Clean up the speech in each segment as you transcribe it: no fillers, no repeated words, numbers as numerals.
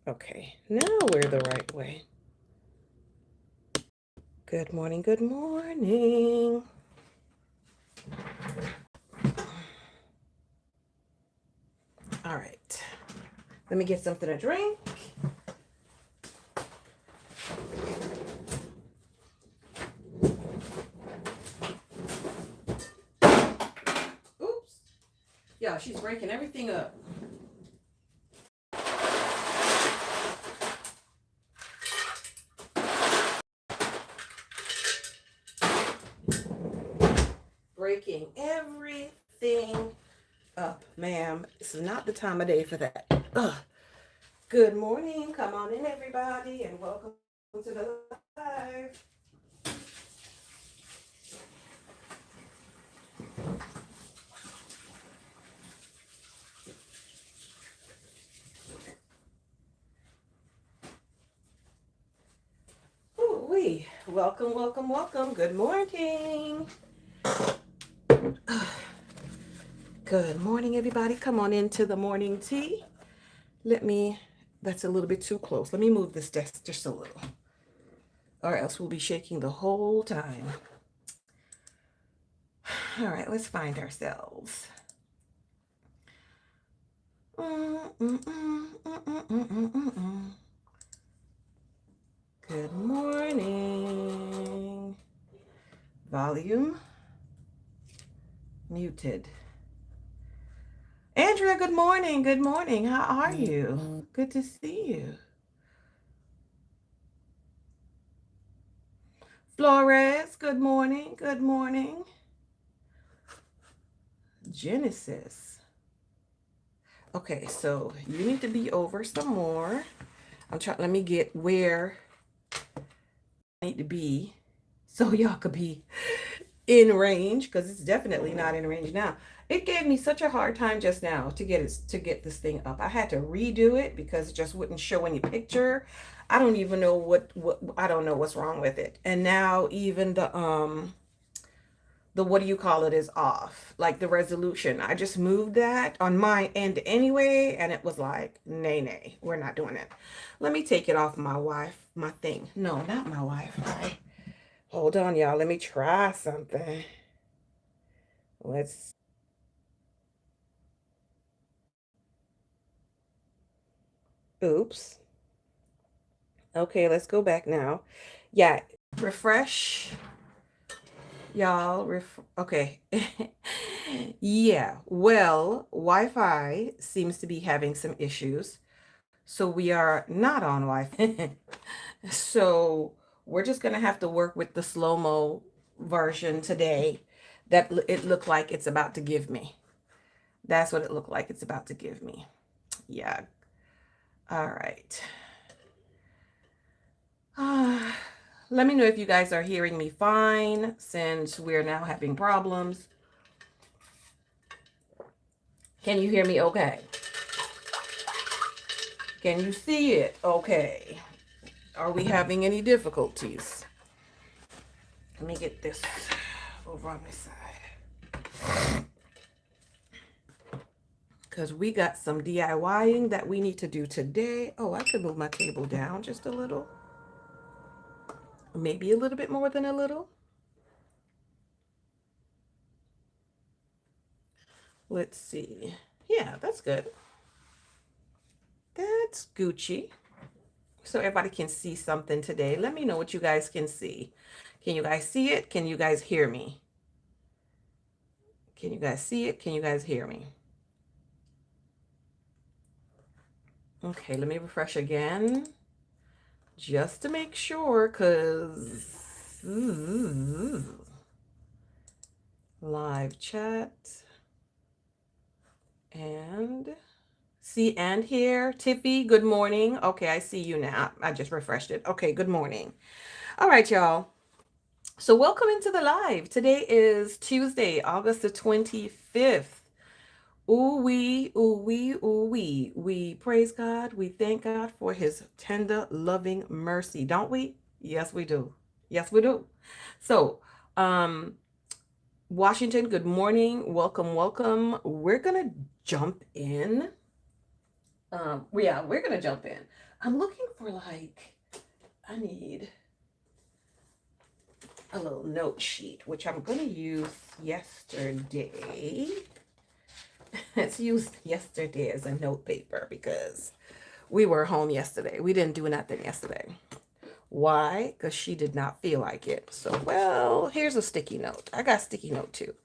Okay, now we're the right way. Good morning, good morning. All right, let me get something to drink. Oops. Yeah, she's breaking everything up. Breaking everything up, ma'am. This is not the time of day for that. Ugh. Good morning. Come on in, everybody, and welcome to the live. Ooh-wee. Welcome, welcome, welcome. Good morning. Good morning, everybody. Come on into the morning tea. That's a little bit too close. Let me move this desk just a little, or else we'll be shaking the whole time. All right, let's find ourselves. Good morning. Volume muted. Andrea, good morning. Good morning. How are you? Good to see you. Flores, good morning. Good morning. Genesis. Okay, so you need to be over some more. Let me get where I need to be so y'all could be in range, because it's definitely not in range now. It gave me such a hard time just now to get this thing up. I had to redo it because it just wouldn't show any picture. I don't even know what I don't know what's wrong with it. And now even the what do you call it is off. Like the resolution. I just moved that on my end anyway, and it was like, nay, nay, we're not doing it. Let me take it off my thing. No, not my Wi-Fi. Hold on, y'all. Let me try something. Let's. Oops. Okay, let's go back now. Yeah, refresh, y'all. Okay. Yeah, well, Wi-Fi seems to be having some issues. So we are not on Wi-Fi. So we're just going to have to work with the slow-mo version today that it looked like it's about to give me. That's what it looked like it's about to give me. Yeah. All right. Let me know if you guys are hearing me fine, since we're now having problems. Can you hear me okay? Can you see it okay? Are we having any difficulties? Let me get this over on my side, because we got some DIYing that we need to do today. Oh, I could move my table down just a little. Maybe a little bit more than a little. Let's see. Yeah, that's good. That's Gucci. So everybody can see something today. Let me know what you guys can see. Can you guys see it? Can you guys hear me? Can you guys see it? Can you guys hear me? Okay, let me refresh again, just to make sure, because live chat and see and hear. Tiffy, good morning. Okay, I see you now. I just refreshed it. Okay, good morning. All right, y'all. So welcome into the live. Today is Tuesday, August the 25th. Ooh wee, ooh wee, ooh wee. We praise God. We thank God for his tender, loving mercy, don't we? Yes, we do. Yes, we do. So, Washington, good morning. Welcome, welcome. We're gonna jump in. Yeah, we're gonna jump in. I'm looking for I need a little note sheet, which I'm going to use yesterday. Let's use yesterday as a note paper because we were home yesterday. We didn't do nothing yesterday. Why? Because she did not feel like it. So, well, here's a sticky note. I got sticky note too.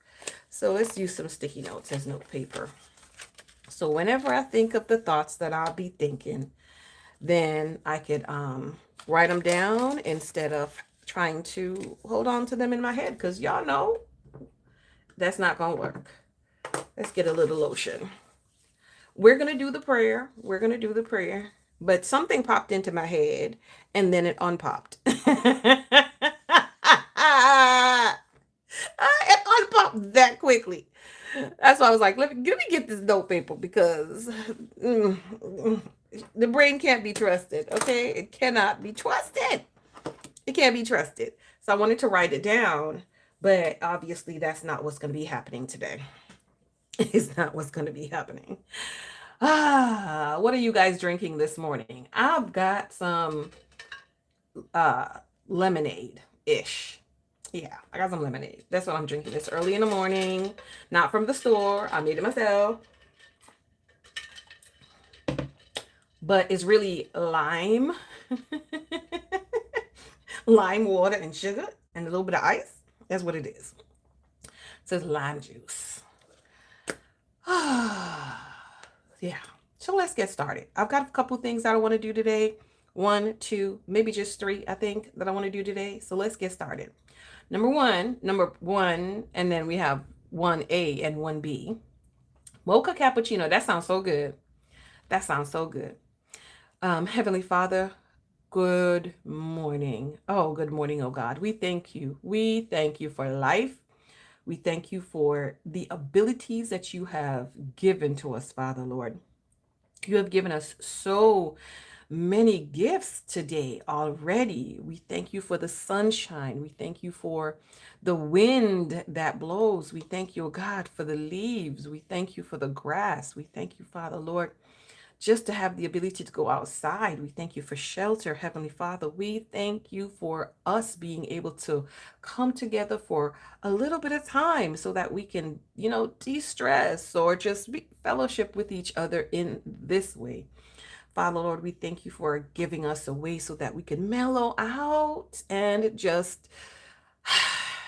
So let's use some sticky notes as note paper. So whenever I think of the thoughts that I'll be thinking, then I could write them down instead of trying to hold on to them in my head, because y'all know that's not going to work. Let's get a little lotion. We're going to do the prayer. We're going to do the prayer. But something popped into my head and then it unpopped. It unpopped that quickly. That's why I was like, let me get this note paper because the brain can't be trusted. Okay. It cannot be trusted. It can't be trusted. So I wanted to write it down, but obviously that's not what's going to be happening today. It's not what's going to be happening. What are you guys drinking this morning? I've got some uh lemonade ish. Yeah, I got some lemonade. That's what I'm drinking. It's early in the morning, not from the store. I made it myself. But it's really lime, lime water and sugar and a little bit of ice. That's what it is. It says lime juice. Yeah. So let's get started. I've got a couple things that I want to do today. 1, 2, maybe just 3, I think, that I want to do today. So let's get started. Number one, and then we have 1A and 1B. Mocha cappuccino. That sounds so good. That sounds so good. Heavenly Father, good morning. Oh, good morning, oh God. We thank you. We thank you for life. We thank you for the abilities that you have given to us, Father, Lord. You have given us so many gifts today already. We thank you for the sunshine. We thank you for the wind that blows. We thank you, oh God, for the leaves. We thank you for the grass. We thank you, Father, Lord, just to have the ability to go outside. We thank you for shelter, Heavenly Father. We thank you for us being able to come together for a little bit of time so that we can, de-stress or just be fellowship with each other in this way. Father, Lord, we thank you for giving us a way so that we can mellow out and just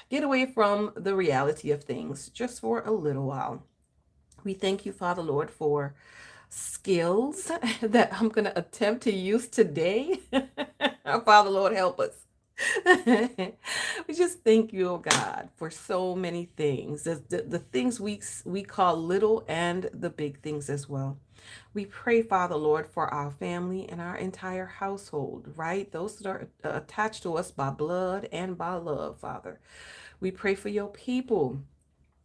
get away from the reality of things just for a little while. We thank you, Father, Lord, for skills that I'm going to attempt to use today. Father, Lord, help us. We just thank you, oh God, for so many things. The things we call little and the big things as well. We pray, Father, Lord, for our family and our entire household, right? Those that are attached to us by blood and by love, Father. We pray for your people.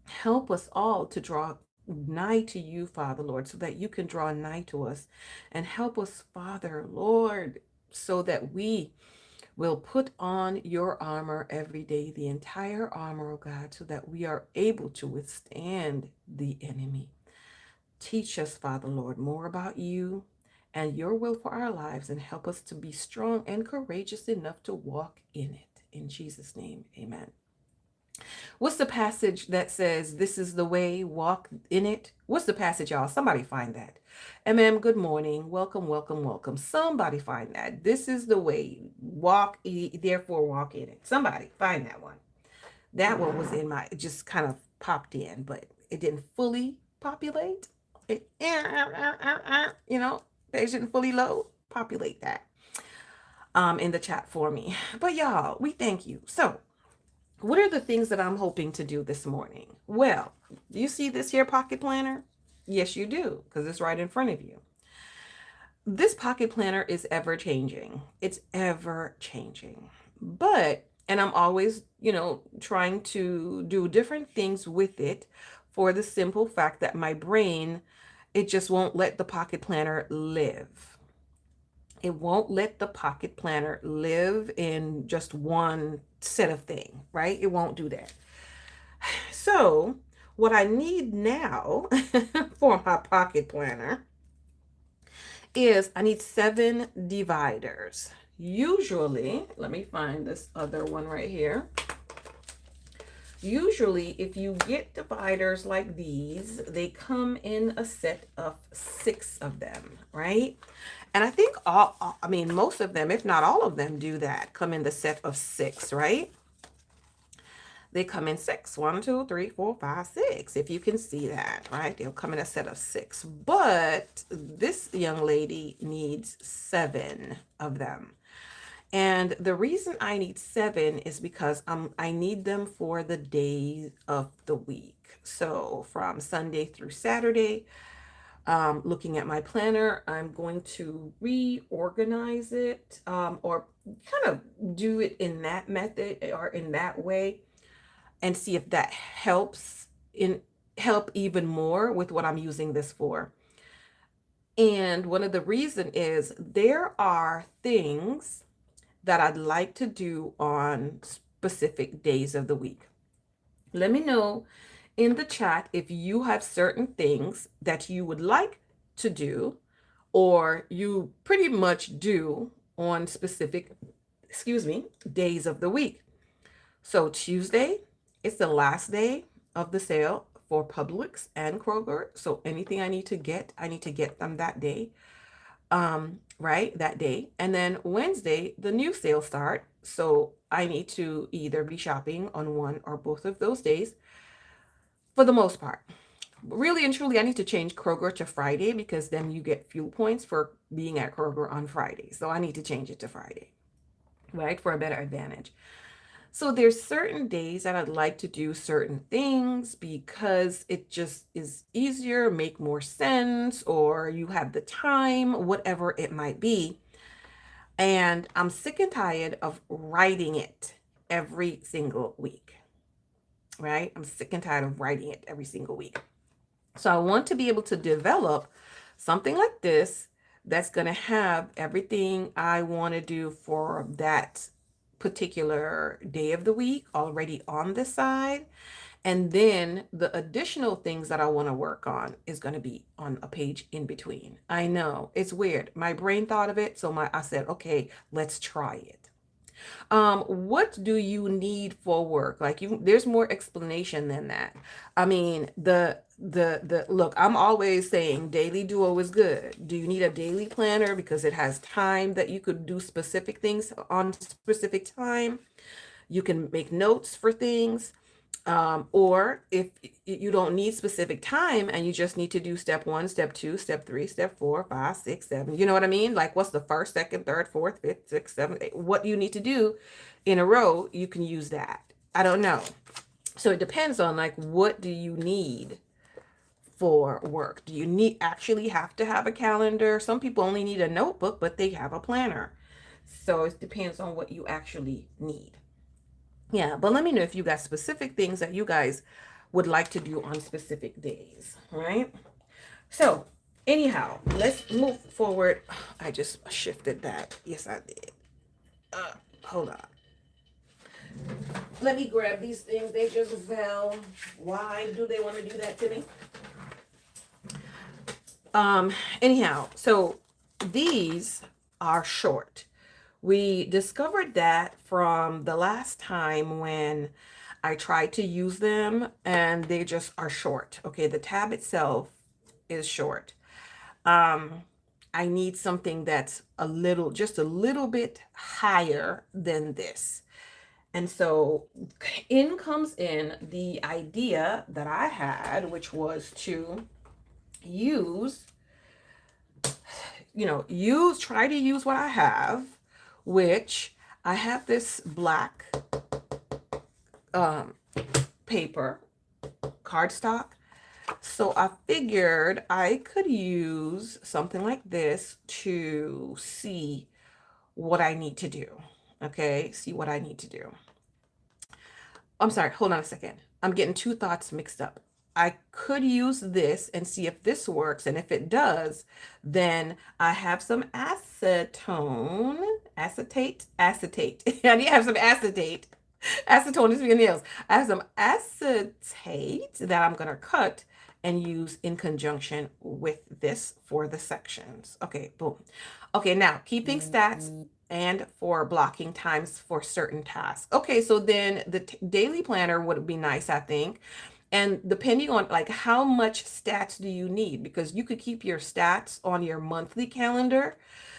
Help us all to draw nigh to you, Father, Lord, so that you can draw nigh to us. And help us, Father, Lord, so that we will put on your armor every day, the entire armor, oh God, so that we are able to withstand the enemy. Teach us, Father, Lord, more about you and your will for our lives, and help us to be strong and courageous enough to walk in it. In Jesus' name, amen. What's the passage that says, this is the way, walk in it? What's the passage, y'all? Somebody find that. Good morning. Welcome, welcome, welcome. Somebody find that. This is the way, therefore walk in it. Somebody find that one. That one was it just kind of popped in, but it didn't fully populate. It, page didn't fully load. Populate that in the chat for me. But y'all, we thank you. So, what are the things that I'm hoping to do this morning? Well, do you see this here pocket planner? Yes, you do, because it's right in front of you. This pocket planner is ever changing. It's ever changing. And I'm always, trying to do different things with it for the simple fact that my brain, it just won't let the pocket planner live. It won't let the pocket planner live in just one set of thing, right? It won't do that. So what I need now for my pocket planner is I need 7 dividers. Usually, let me find this other one right here. Usually, if you get dividers like these, they come in a set of 6 of them, right? And I think I mean, most of them, if not all of them, do that, come in the set of 6, right? They come in 6. 1, 2, 3, 4, 5, 6. If you can see that, right? They'll come in a set of 6. But this young lady needs 7 of them. And the reason I need 7 is because I need them for the days of the week. So from Sunday through Saturday, looking at my planner, I'm going to reorganize it, or kind of do it in that method or in that way, and see if that help even more with what I'm using this for. And one of the reason is there are things that I'd like to do on specific days of the week. Let me know in the chat if you have certain things that you would like to do or you pretty much do on specific, days of the week. So Tuesday is the last day of the sale for Publix and Kroger. So anything I need to get, I need to get them that day. Right, that day. And then Wednesday, the new sale start. So I need to either be shopping on one or both of those days for the most part. Really and truly, I need to change Kroger to Friday because then you get fuel points for being at Kroger on Friday. So I need to change it to Friday, right, for a better advantage. So there's certain days that I'd like to do certain things because it just is easier, make more sense, or you have the time, whatever it might be. And I'm sick and tired of writing it every single week, right? I'm sick and tired of writing it every single week. So I want to be able to develop something like this that's going to have everything I want to do for that particular day of the week already on the side. And then the additional things that I want to work on is going to be on a page in between. I know it's weird. My brain thought of it. So I said, okay, let's try it. What do you need for work? Like there's more explanation than that. I mean, the look, I'm always saying daily duo is good. Do you need a daily planner because it has time that you could do specific things on specific time? You can make notes for things. Or if you don't need specific time and you just need to do step 1, step 2, step 3, step 4, 5, 6, 7, you know what I mean? Like what's the first, second, third, fourth, fifth, sixth, seventh, eighth, what you need to do in a row, you can use that. I don't know. So it depends on like, what do you need for work? Do you actually have to have a calendar? Some people only need a notebook, but they have a planner. So it depends on what you actually need. Yeah, but let me know if you got specific things that you guys would like to do on specific days, right? So anyhow, let's move forward. I just shifted that. Yes, I did. Hold on. Let me grab these things. They just fell. Why do they want to do that to me? Anyhow, so these are short. We discovered that from the last time when I tried to use them and they just are short. Okay, the tab itself is short. I need something that's just a little bit higher than this. And so in comes in the idea that I had, which was to try to use what I have, which I have this black paper, cardstock. So I figured I could use something like this to see what I need to do. Okay, see what I need to do. I'm sorry, hold on a second. I'm getting 2 thoughts mixed up. I could use this and see if this works. And if it does, then I have some acetate. I need to have some acetate. Acetone is for your nails. I have some acetate that I'm going to cut and use in conjunction with this for the sections. Okay, boom. Okay, now keeping stats and for blocking times for certain tasks. Okay, so then the daily planner would be nice, I think. And depending on like how much stats do you need, because you could keep your stats on your monthly calendar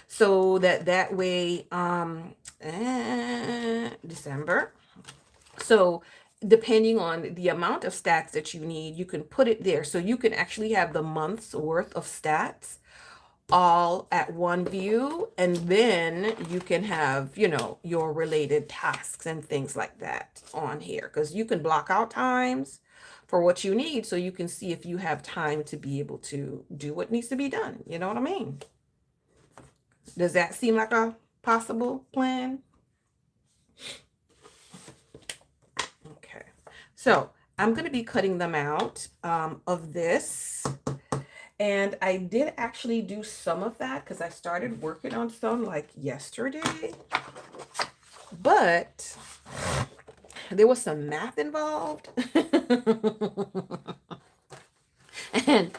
so that way December. So depending on the amount of stats that you need, you can put it there. So you can actually have the month's worth of stats all at one view, and then you can have, you know, your related tasks and things like that on here, because you can block out times for what you need so you can see if you have time to be able to do what needs to be done. You know what I mean? Does that seem like a possible plan? Okay, so I'm going to be cutting them out of this. And I did actually do some of that because I started working on some like yesterday. But there was some math involved. And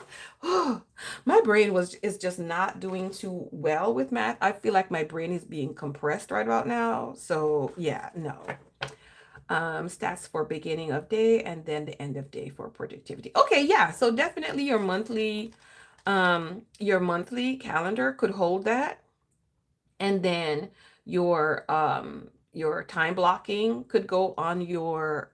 my brain is just not doing too well with math. I feel like my brain is being compressed right about now. So yeah, no. Stats for beginning of day and then the end of day for productivity. Okay, yeah. So definitely your monthly calendar could hold that. And then your time blocking could go on your,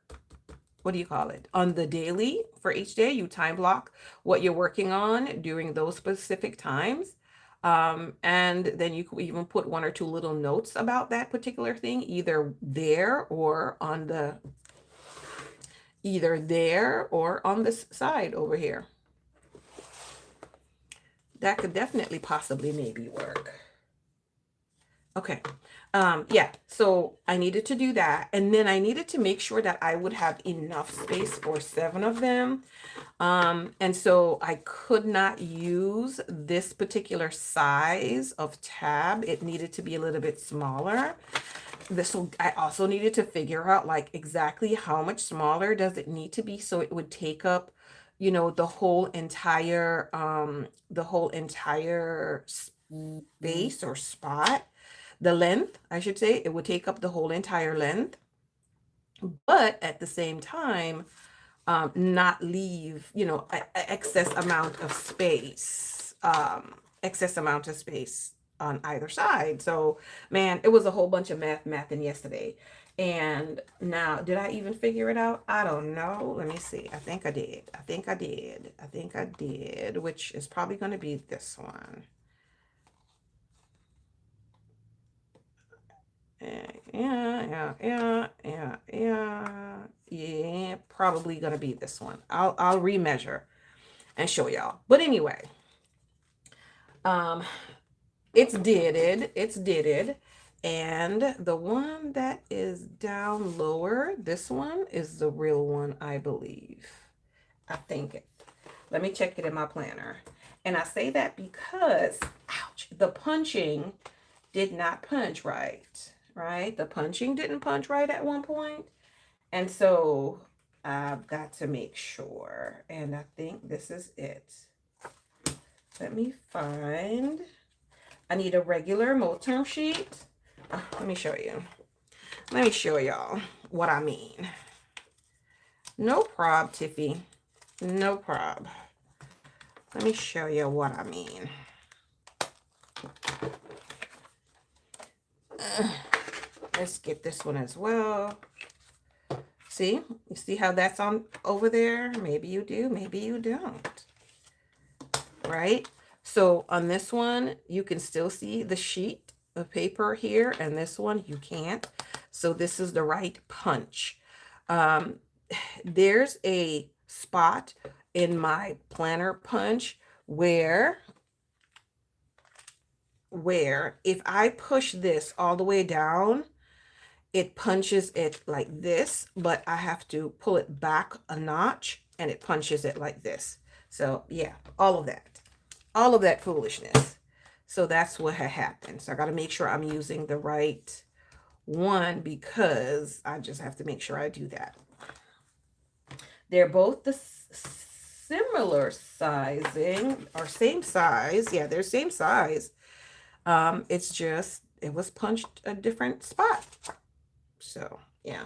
what do you call it, on the daily. For each day you time block what you're working on during those specific times. And then you could even put one or two little notes about that particular thing, either there or on this side over here. That could definitely possibly maybe work. Okay. Yeah, so I needed to do that. And then I needed to make sure that I would have enough space for 7 of them. And so I could not use this particular size of tab. It needed to be a little bit smaller. So I also needed to figure out like exactly how much smaller does it need to be so it would take up, you know, the whole entire space or spot. The length, I should say, it would take up the whole entire length, but at the same time, not leave, you know, excess amount of space, on either side. So, man, it was a whole bunch of mathing yesterday. And now, did I even figure it out? I don't know. Let me see. I think I did. I think I did, which is probably going to be this one. Yeah, probably gonna be this one. I'll remeasure and show y'all. But anyway, it's did. And the one that is down lower, this one is the real one, I believe. I think it. Let me check it in my planner. And I say that because, ouch, the punching did not punch right, right? The punching didn't punch right at one point. And so I've got to make sure. And I think this is it. Let me find. I need a regular Moterm sheet. Let me show you. Let me show y'all what I mean. No prob, Tiffy. No prob. Let me show you what I mean. Let's get this one as well. See? You see how that's on over there? Maybe you do, maybe you don't. Right? So on this one, you can still see the sheet of paper here, and this one you can't. So this is the right punch. There's a spot in my planner punch where if I push this all the way down, it punches it like this, but I have to pull it back a notch and it punches it like this. So yeah, all of that foolishness. So that's what had happened. So I got to make sure I'm using the right one because I just have to make sure I do that. They're both the similar sizing or same size. Yeah, they're same size. It's just, it was punched a different spot. So, yeah.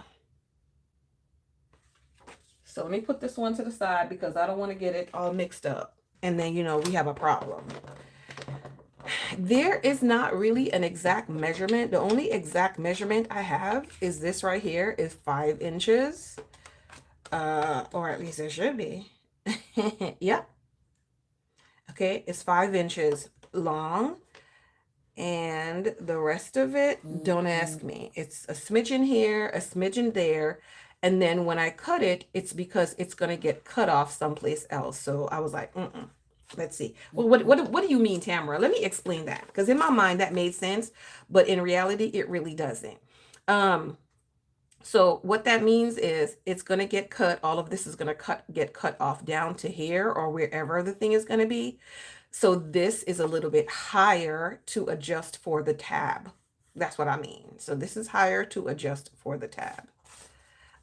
So let me put this one to the side because I don't want to get it all mixed up. And then, we have a problem. There is not really an exact measurement. The only exact measurement I have is this right here is 5 inches. Or at least it should be. Yep. Okay, it's 5 inches long. And the rest of it, don't ask me. It's a smidgen here, a smidgen there. And then when I cut it, it's because it's going to get cut off someplace else. So I was like, let's see. Well, what do you mean, Tamara? Let me explain that. Because in my mind, that made sense. But in reality, it really doesn't. So what that means is it's going to get cut. All of this is going to get cut off down to here or wherever the thing is going to be. So this is a little bit higher to adjust for the tab. That's what I mean. So this is higher to adjust for the tab.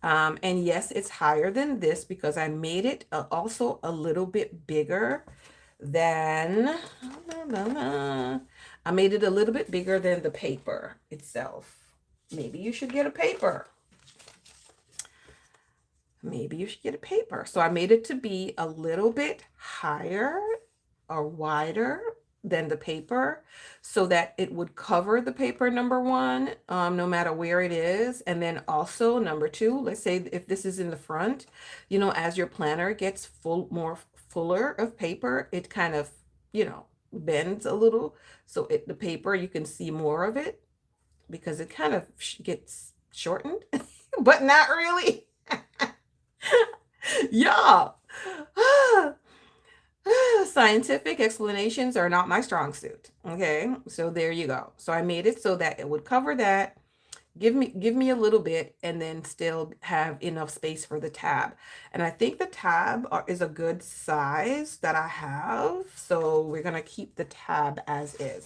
And yes, it's higher than this because I made it also a little bit bigger than, I made it a little bit bigger than the paper itself. Maybe you should get a paper. Maybe you should get a paper. So I made it to be a little bit higher or wider than the paper so that it would cover the paper, number one, no matter where it is. And then also number two, let's say if this is in the front, as your planner gets more fuller of paper, it kind of, bends a little. So the paper, you can see more of it because it kind of gets shortened, but not really. Y'all. Scientific explanations are not my strong suit. Okay, so there you go. So I made it so that it would cover that, give me a little bit, and then still have enough space for the tab. And I think the tab is a good size that I have. So we're gonna keep the tab as is.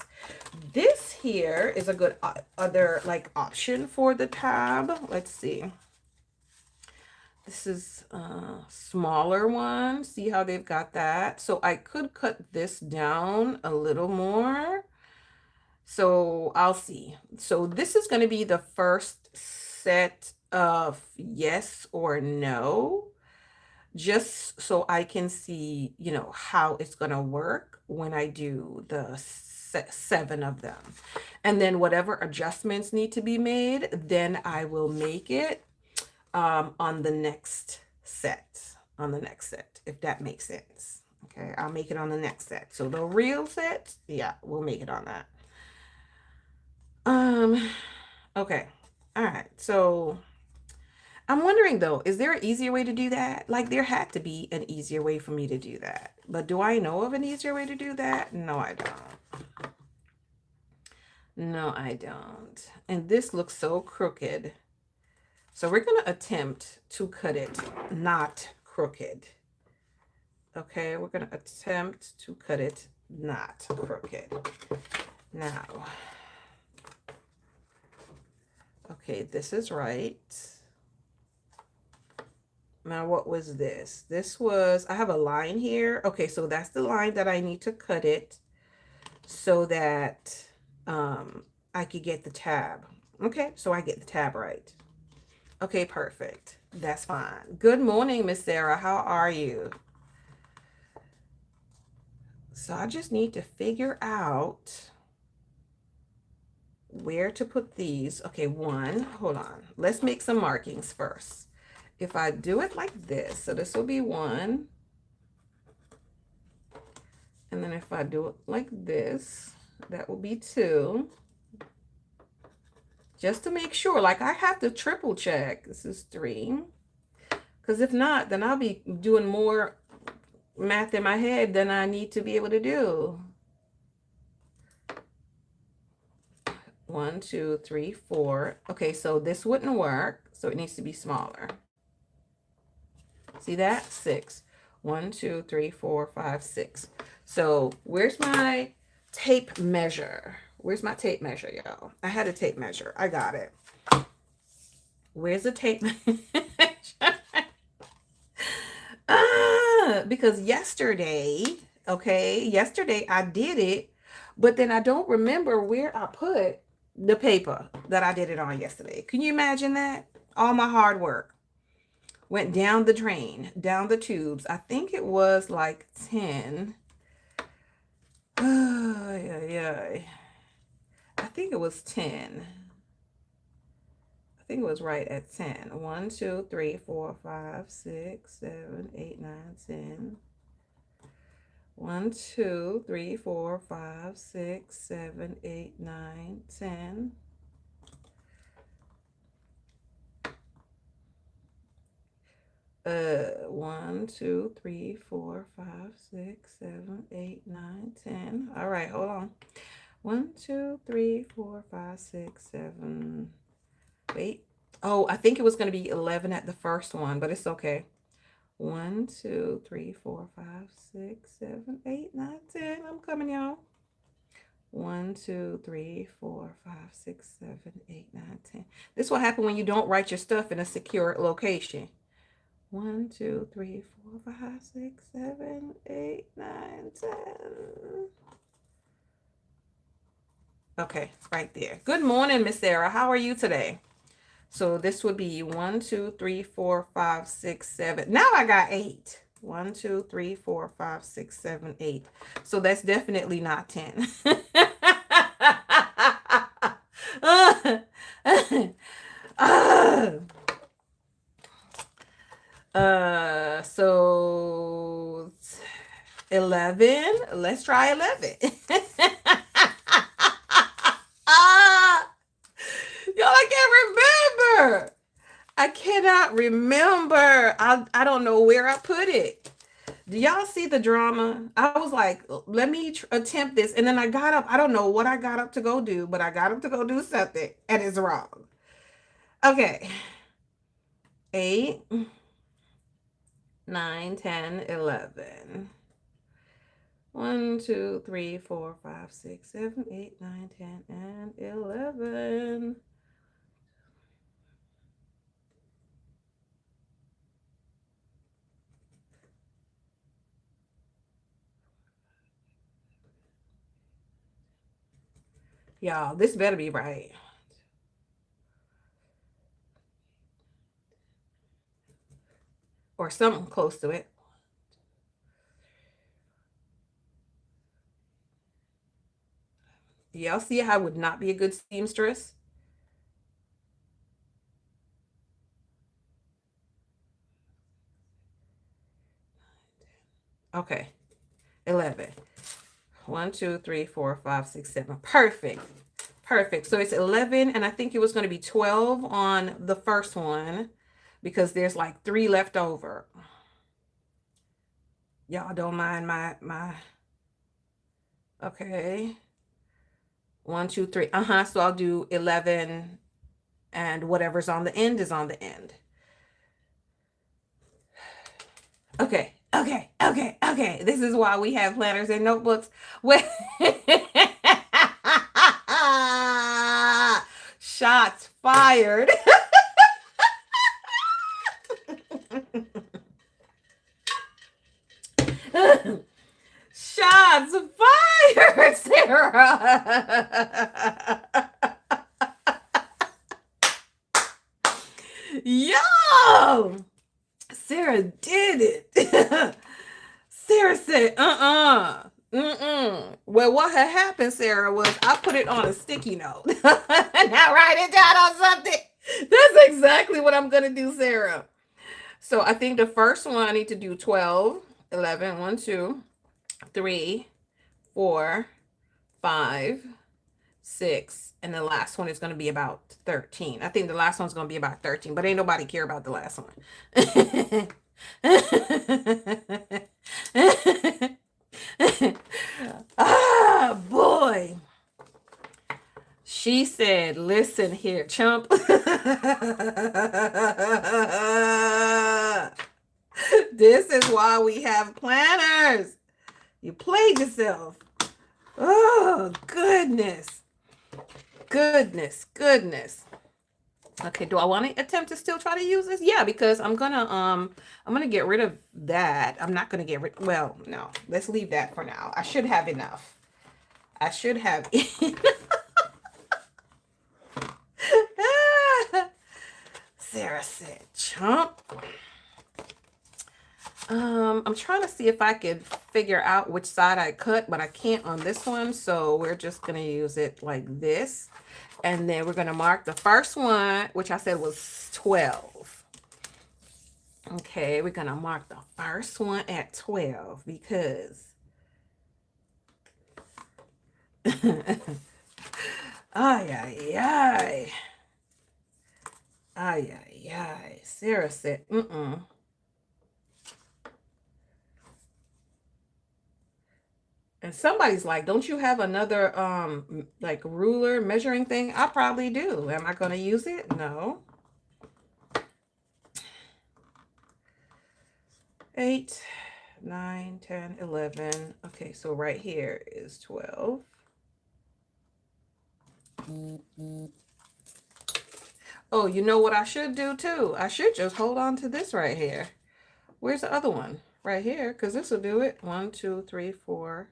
This here is a good other option for the tab. Let's see. This is a smaller one. See how they've got that? So I could cut this down a little more. So I'll see. So this is going to be the first set of yes or no, just so I can see, how it's going to work when I do the 7 of them. And then whatever adjustments need to be made, then I will make it on the next set, if that makes sense. Okay, I'll make it on the next set. So the real set, yeah, we'll make it on that. Okay, all right. So I'm wondering though, is there an easier way to do that? There had to be an easier way for me to do that. But do I know of an easier way to do that? No, I don't. No, I don't. And this looks so crooked. So we're going to attempt to cut it not crooked. Okay, we're going to attempt to cut it not crooked. Now, okay, this is right. Now, what was this? This was, I have a line here. Okay, so that's the line that I need to cut it so that I could get the tab. Okay, so I get the tab right. Okay, perfect. That's fine. Good morning, Miss Sarah. How are you? So I just need to figure out where to put these. Okay, hold on. Let's make some markings first. If I do it like this, so this will be 1. And then if I do it like this, that will be 2. Just to make sure, I have to triple check. This is 3. Because if not, then I'll be doing more math in my head than I need to be able to do. 1, 2, 3, 4. Okay, so this wouldn't work. So it needs to be smaller. See that? 6. 1, 2, 3, 4, 5, 6. So where's my tape measure? Where's my tape measure, y'all? I had a tape measure. I got it. Where's the tape measure? because yesterday I did it, but then I don't remember where I put the paper that I did it on yesterday. Can you imagine that? All my hard work went down the drain, down the tubes. I think it was like 10. Yeah. I think it was 10. I think it was right at 10. 1, 2, 3, 4, 5, 6, 7, 8, 9, 10. 1, 2, 3, 4, 5, 6, 7, 8, 9, 10. 1, 2, 3, 4, 5, 6, 7, 8, 9, 10. All right, hold on. 1, 2, 3, 4, 5, 6, 7. Wait. Oh, I think it was going to be 11 at the first one, but it's okay. 1, 2, 3, 4, 5, 6, 7, 8, 9, 10. I'm coming, y'all. 1, 2, 3, 4, 5, 6, 7, 8, 9, 10. This will happen when you don't write your stuff in a secure location. 1, 2, 3, 4, 5, 6, 7, 8, 9, 10. Okay, right there. Good morning, Miss Sarah. How are you today? So this would be 1, 2, 3, 4, 5, 6, 7. Now I got 8. 1, 2, 3, 4, 5, 6, 7, 8. So that's definitely not 10. So 11. Let's try 11. Y'all, I can't remember. I cannot remember. I don't know where I put it. Do y'all see the drama? I was like, let me attempt this. And then I got up. I don't know what I got up to go do, but I got up to go do something. And it's wrong. Okay. 8, 9, 10, 11. 1, 2, 3, 4, 5, 6, 7, 8, 9, 10, and 11. Y'all, this better be right. Or something close to it. Y'all see how I would not be a good seamstress? Okay. 11. 1, 2, 3, 4, 5, 6, 7. Perfect. Perfect. So it's 11, and I think it was going to be 12 on the first one because there's like 3 left over. Y'all don't mind my okay. 1, 2, 3. So I'll do 11, and whatever's on the end is on the end. Okay. This is why we have planners and notebooks. Shots fired. Shots fired, Sarah. Yo, Sarah did it. Sarah said, Well, what had happened, Sarah, was I put it on a sticky note. And I write it down on something. That's exactly what I'm going to do, Sarah. So I think the first one I need to do 12, 11, 1, 2, 3, 4, 5, 6, and the last one is going to be about 13. I think the last one's going to be about 13, but ain't nobody care about the last one. Ah, boy. She said, listen here, chump. This is why we have planners. You played yourself. Oh, goodness. Okay, do I want to attempt to still try to use this? Yeah, because I'm gonna get rid of that. I'm not gonna get rid, well, no, let's leave that for now. I should have enough. I should have Sarah said, chump. I'm trying to see if I could figure out which side I cut, but I can't on this one. So we're just going to use it like this. And then we're going to mark the first one, which I said was 12. Okay, we're going to mark the first one at 12 because ay, ay, ay. Ay, ay, ay. Sarah said, mm-mm. And somebody's like, don't you have another like ruler measuring thing? I probably do. Am I going to use it? No. 8, 9, 10, 11. Okay, so right here is 12. Oh, you know what I should do too? I should just hold on to this right here. Where's the other one? Right here, because this will do it. 1, 2, 3, 4.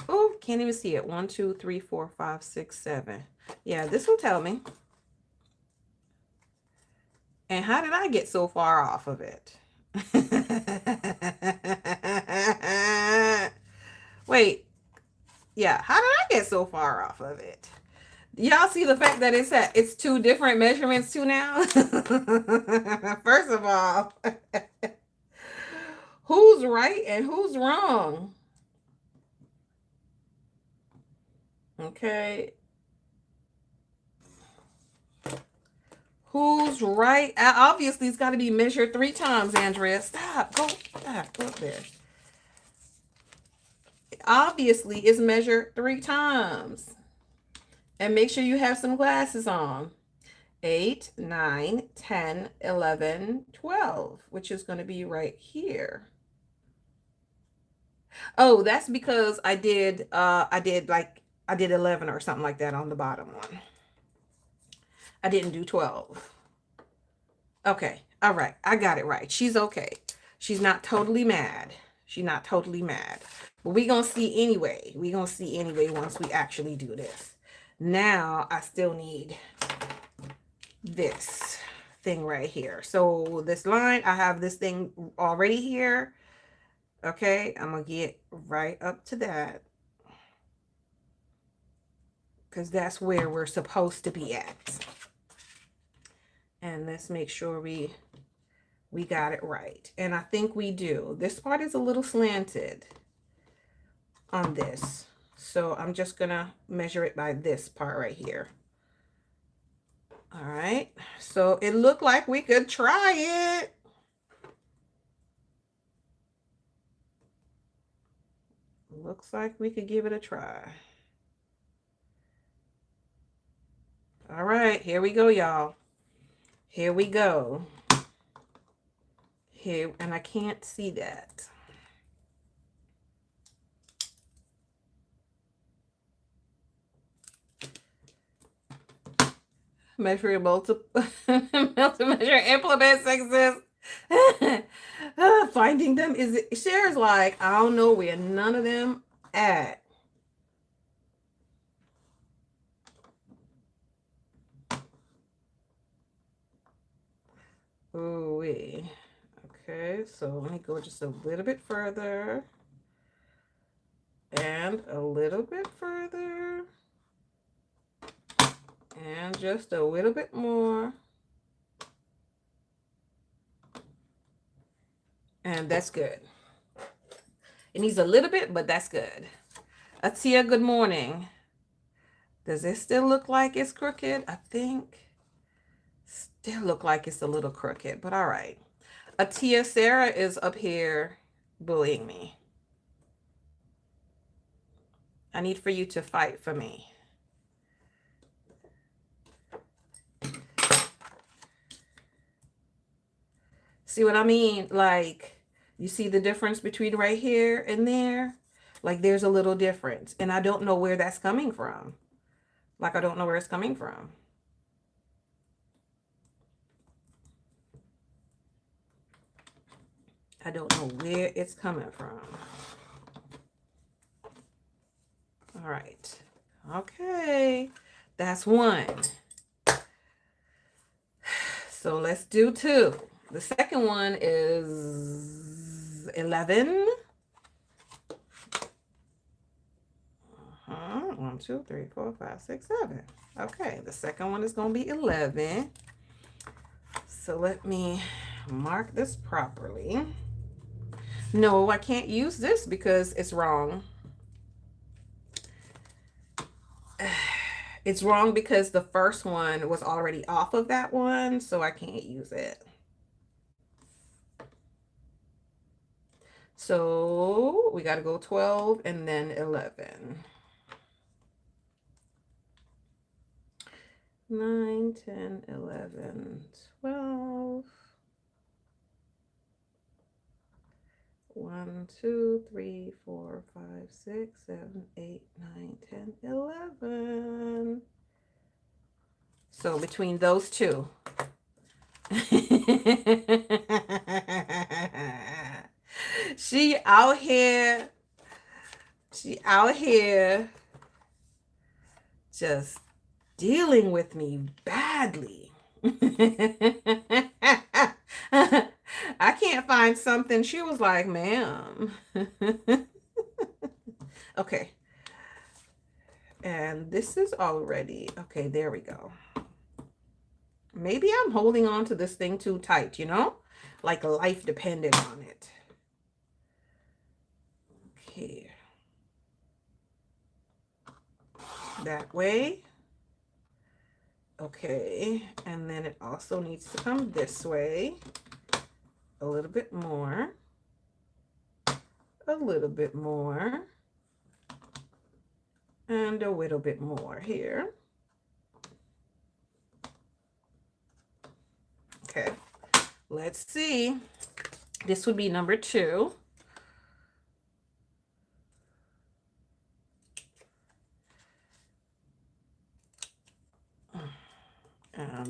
Oh, can't even see it. 1, 2, 3, 4, 5, 6, 7. Yeah, this will tell me. And how did I get so far off of it? Wait, yeah, how did I get so far off of it? Y'all see the fact that it's two different measurements too now? First of all, who's right and who's wrong? Okay. Who's right? Obviously, it's got to be measured 3 times, Andrea. Stop. Go up there. Obviously, it's measured 3 times. And make sure you have some glasses on. 8, 9, 10, 11, 12, which is going to be right here. Oh, that's because I did 11 or something like that on the bottom one. I didn't do 12. Okay. All right. I got it right. She's okay. She's not totally mad. She's not totally mad. But we're going to see anyway. We're going to see anyway once we actually do this. Now, I still need this thing right here. So this line, I have this thing already here. Okay. I'm going to get right up to that, because that's where we're supposed to be at. And let's make sure we got it right. And I think we do. This part is a little slanted on this. So I'm just going to measure it by this part right here. All right. So it looked like we could try it. Looks like we could give it a try. All right. Here we go, y'all. Here we go. Here, and I can't see that. Measuring multiple measure implements exist. Finding them is shares like I don't know where none of them at. Ooh wee. Okay, so let me go just a little bit further. And a little bit further. And just a little bit more. And that's good. It needs a little bit, but that's good. Atia, good morning. Does it still look like it's crooked? I think still look like it's a little crooked, but all right. Atia, Sarah is up here bullying me. I need for you to fight for me. See what I mean? Like, you see the difference between right here and there? Like, there's a little difference. And I don't know where that's coming from. Like, I don't know where it's coming from. I don't know where it's coming from. All right. Okay. That's one. So let's do two. The second one is 11. 1, 2, 3, 4, 5, 6, 7. Okay, the second one is going to be 11. So let me mark this properly. No, I can't use this because it's wrong. It's wrong because the first one was already off of that one, so I can't use it. So we got to go 12 and then 11. 9, 10, 11, 12. 1, 2, 3, 4, 5, 6, 7, 8, 9, 10, 11. So between those two. She out here. She out here just dealing with me badly. I can't find something. She was like, ma'am. Okay. And this is already, okay, there we go. Maybe I'm holding on to this thing too tight, you know? Like life depended on it. Okay. That way. Okay. And then it also needs to come this way. A little bit more. A little bit more. And a little bit more here. Okay, let's see. This would be number 2.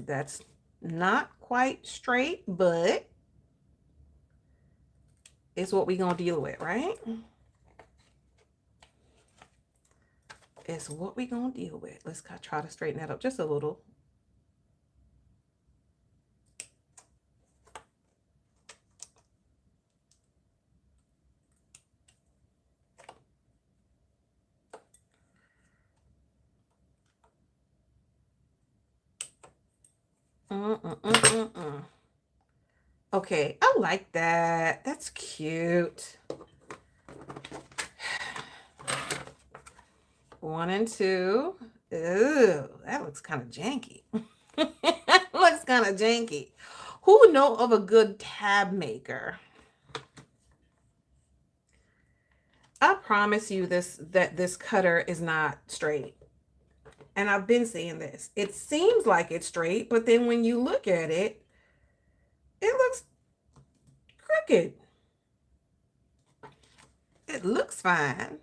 That's not quite straight, but it's what we're going to deal with, right? It's what we're going to deal with. Let's try to straighten that up just a little. Okay, I like that. That's cute. 1 and 2. Ooh, that looks kind of janky. Looks kind of janky. Who know of a good tab maker? I promise you that this cutter is not straight. And I've been saying this. It seems like it's straight, but then when you look at it, it looks crooked. It looks fine.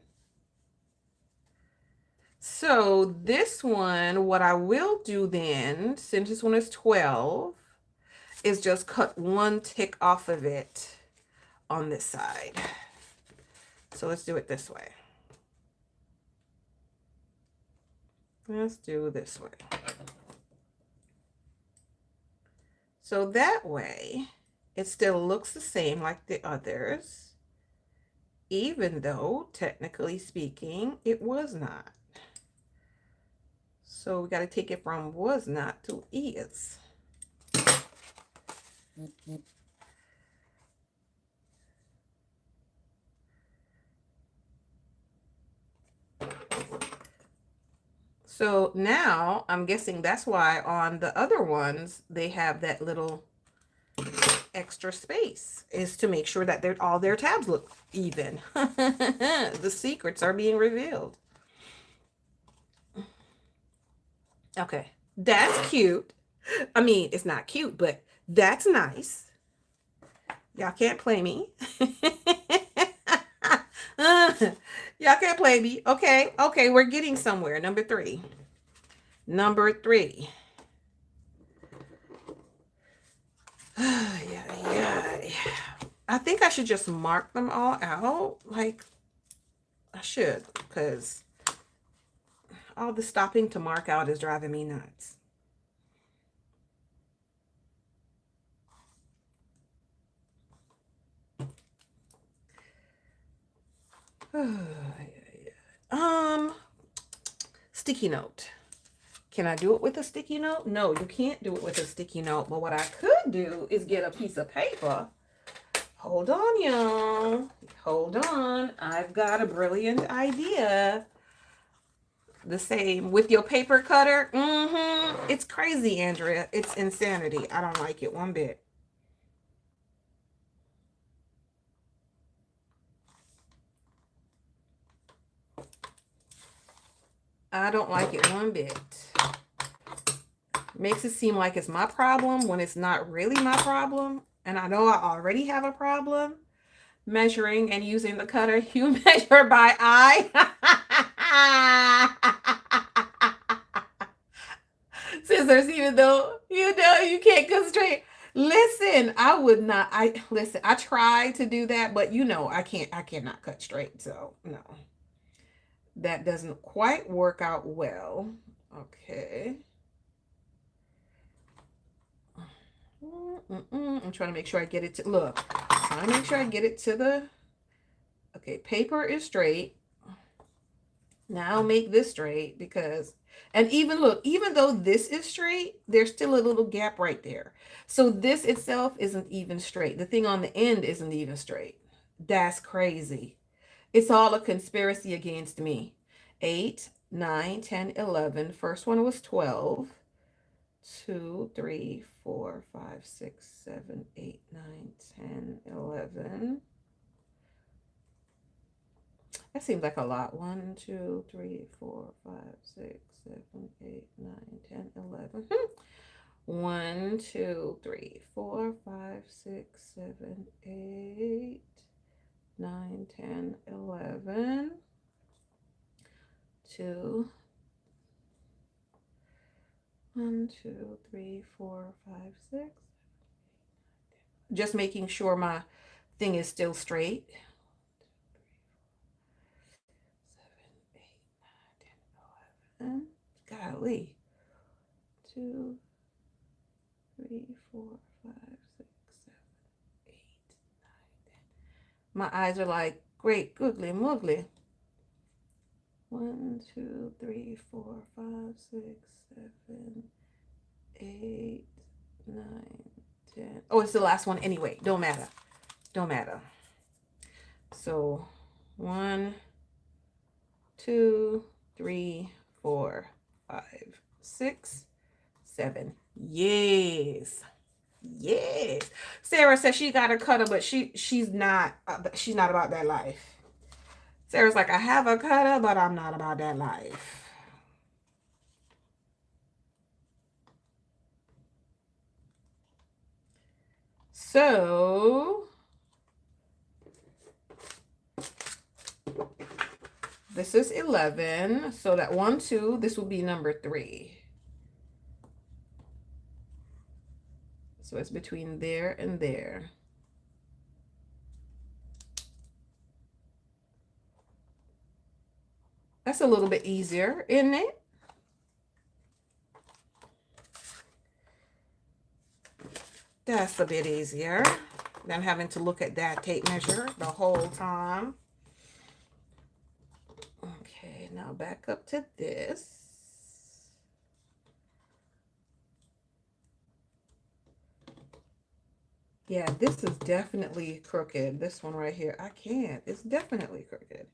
So this one, what I will do then, since this one is 12, is just cut 1 tick off of it on this side. So let's do it this way. Let's do this way. So that way, it still looks the same like the others, even though, technically speaking, it was not. So we got to take it from was not to is. So now I'm guessing that's why on the other ones, they have that little extra space, is to make sure that all their tabs look even. The secrets are being revealed. Okay, that's cute. I mean, it's not cute, but that's nice. Y'all can't play me. Y'all can't play me. Okay, okay, we're getting somewhere. Number 3. Number 3. Yeah. I think I should just mark them all out. Like, I should, because all the stopping to mark out is driving me nuts. um, Sticky note. Can I do it with a sticky note? No, you can't do it with a sticky note. But what I could do is get a piece of paper. Hold on, y'all. Hold on. I've got a brilliant idea. The same with your paper cutter. It's crazy, Andrea. It's insanity. I don't like it one bit. I don't like it one bit. Makes it seem like it's my problem when it's not really my problem. And I know I already have a problem measuring and using the cutter. You measure by eye. Scissors, even though you know you can't constrain. Listen, I would not. I listen. I tried to do that, but you know I can't. I cannot cut straight. So no, that doesn't quite work out well. Okay. I'm trying to make sure I get it to look. Trying to make sure I get it to the. Okay, paper is straight. Now make this straight because, and even look, even though this is straight, there's still a little gap right there. So this itself isn't even straight. The thing on the end isn't even straight. That's crazy. It's all a conspiracy against me. 8, 9, 10, 11. First one was 12. 2, 3, 4, 5, 6, 7, 8, 9, 10, 11. That seems like a lot. 1, 2, 3, 4, 5, 6, 7, 8, 9, 10, 11. 1, 2, 3, 4, 5, 6, 7, 8, 9, 10, 11. 2. 1, 2, 3, 4, 5, 6. Just making sure my thing is still straight. 7, 8, 9, 10, 11. Golly. 2, 3, 4, 5, 6, 7, 8, 9, 10. My eyes are like, great, googly, moogly. 1, 2, 3, 4, 5, 6, 7, 8, 9, 10. Oh, it's the last one anyway. Don't matter. Don't matter. So 1, 2, 3, 4, 5, 6, 7. Yes. Yes. Sarah says she got a cutter, but she's not about that life. Sarah's like, I have a cutter, but I'm not about that life. So this is 11. So that 1, 2, this will be number 3. So it's between there and there. That's a little bit easier, isn't it? That's a bit easier than having to look at that tape measure the whole time. Okay, now back up to this. Yeah, this is definitely crooked. This one right here, I can't. It's definitely crooked.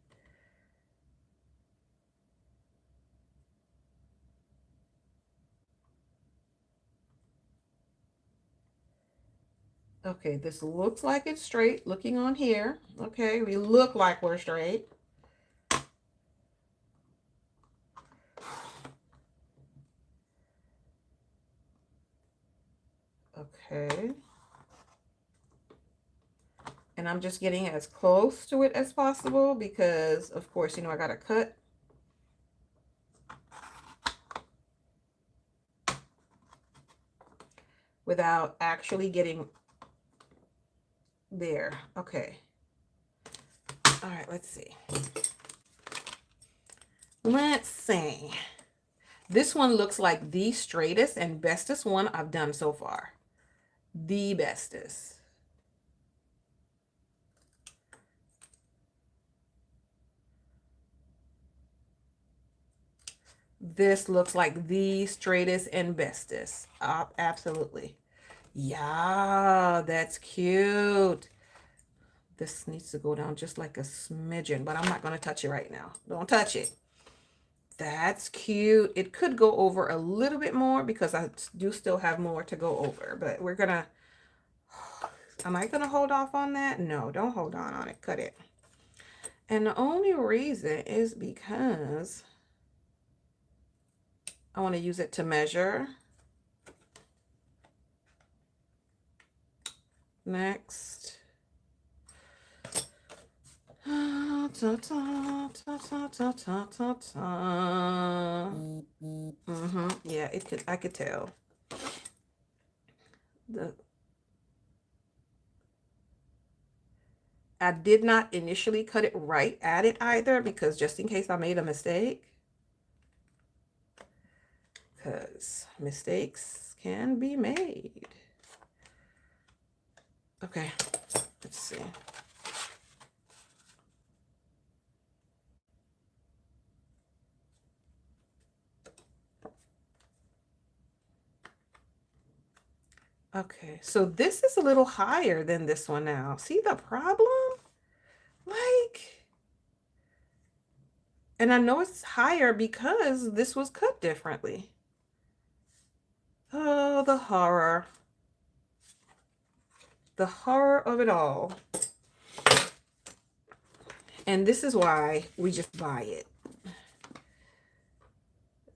Okay, this looks like it's straight looking on here. Okay, we look like we're straight. Okay. And I'm just getting as close to it as possible because, of course, you know, I got to cut. Without actually getting There. Okay. All right, let's see. Let's see. This one looks like the straightest and bestest one I've done so far. The bestest. This looks like the straightest and bestest. Absolutely. Yeah, that's cute. This needs to go down just like a smidgen, but I'm not going to touch it right now. Don't touch it. That's cute. It could go over a little bit more because I do still have more to go over, but we're going to, am I going to hold off on that? No, don't hold on it. Cut it. And the only reason is because I want to use it to measure. Next. Yeah, it could, I could tell. I did not initially cut it right at it either, because just in case I made a mistake. Because mistakes can be made. Okay, let's see. Okay, so this is a little higher than this one now. See the problem? Like, and I know it's higher because this was cut differently. Oh, the horror. The horror of it all. And this is why we just buy it.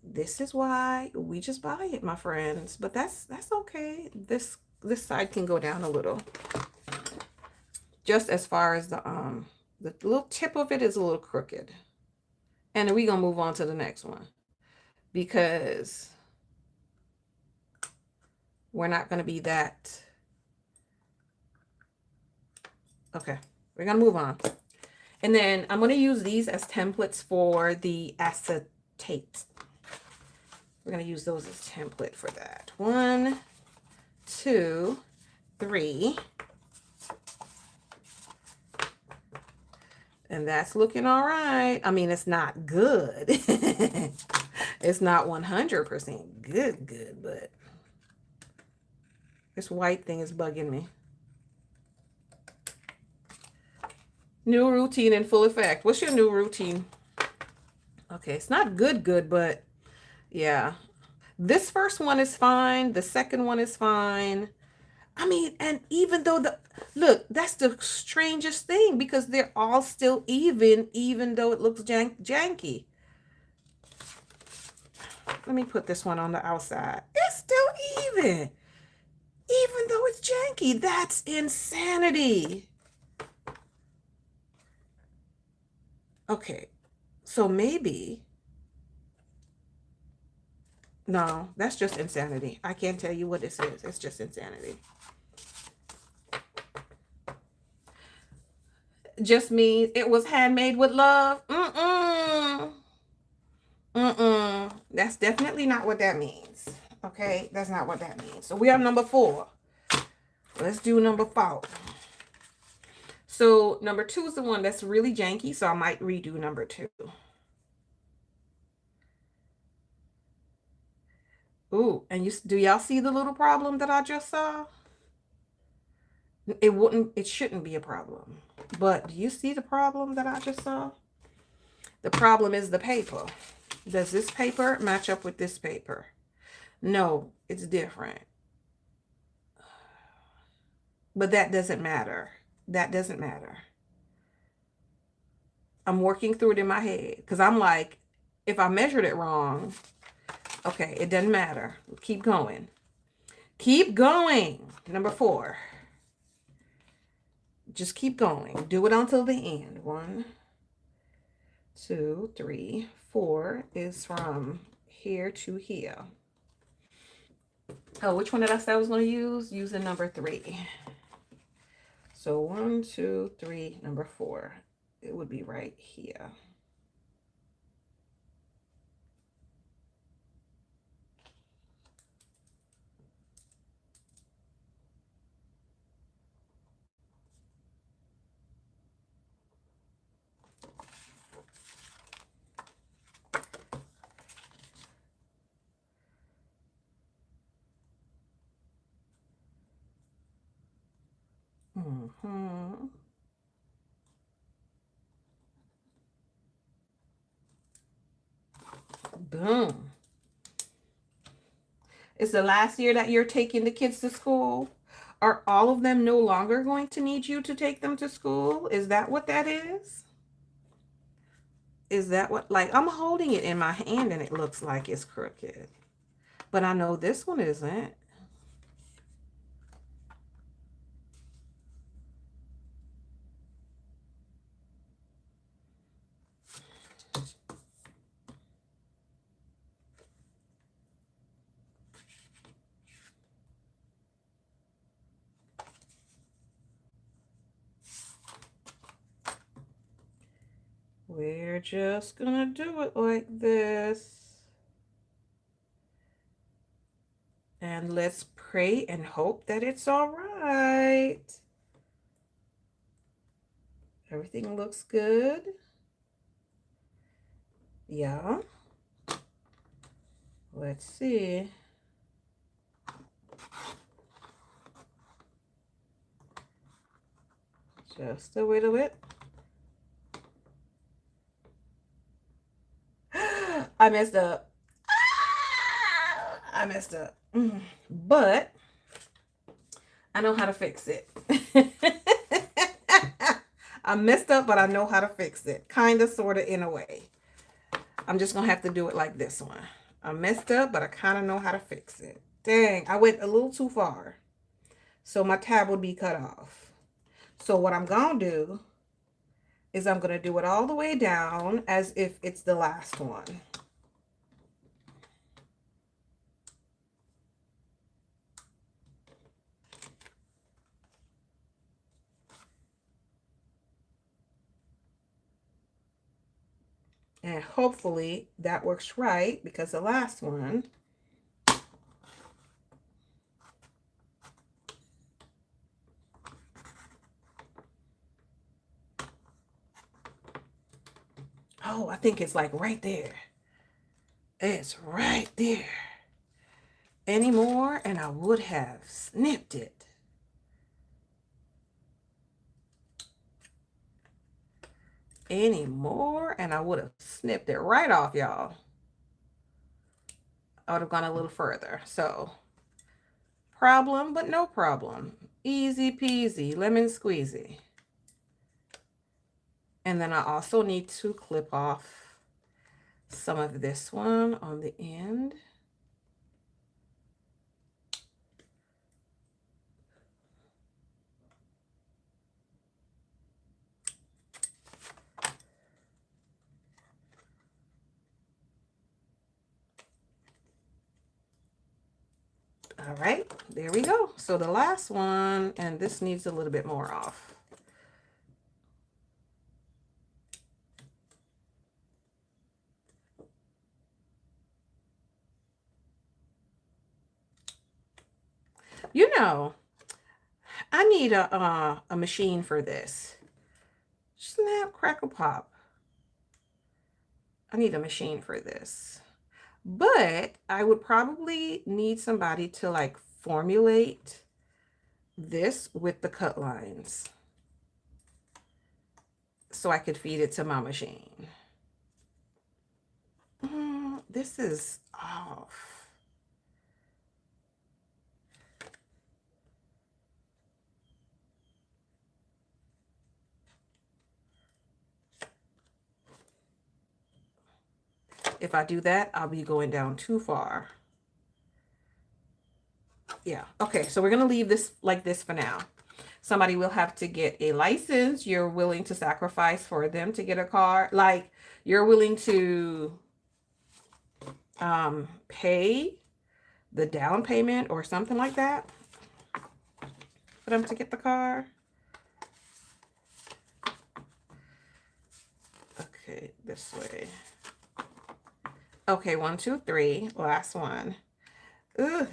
This is why we just buy it, my friends. But that's okay. This side can go down a little. Just as far as the little tip of it is a little crooked. And then we're gonna move on to the next one, because we're not gonna be that. Okay, we're gonna move on. And then I'm gonna use these as templates for the acetate. We're going to use those as template for that. 1, 2, 3. And that's looking all right. I mean, it's not good. It's not 100% good, but this white thing is bugging me. New routine in full effect. What's your new routine? Okay, it's not good, but yeah. This first one is fine. The second one is fine. I mean, and even though look, that's the strangest thing, because they're all still even though it looks janky. Let me put this one on the outside. It's still even though it's janky. That's insanity. Okay, so maybe, no, that's just insanity. I can't tell you what this is. It's just insanity. Just means it was handmade with love. That's definitely not what that means. Okay, that's not what that means. So we are number 4. Let's do number 4. So number 2 is the one that's really janky, so I might redo number 2. Ooh, and do y'all see the little problem that I just saw? It shouldn't be a problem. But do you see the problem that I just saw? The problem is the paper. Does this paper match up with this paper? No, it's different. But that doesn't matter. That doesn't matter. I'm working through it in my head, because I'm like, if I measured it wrong, okay, it doesn't matter. Keep going. Keep going. Number 4. Just keep going. Do it until the end. 1, 2, 3, 4 is from here to here. Oh, which one did I say I was going to use? Using number 3. So 1, 2, 3, number 4. It would be right here. Mm-hmm. Boom. It's the last year that you're taking the kids to school. Are all of them no longer going to need you to take them to school? Is that what that is? Is that what, like, I'm holding it in my hand and it looks like it's crooked. But I know this one isn't. We're just gonna do it like this. And let's pray and hope that it's all right. Everything looks good. Yeah. Let's see. Just a little bit. I messed up. I messed up. But I know how to fix it. I messed up, but I know how to fix it. Kind of, sort of, in a way. I'm just going to have to do it like this one. I messed up, but I kind of know how to fix it. Dang, I went a little too far. So my tab would be cut off. So what I'm going to do is I'm going to do it all the way down as if it's the last one. And hopefully that works right, because the last one, oh, I think it's like right there. It's right there. Any more and I would have snipped it. Any more and I would have snipped it right off, y'all. I would have gone a little further. So, problem, but no problem. Easy peasy, lemon squeezy. And then I also need to clip off some of this one on the end. All right, there we go. So the last one, and this needs a little bit more off. You know, I need a machine for this. Snap, crackle, pop. I need a machine for this. But I would probably need somebody to like formulate this with the cut lines so I could feed it to my machine. This is off. If I do that, I'll be going down too far. Yeah. Okay, so we're going to leave this like this for now. Somebody will have to get a license. You're willing to sacrifice for them to get a car. Like, you're willing to pay the down payment or something like that for them to get the car. Okay, this way. Okay, 1, 2, 3. Last one. Ugh.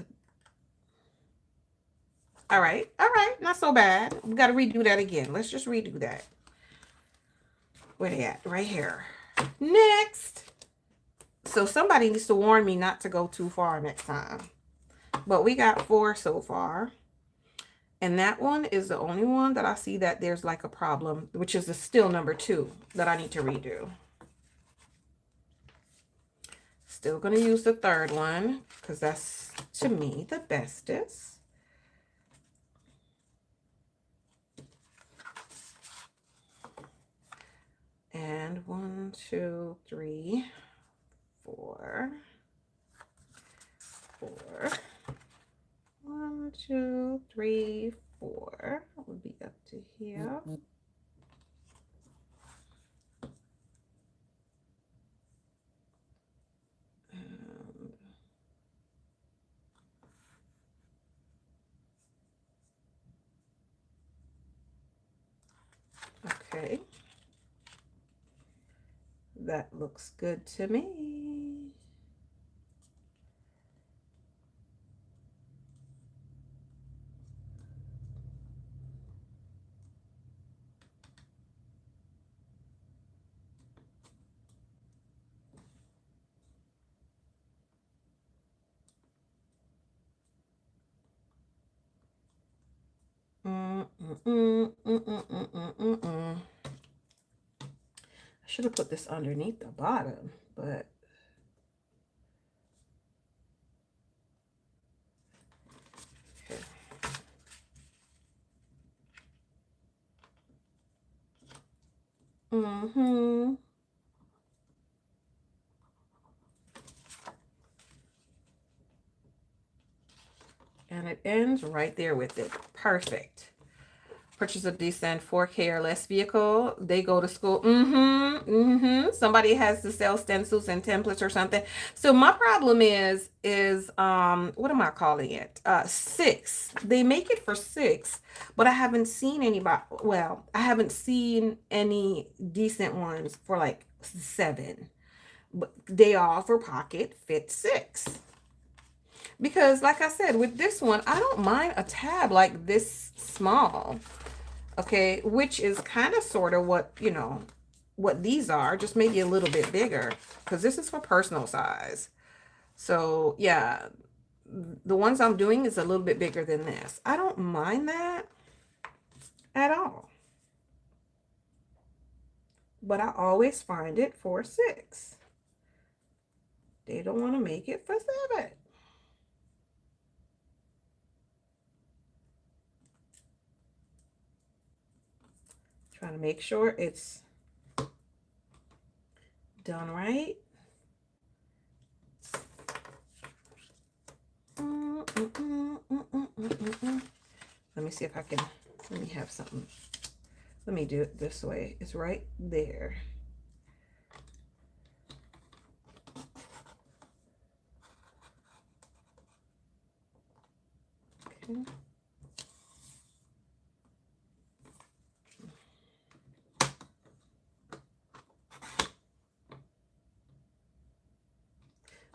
All right. All right. Not so bad. We got to redo that again. Let's just redo that. Where they at? Right here. Next. So somebody needs to warn me not to go too far next time. But we got 4 so far. And that one is the only one that I see that there's like a problem, which is still number 2 that I need to redo. Still going to use the third one because that's, to me, the bestest. And 1, 2, 3, 4. 4. 1, 2, 3, 4 would be up to here. Okay. That looks good to me. I should have put this underneath the bottom, but okay. And it ends right there with it. Perfect. Purchase a decent 4K or less vehicle. They go to school. Somebody has to sell stencils and templates or something. So my problem is what am I calling it? 6. They make it for 6, but I haven't seen anybody. Well, I haven't seen any decent ones for like 7. But they offer pocket fit 6. Because like I said, with this one, I don't mind a tab like this small. Okay, which is kind of sort of what, you know, what these are, just maybe a little bit bigger, because this is for personal size. So yeah, the ones I'm doing is a little bit bigger than this. I don't mind that at all. But I always find it for 6. They don't want to make it for 7. Trying to make sure it's done right. Let me see if I can, let me have something. Let me do it this way. It's right there. Okay.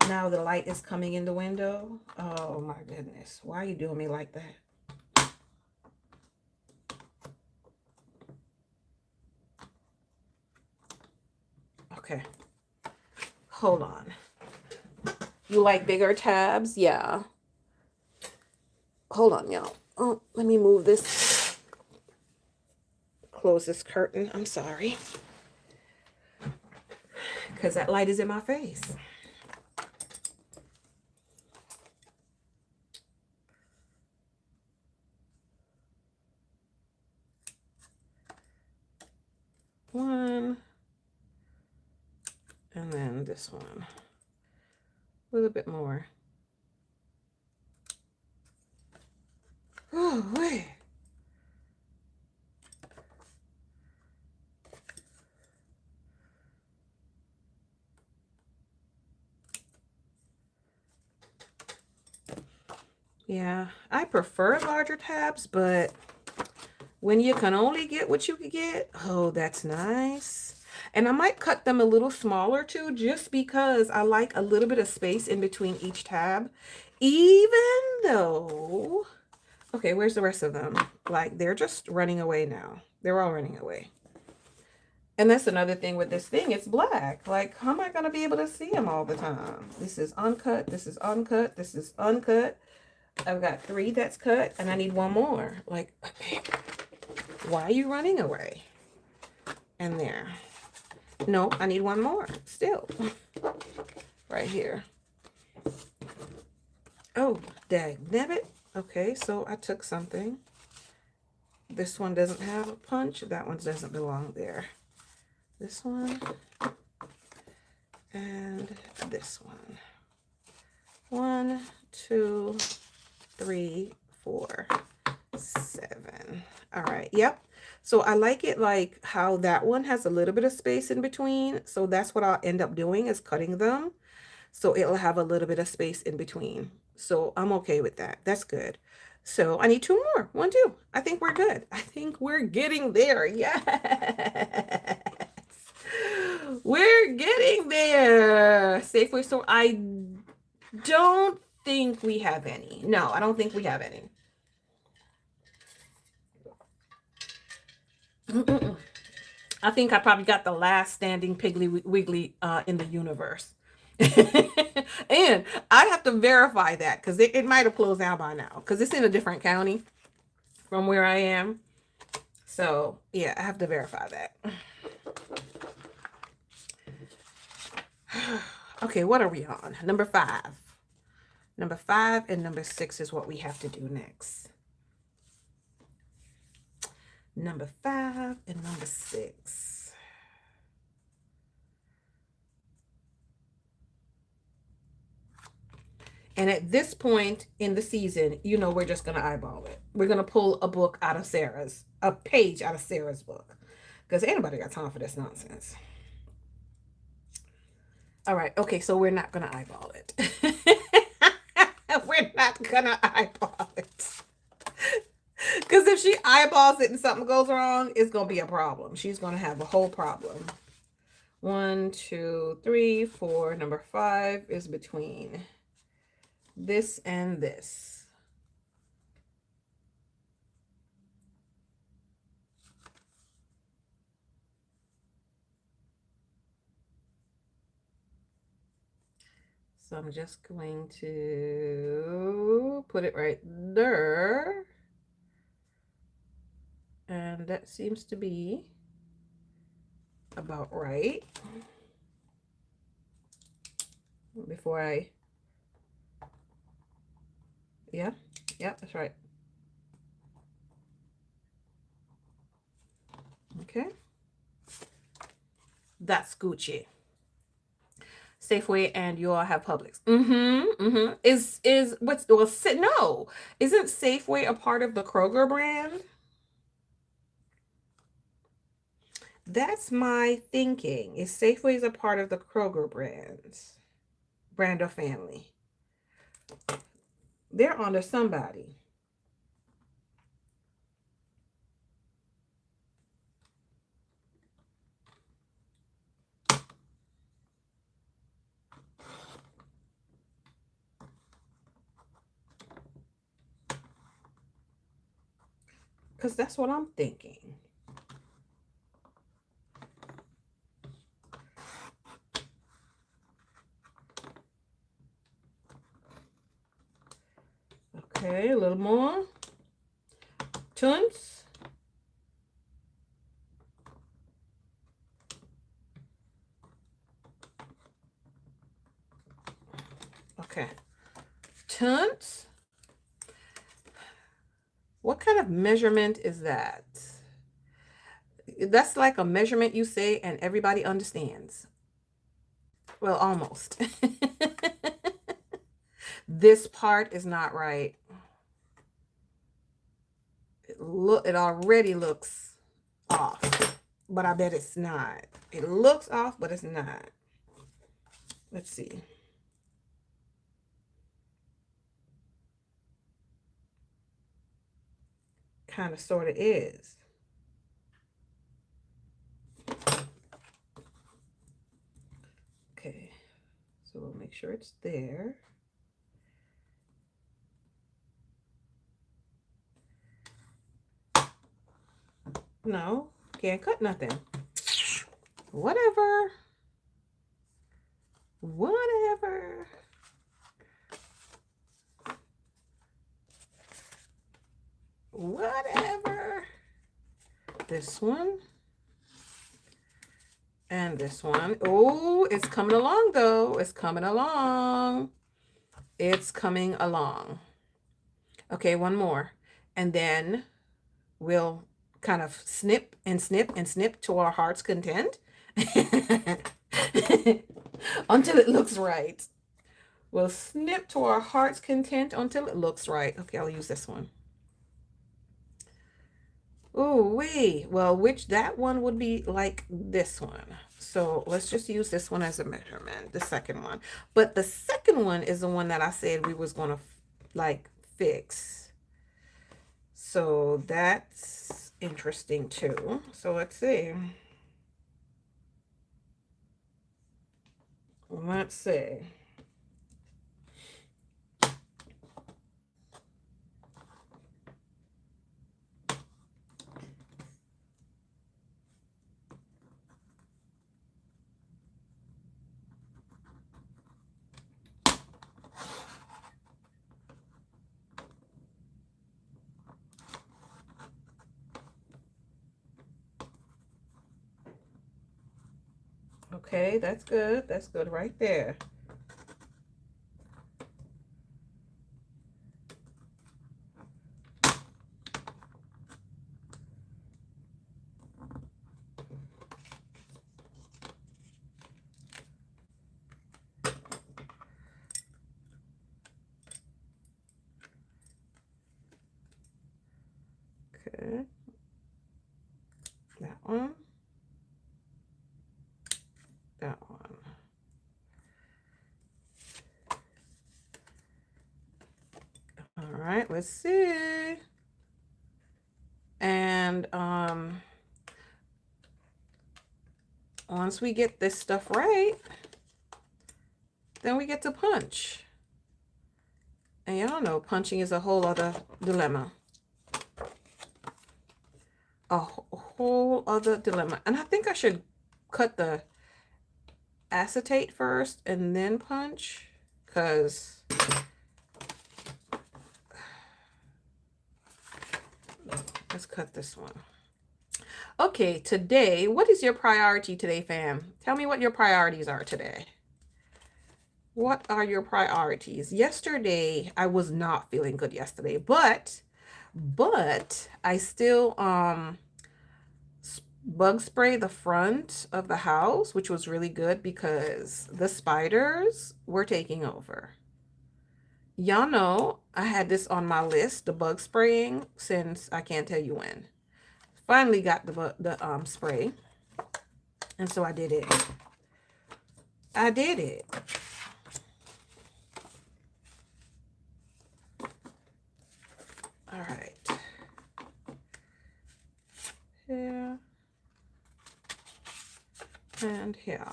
Now the light is coming in the window. Oh my goodness. Why are you doing me like that? Okay. Hold on. You like bigger tabs? Yeah. Hold on, y'all. Oh, let me move this. Close this curtain. I'm sorry. Because that light is in my face. One. And then this one. A little bit more. Oh, wait. Yeah, I prefer larger tabs, but when you can only get what you can get, oh, that's nice. And I might cut them a little smaller too, just because I like a little bit of space in between each tab. Even though, okay, where's the rest of them? Like, they're just running away now. They're all running away. And that's another thing with this thing. It's black. Like, how am I going to be able to see them all the time? This is uncut. This is uncut. This is uncut. I've got 3 that's cut, and I need 1 more. Like, why are you running away? And there. No, I need 1 more still. Right here. Oh, dagnabbit. Okay, so I took something. This one doesn't have a punch. That one doesn't belong there. This one. And this one. 1, 2, 3, 4, 7. All right. Yep. So I like it like how that one has a little bit of space in between. So that's what I'll end up doing, is cutting them. So it'll have a little bit of space in between. So I'm okay with that. That's good. So I need 2 more. 1, 2. I think we're good. I think we're getting there. Yes. We're getting there. Safeway store. I don't think we have any. No, I don't think we have any. I think I probably got the last standing Piggly Wiggly in the universe. And I'd have to verify that, because it might have closed down by now, because it's in a different county from where I am. So yeah, I have to verify that. Okay, what are we on? Number 5. Number 5 and number 6 is what we have to do next. Number 5 and number 6. And at this point in the season, you know, we're just going to eyeball it. We're going to pull a book out of a page out of Sarah's book. Because ain't nobody got time for this nonsense. All right. Okay, so we're not going to eyeball it. We're not going to eyeball it. Because if she eyeballs it and something goes wrong, it's going to be a problem. She's going to have a whole problem. 1, 2, 3, 4. Number 5 is between this and this. So I'm just going to put it right there. And that seems to be about right. Before I, yeah, that's right. Okay. That's Gucci. Safeway, and you all have Publix. Is what's, well, no, isn't Safeway a part of the Kroger brand? That's my thinking. Is Safeway is a part of the Kroger brand or family? They're under somebody. Because that's what I'm thinking. Okay, a little more. Tunes. Okay. Tunes. What kind of measurement is that? That's like a measurement you say and everybody understands. Well, almost. This part is not right. It already looks off, but I bet it's not. It looks off, but it's not. Let's see. Kind of sort of is. So we'll make sure it's there. No, can't cut nothing. Whatever. Whatever. Whatever. This one. And this one. Oh, it's coming along though. It's coming along. It's coming along. Okay, one more. And then we'll kind of snip and snip and snip to our heart's content until it looks right. We'll snip to our heart's content until it looks right. Okay, I'll use this one. Oh, wait. Well, that one would be like this one. So let's just use this one as a measurement, the second one. But the second one is the one that I said we was going to like fix. So that's interesting too. So let's see. Let's see. Okay, that's good. That's good right there. Okay. That one. That one. All right, let's see. And once we get this stuff right, then we get to punch. And y'all know punching is a whole other dilemma. A whole other dilemma. And I think I should cut the acetate first and then punch, because let's cut this one. Okay, today, what is your priority today, fam? Tell me what your priorities are today. What are your priorities? Yesterday, I was not feeling good yesterday, but I still bug spray the front of the house, which was really good because the spiders were taking over. Y'all know I had this on my list, the bug spraying, since I can't tell you when. Finally got the spray, and so I did it. I did it. All right. Here and here.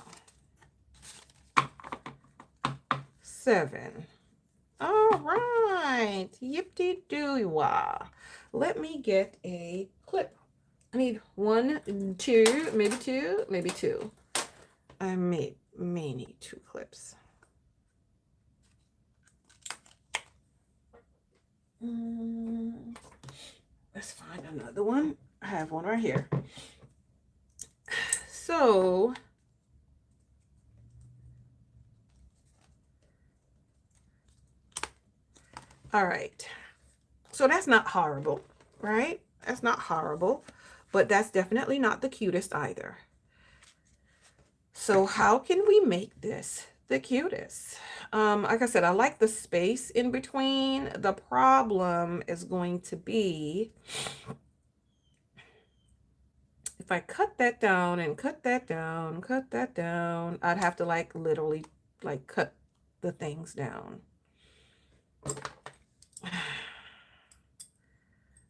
7. All right. Yip-de-doo-wah. Let me get a clip. I need 1, 2, maybe 2, maybe 2. I may need 2 clips. Let's find another one. I have one right here. So, all right. So that's not horrible, right? That's not horrible, but that's definitely not the cutest either. So how can we make this the cutest? Like I said, I like the space in between. The problem is going to be if I cut that down and cut that down, cut that down, I'd have to like literally like cut the things down.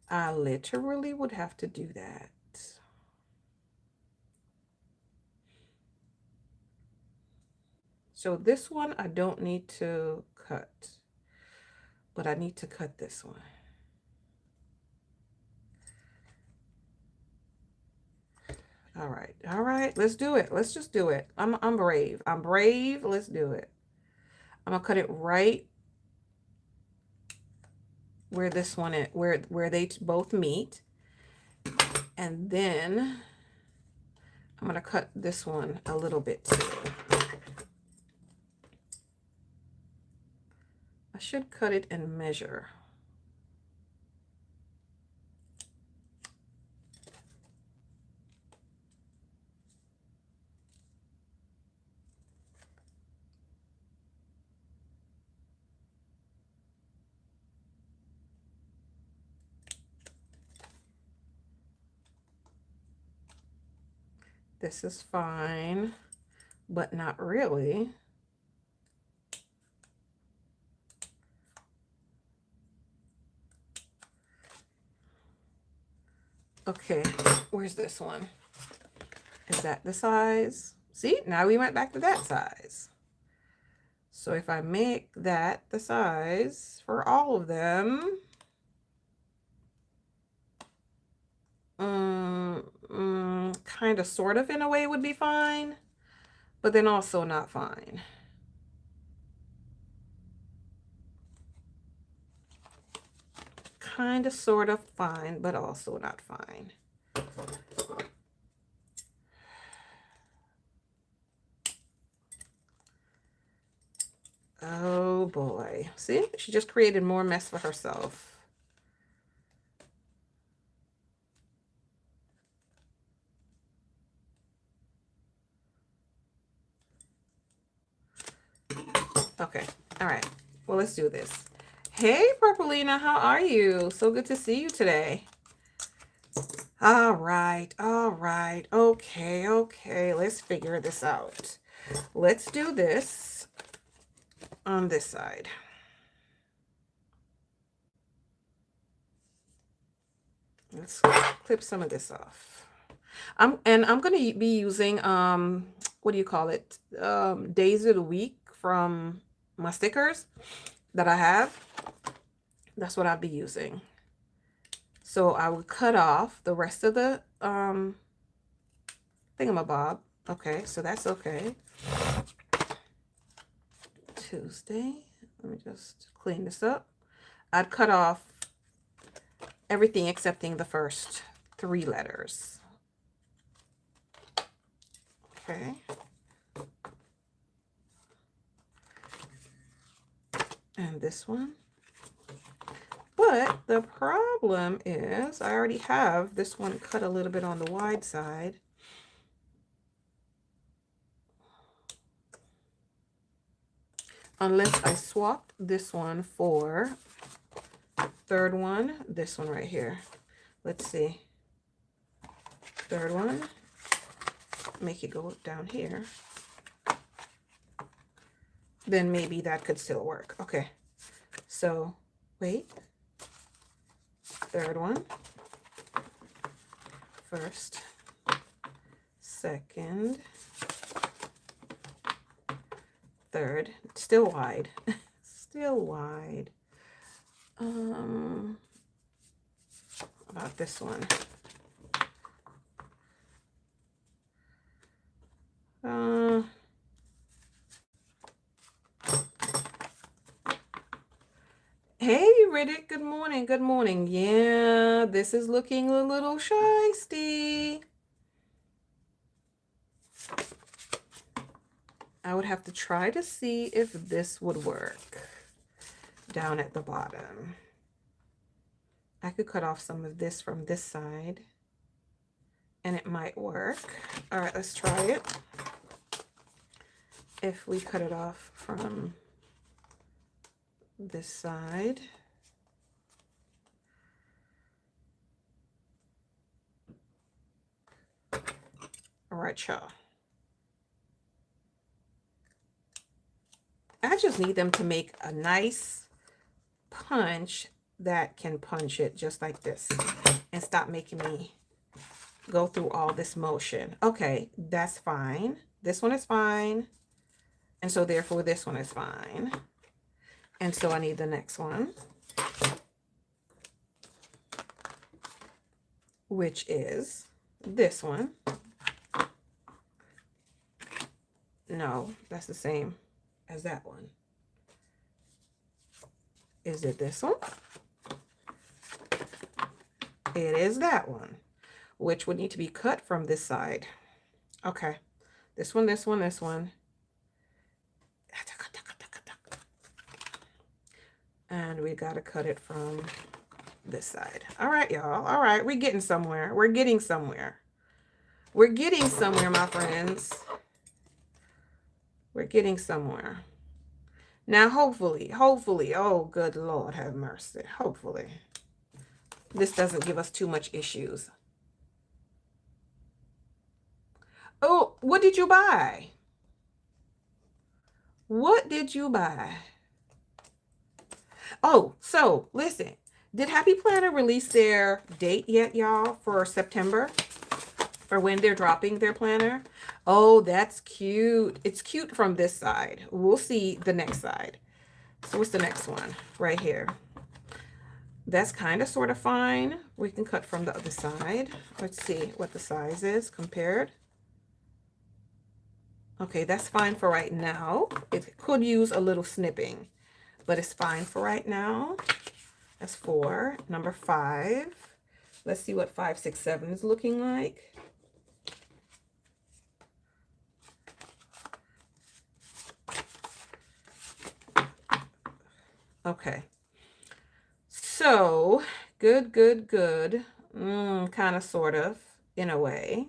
I literally would have to do that. So this one I don't need to cut, but I need to cut this one. All right, let's do it. Let's just do it. I'm brave. I'm brave. Let's do it. I'm gonna cut it right where this one is, where they both meet, and then I'm gonna cut this one a little bit too. I should cut it and measure. This is fine, but not really. Okay, where's this one? Is that the size? See, now we went back to that size. So if I make that the size for all of them, kind of sort of in a way would be fine, but then also not fine. Kind of sort of fine, but also not fine. Oh boy. See, she just created more mess for herself. Okay. All right. Well, let's do this. Hey, Purpleina, how are you? So good to see you today. All right. All right. Okay. Okay. Let's figure this out. Let's do this on this side. Let's clip some of this off. I'm going to be using what do you call it? Days of the week from my stickers that I have. That's what I'll be using. So I will cut off the rest of the thingamabob. Okay, so that's okay. Tuesday. Let me just clean this up. I'd cut off everything excepting the first 3 letters. Okay. And this one. But the problem is I already have this one cut a little bit on the wide side. Unless I swap this one for third one, this one right here. Let's see. Third one. Make it go down here. Then maybe that could still work. Okay. So, wait. Third one. First. Second. Third. Still wide. Still wide. About this one. Hey, Riddick, good morning, good morning. Yeah, this is looking a little shysty. I would have to try to see if this would work down at the bottom. I could cut off some of this from this side and it might work. All right, let's try it. If we cut it off from this side. All right, y'all. I just need them to make a nice punch that can punch it just like this and stop making me go through all this motion. Okay, that's fine. This one is fine. And so therefore this one is fine. And so I need the next one, which is this one. No, that's the same as that one. Is it this one? It is that one, which would need to be cut from this side. Okay, this one, this one, this one. And we got to cut it from this side. All right, y'all. All right, we're getting somewhere. We're getting somewhere. We're getting somewhere, my friends. We're getting somewhere. Now, hopefully, oh, good Lord, have mercy. Hopefully, this doesn't give us too much issues. Oh, what did you buy? What did you buy? Oh, so listen, did Happy Planner release their date yet, y'all, for September? For when they're dropping their planner? Oh, that's cute. It's cute from this side. We'll see the next side. So what's the next one? Right here. That's kind of sort of fine. We can cut from the other side. Let's see what the size is compared. Okay, that's fine for right now. It could use a little snipping, but it's fine for right now. That's 4. Number 5. Let's see what 5, 6, 7 is looking like. Okay. So, good. Kind of, sort of, in a way.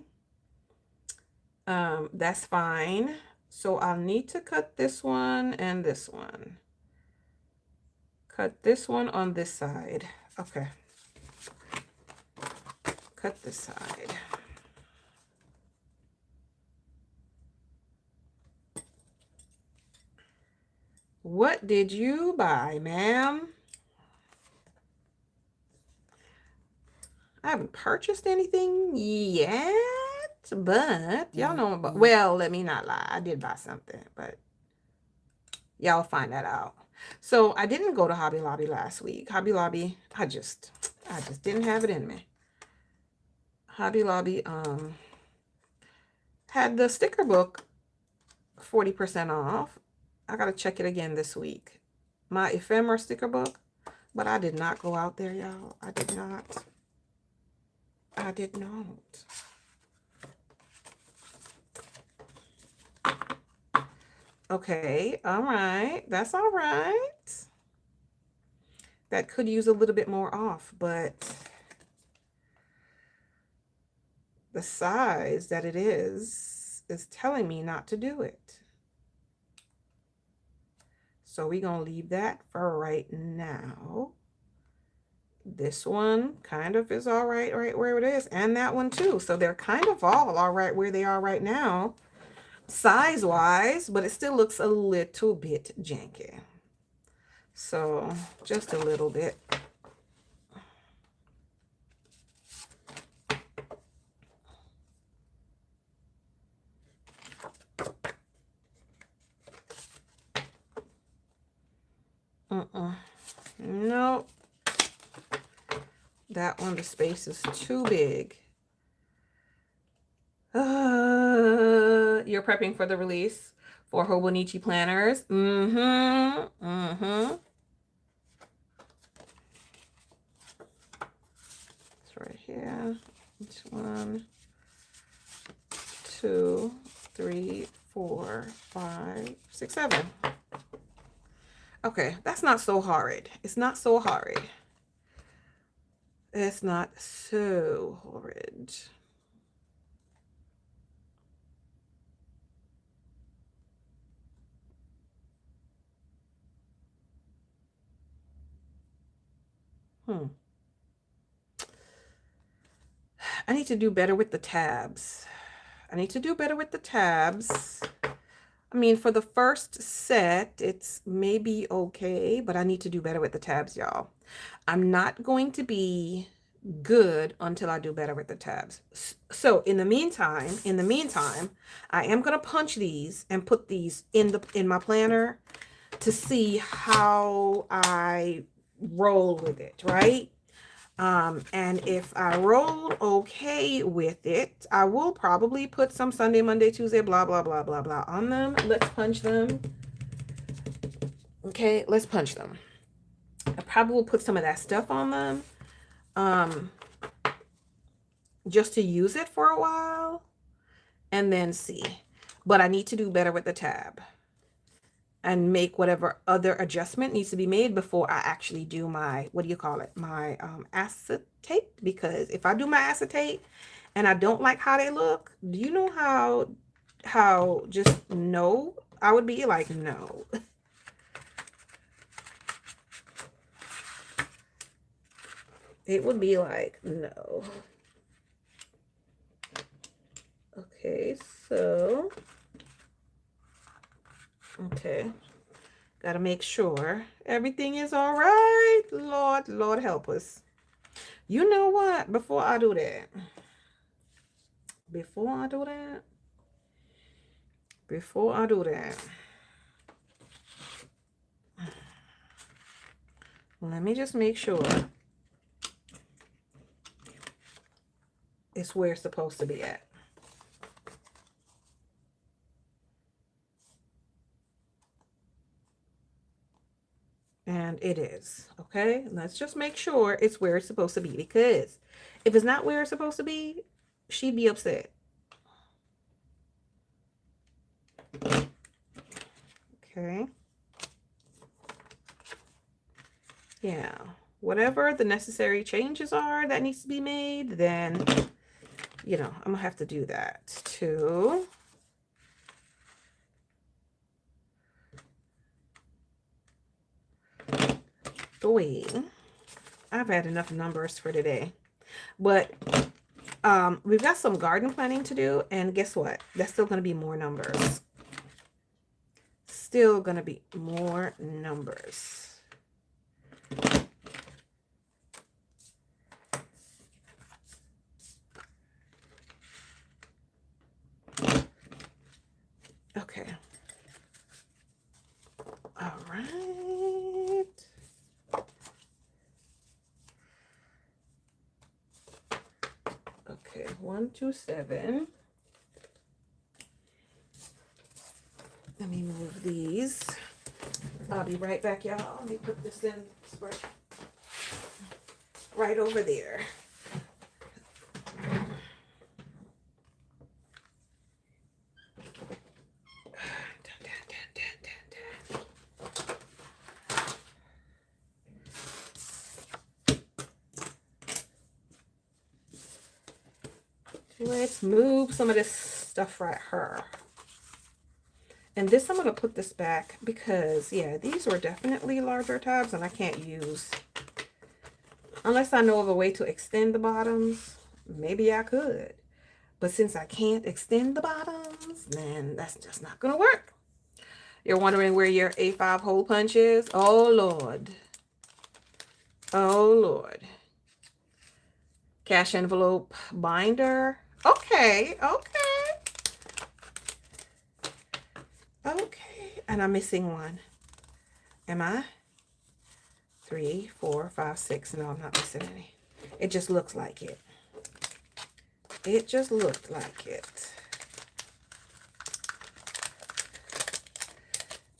That's fine. So I'll need to cut this one and this one. Cut this one on this side. Okay. Cut this side. What did you buy, ma'am? I haven't purchased anything yet, but y'all know about, well, let me not lie. I did buy something, but y'all find that out. So I didn't go to Hobby Lobby last week. Hobby Lobby, I just didn't have it in me. Hobby Lobby had the sticker book 40% off. I gotta check it again this week. My ephemera sticker book, but I did not go out there, y'all. I did not. Okay, all right. That's all right. That could use a little bit more off, but the size that it is telling me not to do it. So we're going to leave that for right now. This one kind of is all right where it is, and that one too. So they're kind of all right where they are right now, size-wise, but it still looks a little bit janky. So just a little bit. Nope. That one, the space is too big. You're prepping for the release for Hobonichi planners. It's right here. Each 1, 2, 3, 4, 5, 6, 7. Okay, that's not so horrid. It's not so horrid. It's not so horrid. I need to do better with the tabs. I mean, for the first set, it's maybe okay, but I need to do better with the tabs, y'all. I'm not going to be good until I do better with the tabs. So in the meantime, I am going to punch these and put these in my planner to see how I roll with it, right? And if I roll okay with it, I will probably put some Sunday, Monday, Tuesday, blah, blah, blah, blah, blah on them. Let's punch them. Okay, let's punch them. I probably will put some of that stuff on them. Just to use it for a while and then see. But I need to do better with the tab and make whatever other adjustment needs to be made before I actually do my, what do you call it? My acetate. Because if I do my acetate and I don't like how they look, do you know how just no I would be? Like, no. It would be like, no. Okay, so, okay. Got to make sure everything is all right. Lord help us. You know what? Before I do that, let me just make sure it's where it's supposed to be at. And it is. Okay, let's just make sure it's where it's supposed to be, because if it's not where it's supposed to be, she'd be upset. Okay. Yeah. Whatever the necessary changes are that needs to be made, then, you know, I'm gonna have to do that too. Boy, I've had enough numbers for today. But we've got some garden planning to do, and guess what? That's still going to be more numbers. Still going to be more numbers. Okay. All right. Okay, 127. Let me move these. I'll be right back, y'all. Let me put this in right over there. Let's move some of this stuff right here. And this, I'm going to put this back because, yeah, these were definitely larger tabs and I can't use, unless I know of a way to extend the bottoms, maybe I could. But since I can't extend the bottoms, then that's just not going to work. You're wondering where your A5 hole punch is? Oh, Lord. Oh, Lord. Cash envelope binder. Okay, okay. Okay, and I'm missing one. Am I? 3, 4, 5, 6. No, I'm not missing any. It just looks like it. It just looked like it.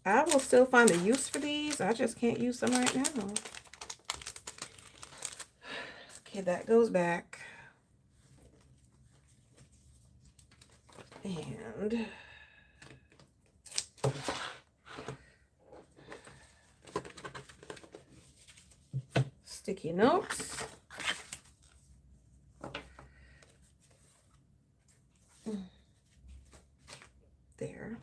I will still find a use for these. I just can't use them right now. Okay, that goes back. And sticky notes. There.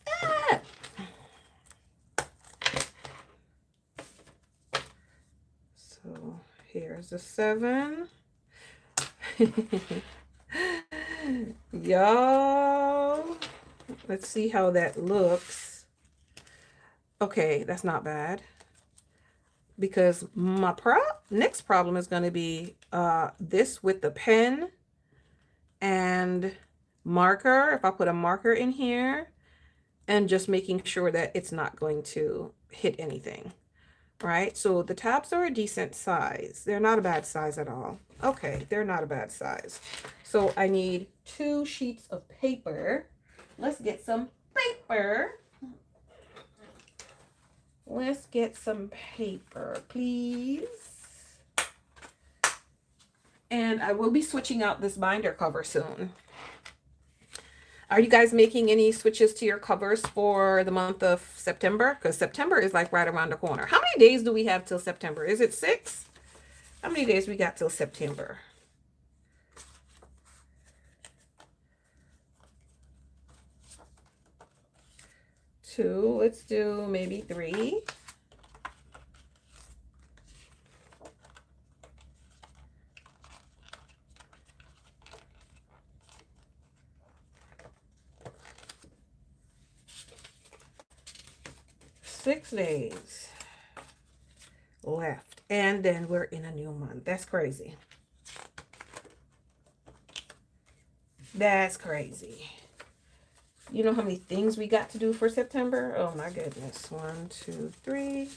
Ah! So here's the 7. Y'all, let's see how that looks. Okay, that's not bad. Because my next problem is going to be this with the pen and marker. If I put a marker in here and just making sure that it's not going to hit anything. Right? So the tabs are a decent size. They're not a bad size at all. Okay, they're not a bad size. So I need 2 sheets of paper. Let's get some paper. Let's get some paper, please. And I will be switching out this binder cover soon. Are you guys making any switches to your covers for the month of September? Because September is like right around the corner. How many days do we have till September? Is it 6? How many days we got till September? Two. Let's do maybe 3. Six days left. And then we're in a new month. That's crazy. That's crazy. You know how many things we got to do for September? Oh my goodness. 1, 2, 3.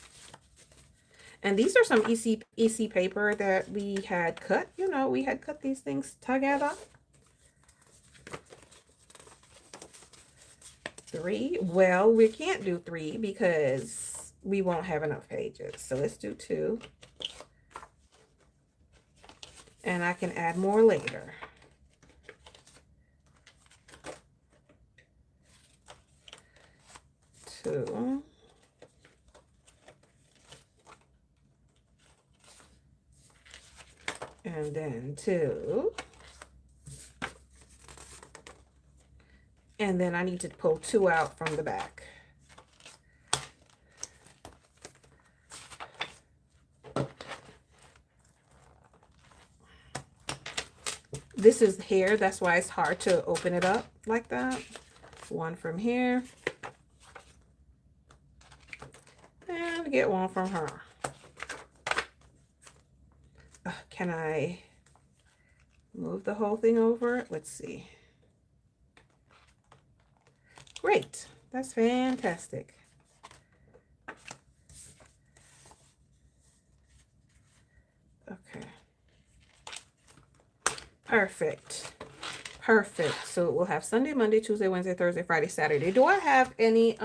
And these are some EC paper that we had cut. You know, we had cut these things together. 3. Well, we can't do 3 because we won't have enough pages. So let's do 2. And I can add more later. Two. And then 2. And then I need to pull 2 out from the back. This is hair, that's why it's hard to open it up like that. 1 from here. And get 1 from her. Can I move the whole thing over? Let's see. Great. That's fantastic. Okay. Perfect. Perfect. So we'll have Sunday, Monday, Tuesday, Wednesday, Thursday, Friday, Saturday. Do I have any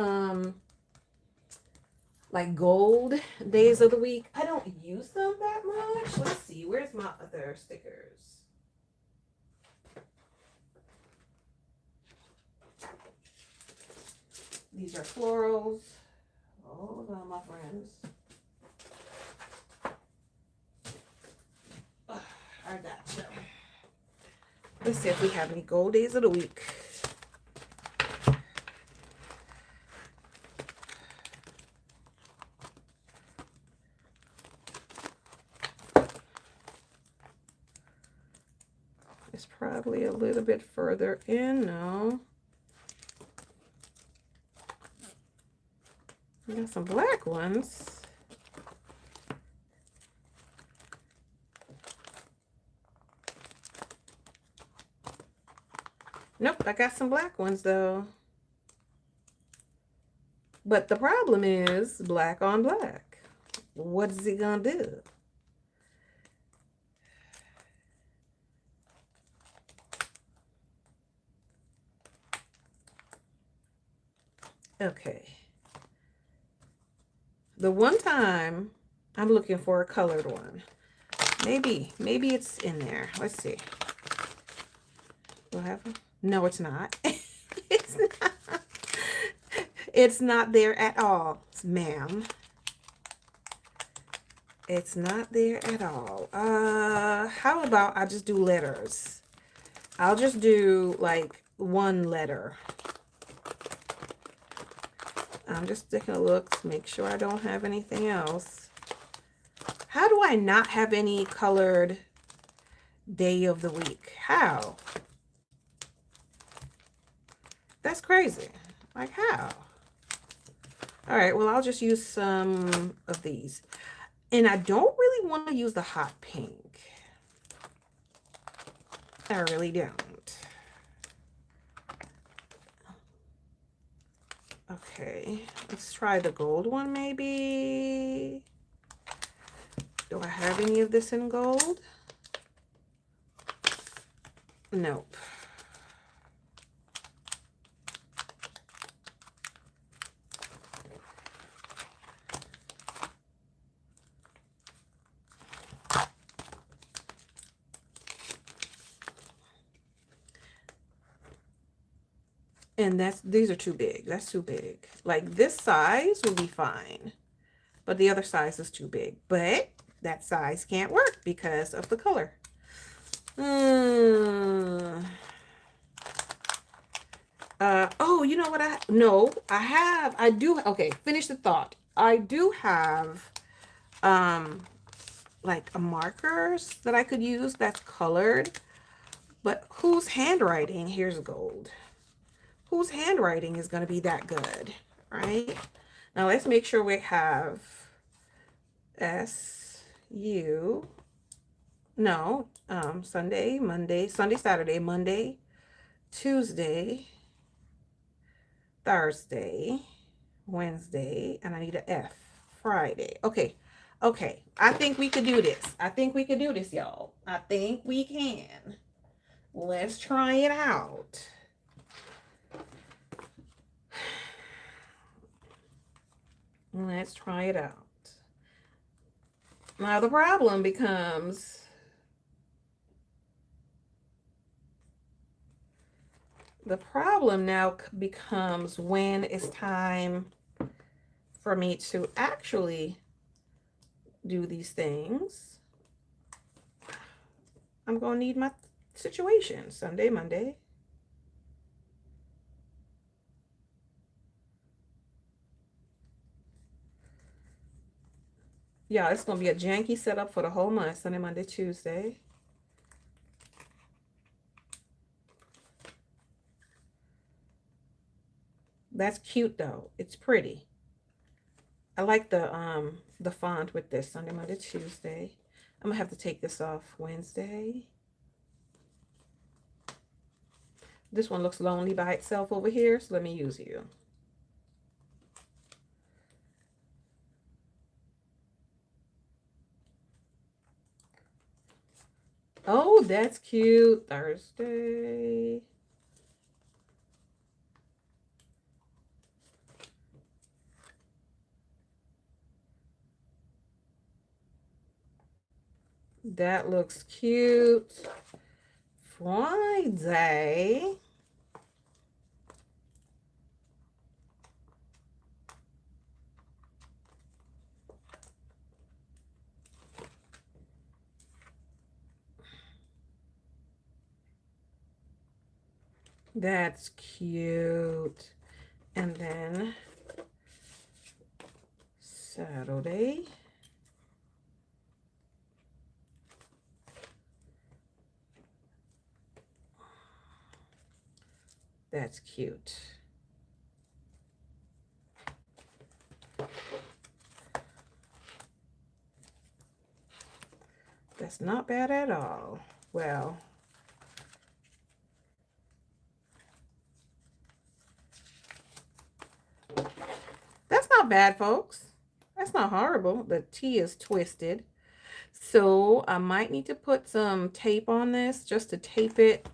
like gold days of the week? I don't use them that much. Let's see. Where's my other stickers? These are florals. Hold on, my friends. I gotcha. Let's see if we have any gold days of the week. It's probably a little bit further in now. We got some black ones. Nope, I got some black ones though. But the problem is black on black. What is he gonna do? Okay. The one time I'm looking for a colored one. Maybe it's in there. Let's see. Do I have one? No, it's not. It's not. It's not there at all, ma'am. It's not there at all. How about I just do letters? I'll just do like 1 letter. I'm just taking a look to make sure I don't have anything else. How do I not have any colored day of the week? How? That's crazy. Like how? All right, well, I'll just use some of these. And I don't really want to use the hot pink. I really don't. Okay, let's try the gold one maybe. Do I have any of this in gold? Nope. And these are too big. That's too big. Like this size will be fine, but the other size is too big. But that size can't work because of the color. Oh, you know what I do. Okay, finish the thought. I do have, like a markers that I could use that's colored, but whose handwriting, here's gold. Whose handwriting is going to be that good, right? Now let's make sure we have SU, no, Sunday, Monday, Sunday, Saturday, Monday, Tuesday, Thursday, Wednesday, and I need an F, Friday. Okay, okay, I think we could do this. I think we could do this, y'all. I think we can. Let's try it out. Let's try it out. Now the problem becomes when it's time for me to actually do these things. I'm going to need my situation. Sunday, Monday. Yeah, it's going to be a janky setup for the whole month. Sunday, Monday, Tuesday. That's cute though. It's pretty. I like the font with this. Sunday, Monday, Tuesday. I'm gonna have to take this off Wednesday. This one looks lonely by itself over here, so let me use you. Oh, that's cute. Thursday. That looks cute. Friday. That's cute. And then Saturday. That's cute. That's not bad at all. Well, that's not bad, folks. That's not horrible. The T is twisted. So I might need to put some tape on this just to tape it.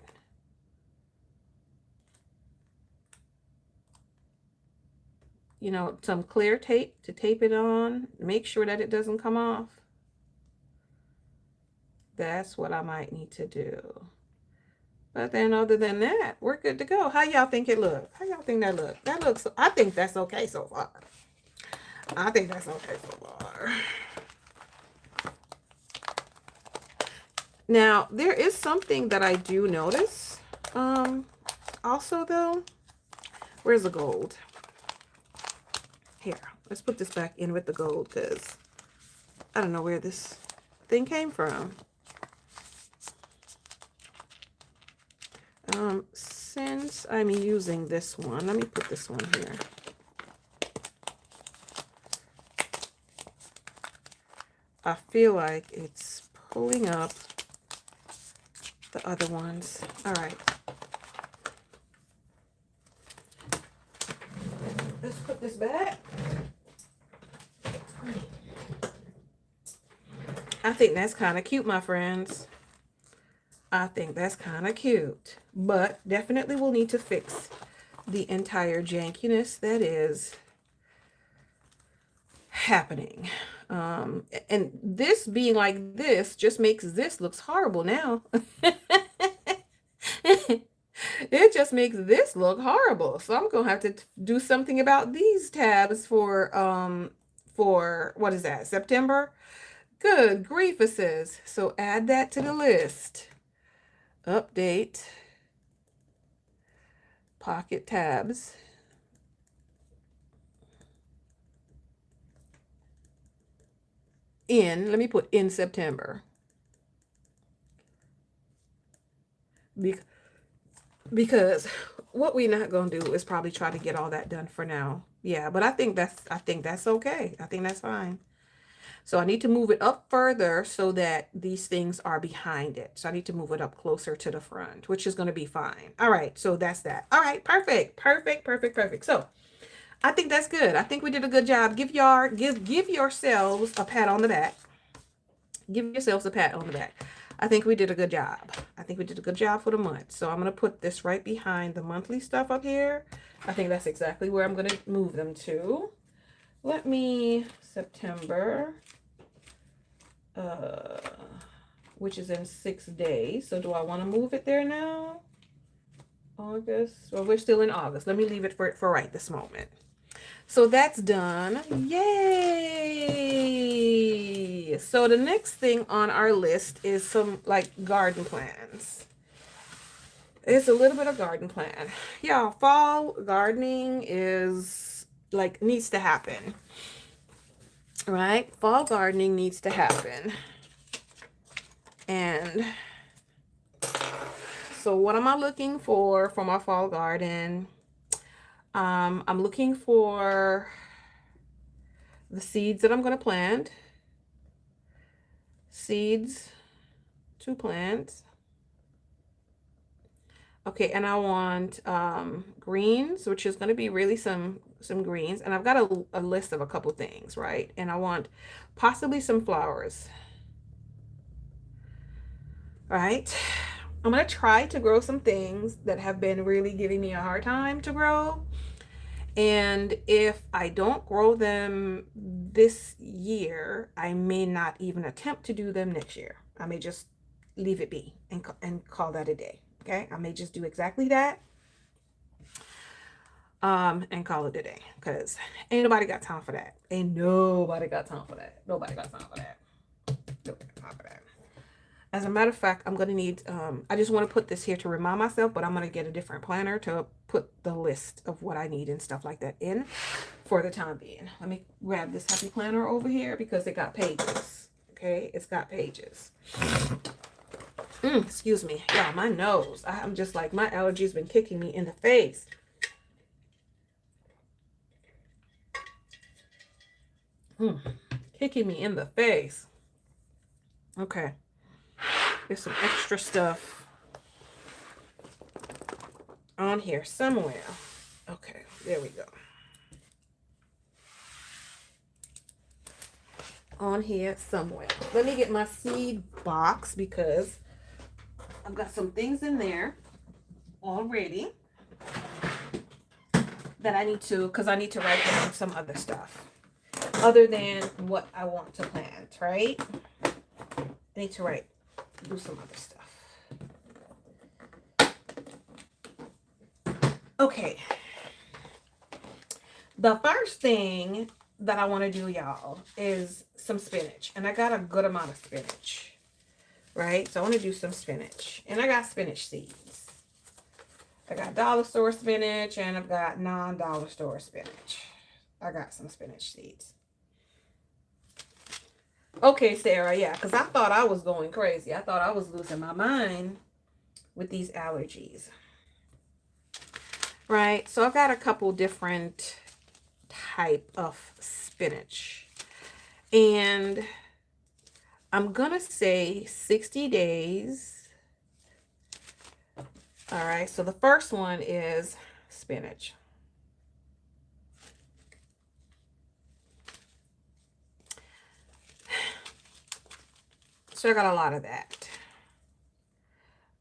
You know, some clear tape to tape it on. Make sure that it doesn't come off. That's what I might need to do. But then other than that, we're good to go. How y'all think it look? How y'all think that look? That looks, I think that's okay so far. I think that's okay so far. Now, there is something that I do notice. Also though, where's the gold? Here, let's put this back in with the gold because I don't know where this thing came from. since I'm using this one, let me put this one here. I feel like it's pulling up the other ones. All right. Let's put this back. I think that's kind of cute, my friends. I think that's kind of cute. But definitely we'll need to fix the entire jankiness that is happening. And this being like this just makes this looks horrible now. It just makes this look horrible. So I'm gonna have to do something about these tabs for what is that, September? Good grief, it says. So add that to the list. Update pocket tabs. Let me put in September. Because what we're not going to do is probably try to get all that done for now. Yeah, but I think that's okay. I think that's fine. So I need to move it up further so that these things are behind it. So I need to move it up closer to the front, which is going to be fine. All right, so that's that. All right, perfect, perfect, perfect, perfect. So I think that's good. I think we did a good job. Give yourselves a pat on the back. Give yourselves a pat on the back. I think we did a good job. I think we did a good job for the month. So I'm going to put this right behind the monthly stuff up here. I think that's exactly where I'm going to move them to. Let me, September, which is in 6 days. So do I want to move it there now? August. Well, we're still in August. Let me leave it for right this moment. So that's done. Yay! So the next thing on our list is some like garden plans. It's a little bit of garden plan. Yeah, fall gardening is like needs to happen. Right? Fall gardening needs to happen. And so what am I looking for my fall garden? I'm looking for the seeds that I'm going to plant. Seeds to plant. Okay, and I want greens, which is going to be really some greens. And I've got a list of a couple things, right? And I want possibly some flowers. Right? I'm going to try to grow some things that have been really giving me a hard time to grow. And if I don't grow them this year, I may not even attempt to do them next year. I may just leave it be and call that a day. Okay, I may just do exactly that. And call it a day, because ain't nobody got time for that. Ain't nobody got time for that. Nobody got time for that. Nobody got time for that. As a matter of fact, I'm going to need, I just want to put this here to remind myself, but I'm going to get a different planner to put the list of what I need and stuff like that in for the time being. Let me grab this happy planner over here because it got pages. Okay, it's got pages. Excuse me. Yeah, my nose. I'm just like, my allergies been kicking me in the face. Kicking me in the face. Okay. There's some extra stuff on here somewhere. Okay, there we go. On here somewhere. Let me get my seed box because I've got some things in there already that I need to, because I need to write down some other stuff other than what I want to plant, right? I need to do some other stuff. Okay. The first thing that I want to do, y'all, is some spinach. And I got a good amount of spinach, right? So I want to do some spinach. And I got spinach seeds. I got dollar store spinach and I've got non-dollar store spinach. I got some spinach seeds. Okay, Sarah, yeah, because I thought I was going crazy. I thought I was losing my mind with these allergies. right? So I've got a couple different type of spinach. And I'm gonna say 60 days. All right, so the first one is spinach. So I got a lot of that.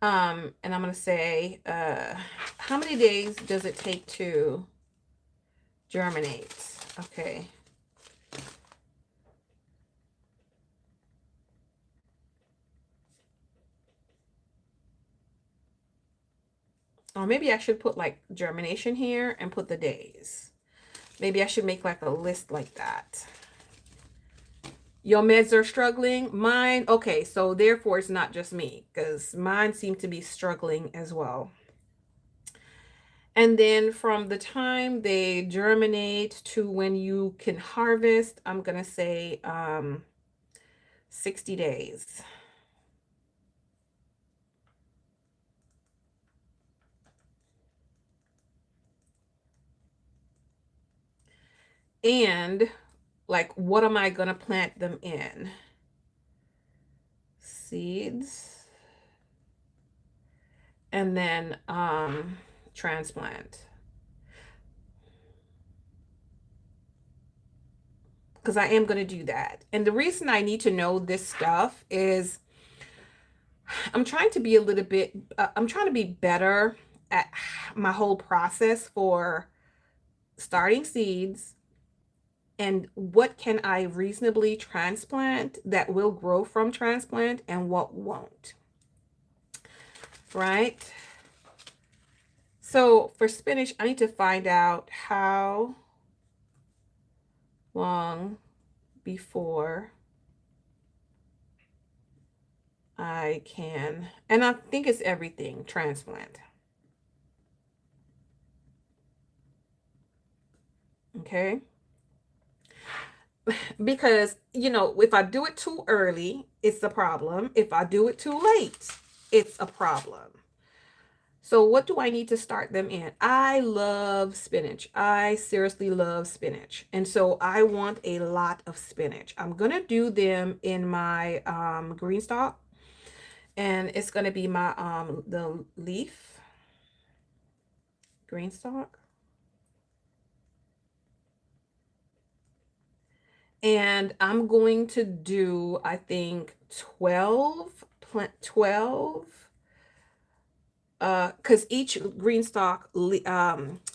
And I'm gonna say, how many days does it take to germinate? Okay. Or maybe I should put like germination here and put the days. Maybe I should make like a list like that. Your meds are struggling. Mine, okay, so therefore it's not just me because mine seem to be struggling as well. And then from the time they germinate to when you can harvest, I'm gonna say 60 days. And like, what am I gonna plant them in? Seeds. And then transplant. Because I am going to do that. And the reason I need to know this stuff is I'm trying to be a little bit, I'm trying to be better at my whole process for starting seeds and what can I reasonably transplant that will grow from transplant and what won't. Right? So for spinach, I need to find out how long before I can, and I think it's everything transplant. Okay. Because, you know, if I do it too early, it's a problem. If I do it too late, it's a problem. So what do I need to start them in? I love spinach. I seriously love spinach. And so I want a lot of spinach. I'm going to do them in my green stock. And it's going to be my the leaf green stock. And I'm going to do, I think, 12 because each green stalk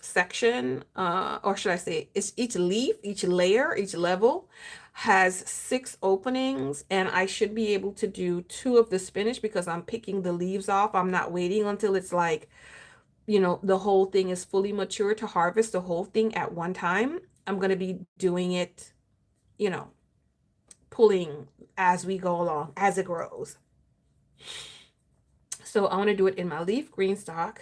section, or should I say, it's each leaf, each layer, each level has 6 openings, and I should be able to do 2 of the spinach because I'm picking the leaves off. I'm not waiting until it's like, you know, the whole thing is fully mature to harvest the whole thing at one time. I'm going to be doing it, you know, pulling as we go along, as it grows. So I want to do it in my leaf green stock.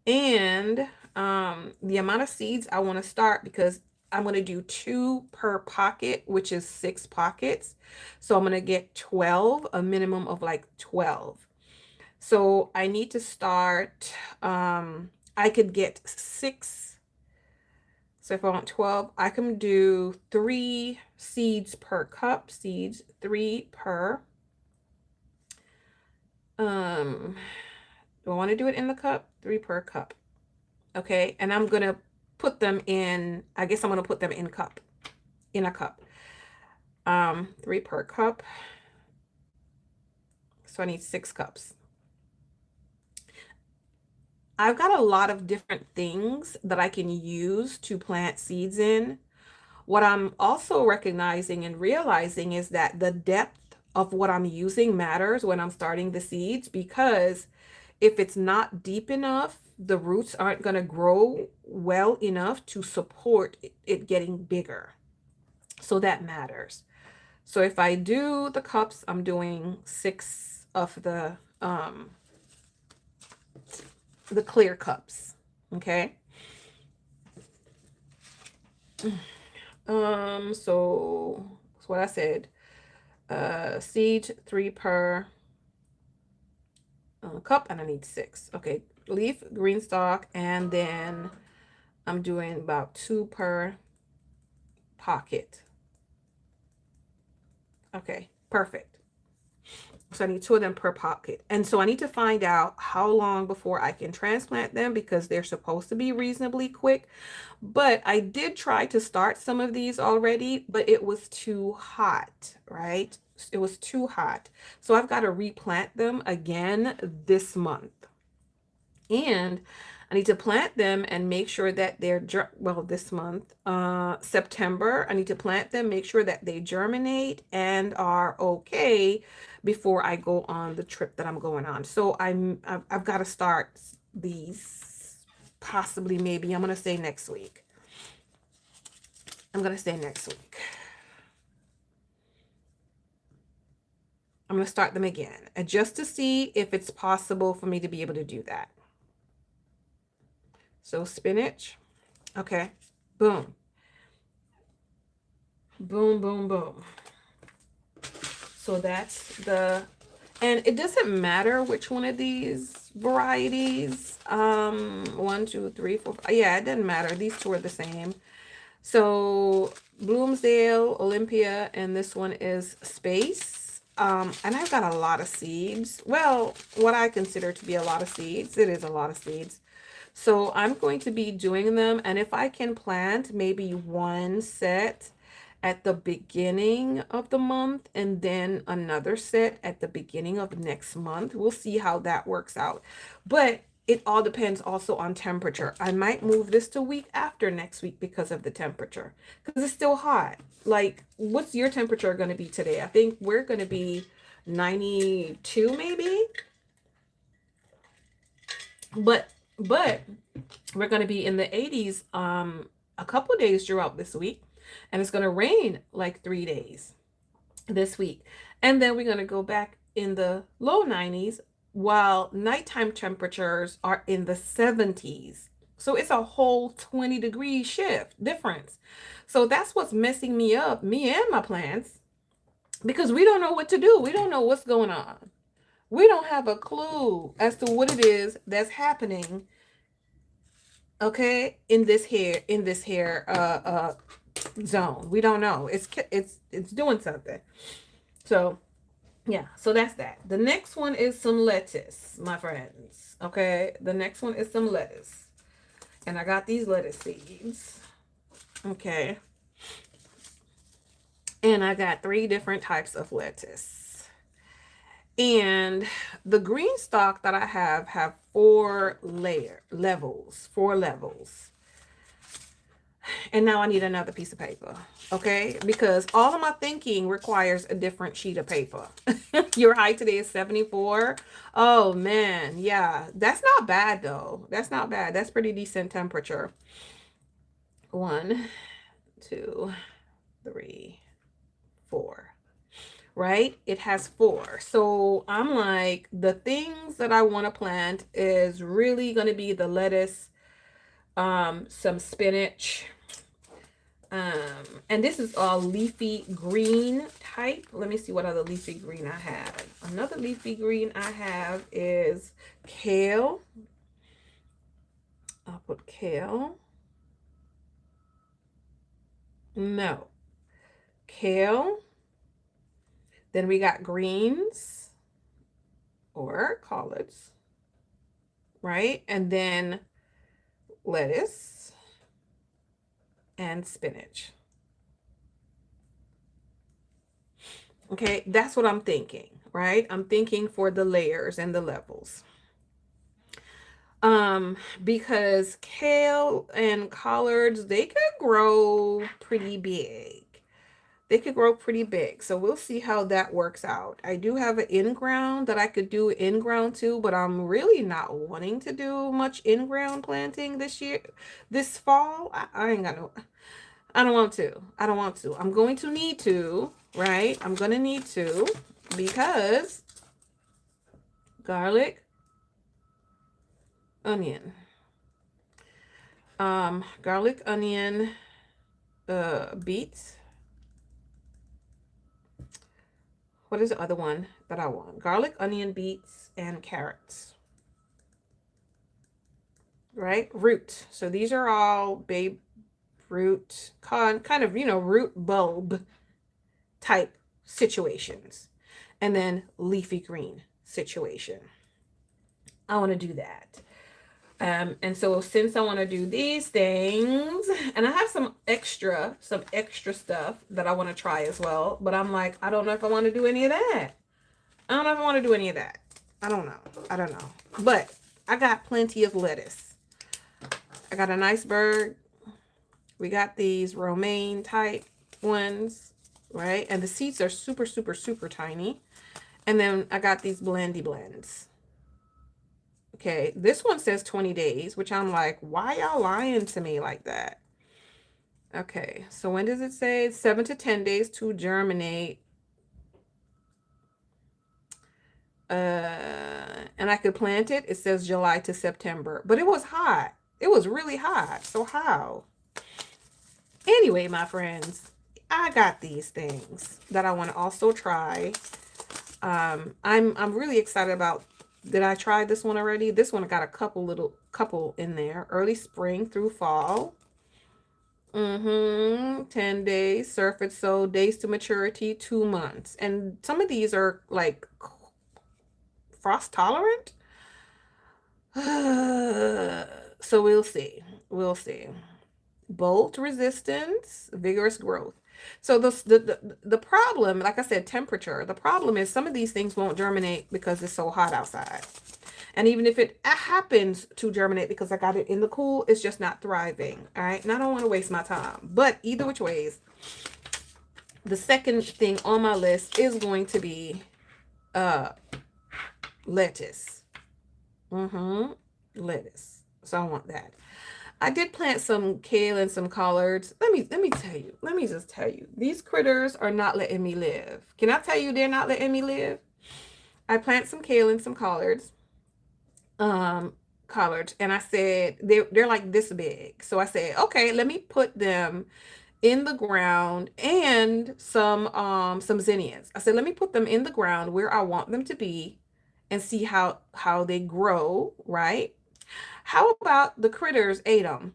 And the amount of seeds I want to start, because I'm going to do 2 per pocket, which is 6 pockets. So I'm going to get 12, a minimum of like 12. So I need to start, I could get 6. So if I want 12, I can do 3 seeds per cup, seeds 3 per. Do I want to do it in the cup? 3 per cup. Okay, and I'm gonna put them in, I guess I'm gonna put them in a cup. 3 per cup. So I need 6 cups. I've got a lot of different things that I can use to plant seeds in. What I'm also recognizing and realizing is that the depth of what I'm using matters when I'm starting the seeds, because if it's not deep enough, the roots aren't going to grow well enough to support it getting bigger. So that matters. So if I do the cups, I'm doing 6 of the clear cups. Okay. So that's what I said. Seed 3 per cup, and I need 6. Okay, leaf, green stalk, and then I'm doing about 2 per pocket. Okay, perfect. So I need 2 of them per pocket. And so I need to find out how long before I can transplant them because they're supposed to be reasonably quick. But I did try to start some of these already, but it was too hot, right? It was too hot. So I've got to replant them again this month. And I need to plant them and make sure that they're, well, this month, September, I need to plant them, make sure that they germinate and are okay before I go on the trip that I'm going on. So I've got to start these possibly, maybe, I'm going to say next week. I'm going to say next week. I'm going to start them again, and just to see if it's possible for me to be able to do that. So spinach. Okay. Boom. Boom, boom, boom. So that's the, and it doesn't matter which one of these varieties. 1, 2, 3, 4, 5. Yeah, it doesn't matter. These two are the same. So Bloomsdale, Olympia, and this one is Space. And I've got a lot of seeds. Well, what I consider to be a lot of seeds. It is a lot of seeds. So I'm going to be doing them, and if I can plant maybe 1 set at the beginning of the month and then another set at the beginning of next month, we'll see how that works out. But it all depends also on temperature. I might move this to week after next week because of the temperature, because it's still hot. Like, what's your temperature going to be today? I think we're going to be 92 maybe. But we're going to be in the 80s a couple days throughout this week, and it's going to rain like 3 days this week, and then we're going to go back in the low 90s while nighttime temperatures are in the 70s. So it's a whole 20-degree shift difference. So that's what's messing me up, me and my plants, because we don't know what to do. We don't know what's going on. We don't have a clue as to what it is that's happening, okay, in this hair zone. We don't know. It's doing something. So yeah, so that's that. The next one is some lettuce, my friends. Okay, the next one is some lettuce, and I got these lettuce seeds. Okay, and I got 3 different types of lettuce, and the green stalk that I have 4 levels, 4 levels. And now I need another piece of paper, okay? Because all of my thinking requires a different sheet of paper. Your height today is 74. Oh, man. Yeah, that's not bad, though. That's not bad. That's pretty decent temperature. 1, 2, 3, 4. Right? It has 4. So I'm like, the things that I want to plant is really going to be the lettuce, some spinach, and this is all leafy green type. Let me see what other leafy green I have. Another leafy green I have is kale. I'll put kale. No. Kale. Then we got greens or collards, right? And then lettuce and spinach. Okay, that's what I'm thinking, right? I'm thinking for the layers and the levels. Because kale and collards, they could grow pretty big. They could grow pretty big. So we'll see how that works out. I do have an in-ground that I could do in-ground too, but I'm really not wanting to do much in-ground planting this fall. I ain't got no, I don't want to. I don't want to. I'm going to need to, right? I'm going to need to, because garlic, onion, garlic, onion, beets. What is the other one that I want? Garlic, onion, beets, and carrots. right? Root. So these are all babe root, kind of, root bulb type situations. And then leafy green situation. I want to do that. And so since I want to do these things, and I have some extra stuff that I want to try as well, but I'm like, I don't know if I want to do any of that. I don't know if I want to do any of that. I don't know. I don't know. But I got plenty of lettuce. I got an iceberg. We got these romaine type ones, right? And the seeds are super, super, super tiny. And then I got these blendy blends. Okay, this one says 20 days, which I'm like, why y'all lying to me like that? Okay, so when does it say? 7 to 10 days to germinate. And I could plant it. It says July to September, but it was hot. It was really hot. So how? Anyway, my friends, I got these things that I want to also try. I'm really excited about. Did I try this one already? This one got a couple in there. Early spring through fall. 10 days. Surface so days to maturity, 2 months. And some of these are like frost tolerant. So we'll see. We'll see. Bolt resistance, vigorous growth. So the problem, like I said, temperature. The problem is some of these things won't germinate because it's so hot outside. And even if it happens to germinate because I got it in the cool, it's just not thriving. All right. And I don't want to waste my time. But either which ways, the second thing on my list is going to be lettuce. Lettuce. So I want that. I did plant some kale and some collards. Let me tell you. Let me just tell you. These critters are not letting me live. Can I tell you they're not letting me live? I plant some kale and some collards. Collards, and I said they're like this big. So I said, okay, let me put them in the ground and some zinnias. I said, let me put them in the ground where I want them to be and see how they grow, right? How about the critters ate them?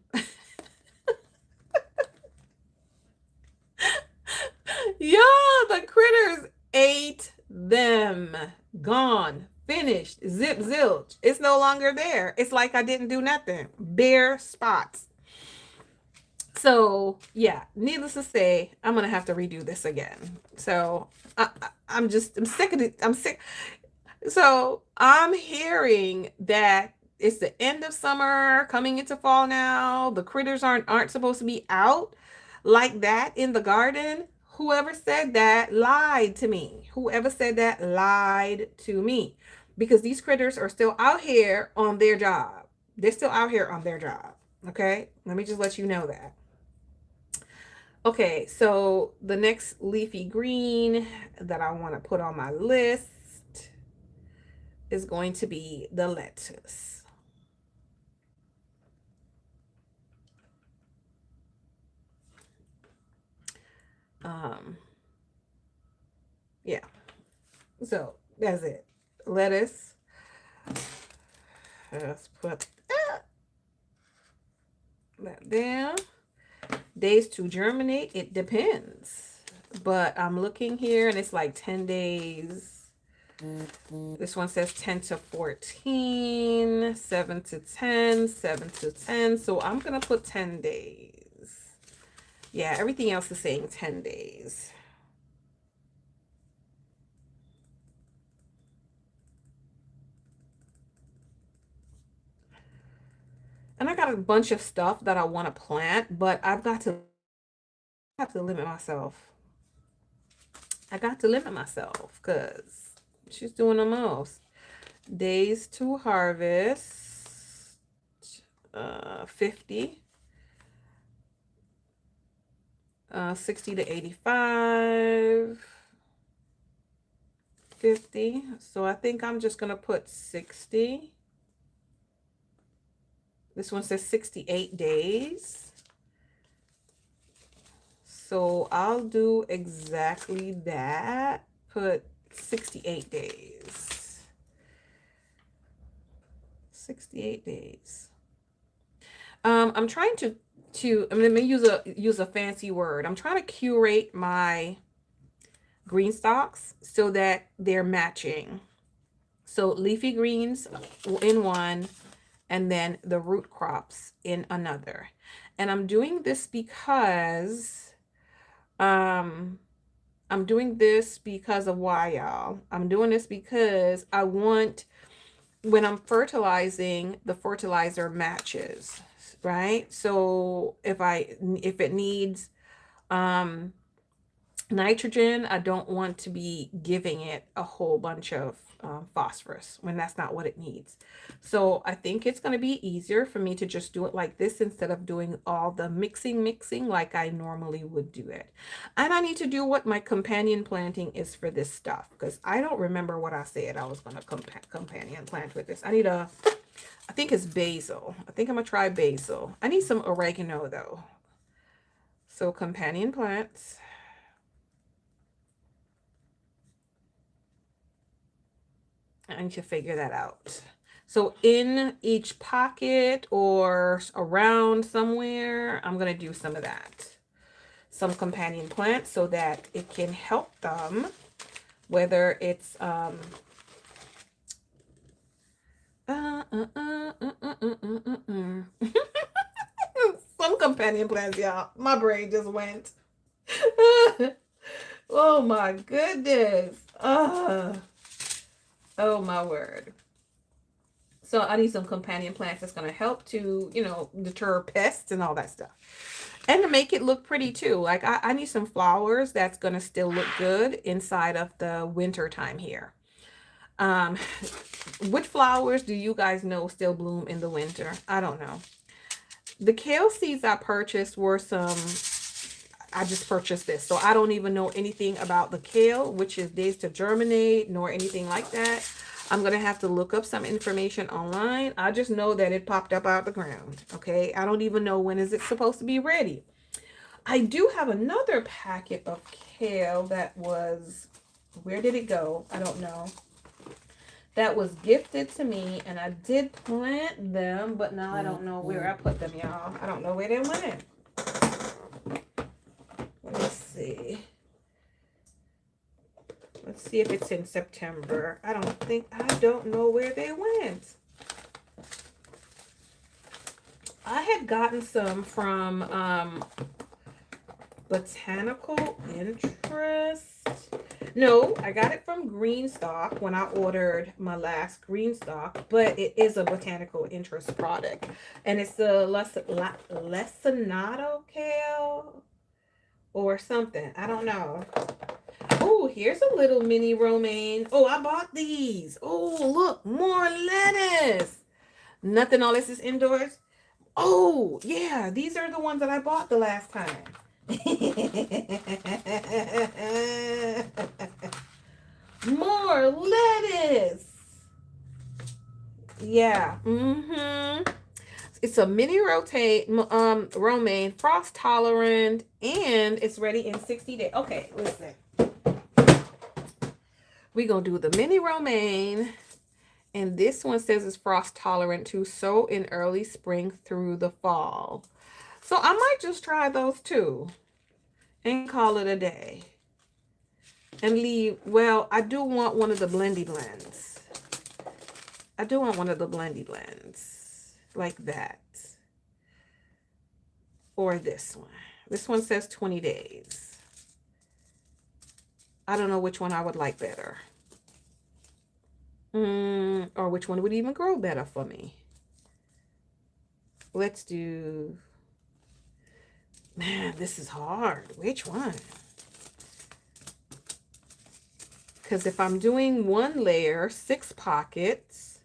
Yeah, the critters ate them. Gone. Finished. Zip zilch. It's no longer there. It's like I didn't do nothing. Bare spots. So yeah, needless to say, I'm gonna have to redo this again. So I'm sick of it. I'm sick. So I'm hearing that it's the end of summer, coming into fall now. The critters aren't supposed to be out like that in the garden. Whoever said that lied to me. Whoever said that lied to me. Because these critters are still out here on their job. They're still out here on their job. Okay? Let me just let you know that. Okay, so the next leafy green that I want to put on my list is going to be the lettuce. Yeah, so that's it. Lettuce. Let's put that down. Days to germinate, it depends. But I'm looking here and it's like 10 days. This one says 10 to 14, 7 to 10, 7 to 10. So I'm going to put 10 days. Yeah, everything else is saying 10 days. And I got a bunch of stuff that I want to plant, but I have to limit myself. I got to limit myself because she's doing the most. Days to harvest, 50. 60 to 85. 50. So I think I'm just going to put 60. This one says 68 days. So I'll do exactly that. Put 68 days. 68 days. I'm trying to I'm gonna use a fancy word. I'm trying to curate my green stalks so that they're matching. So leafy greens in one, and then the root crops in another. And I'm doing this because um I'm doing this because of why, y'all. I'm doing this because I want, when I'm fertilizing, the fertilizer matches, right? So if it needs um nitrogen, I don't want to be giving it a whole bunch of phosphorus when that's not what it needs. So I think it's going to be easier for me to just do it like this instead of doing all the mixing like I normally would do it. And I need to do what my companion planting is for this stuff, because I don't remember what I said I was going to companion plant with this. I think it's basil. I think I'm going to try basil. I need some oregano though. So companion plants. I need to figure that out. So in each pocket or around somewhere, I'm going to do some of that. Some companion plants so that it can help them, whether it's some companion plants, y'all. My brain just went. Oh my goodness. Oh my word. So I need some companion plants that's going to help to, deter pests and all that stuff. And to make it look pretty too. Like I need some flowers that's going to still look good inside of the winter time here. Um, which flowers do you guys know still bloom in the winter? I don't know. The kale seeds I purchased were I just purchased this. So I don't even know anything about the kale, which is days to germinate, nor anything like that. I'm going to have to look up some information online. I just know that it popped up out of the ground. Okay. I don't even know when is it supposed to be ready. I do have another packet of kale that was, where did it go? I don't know. That was gifted to me, and I did plant them, but now I don't know where I put them, y'all. I don't know where they went. Let's see. Let's see if it's in September. I don't know where they went. I had gotten some from Botanical Interest. No, I got it from Greenstock when I ordered my last Greenstock, but it is a Botanical Interest product. And it's the Lesinado kale or something. I don't know. Oh, here's a little mini romaine. Oh, I bought these. Oh, look, more lettuce. Nothing, all this is indoors. Oh, yeah, these are the ones that I bought the last time. More lettuce. Yeah. It's a mini romaine, frost tolerant, and it's ready in 60 days. Okay, listen. We're going to do the mini romaine. And this one says it's frost tolerant to sow in early spring through the fall. So I might just try those two and call it a day. And leave, well, I do want one of the blendy blends. I do want one of the blendy blends. Like that. Or this one. This one says 20 days. I don't know which one I would like better. Or which one would even grow better for me. Let's do... Man, this is hard. Which one? Because if I'm doing one layer, 6 pockets,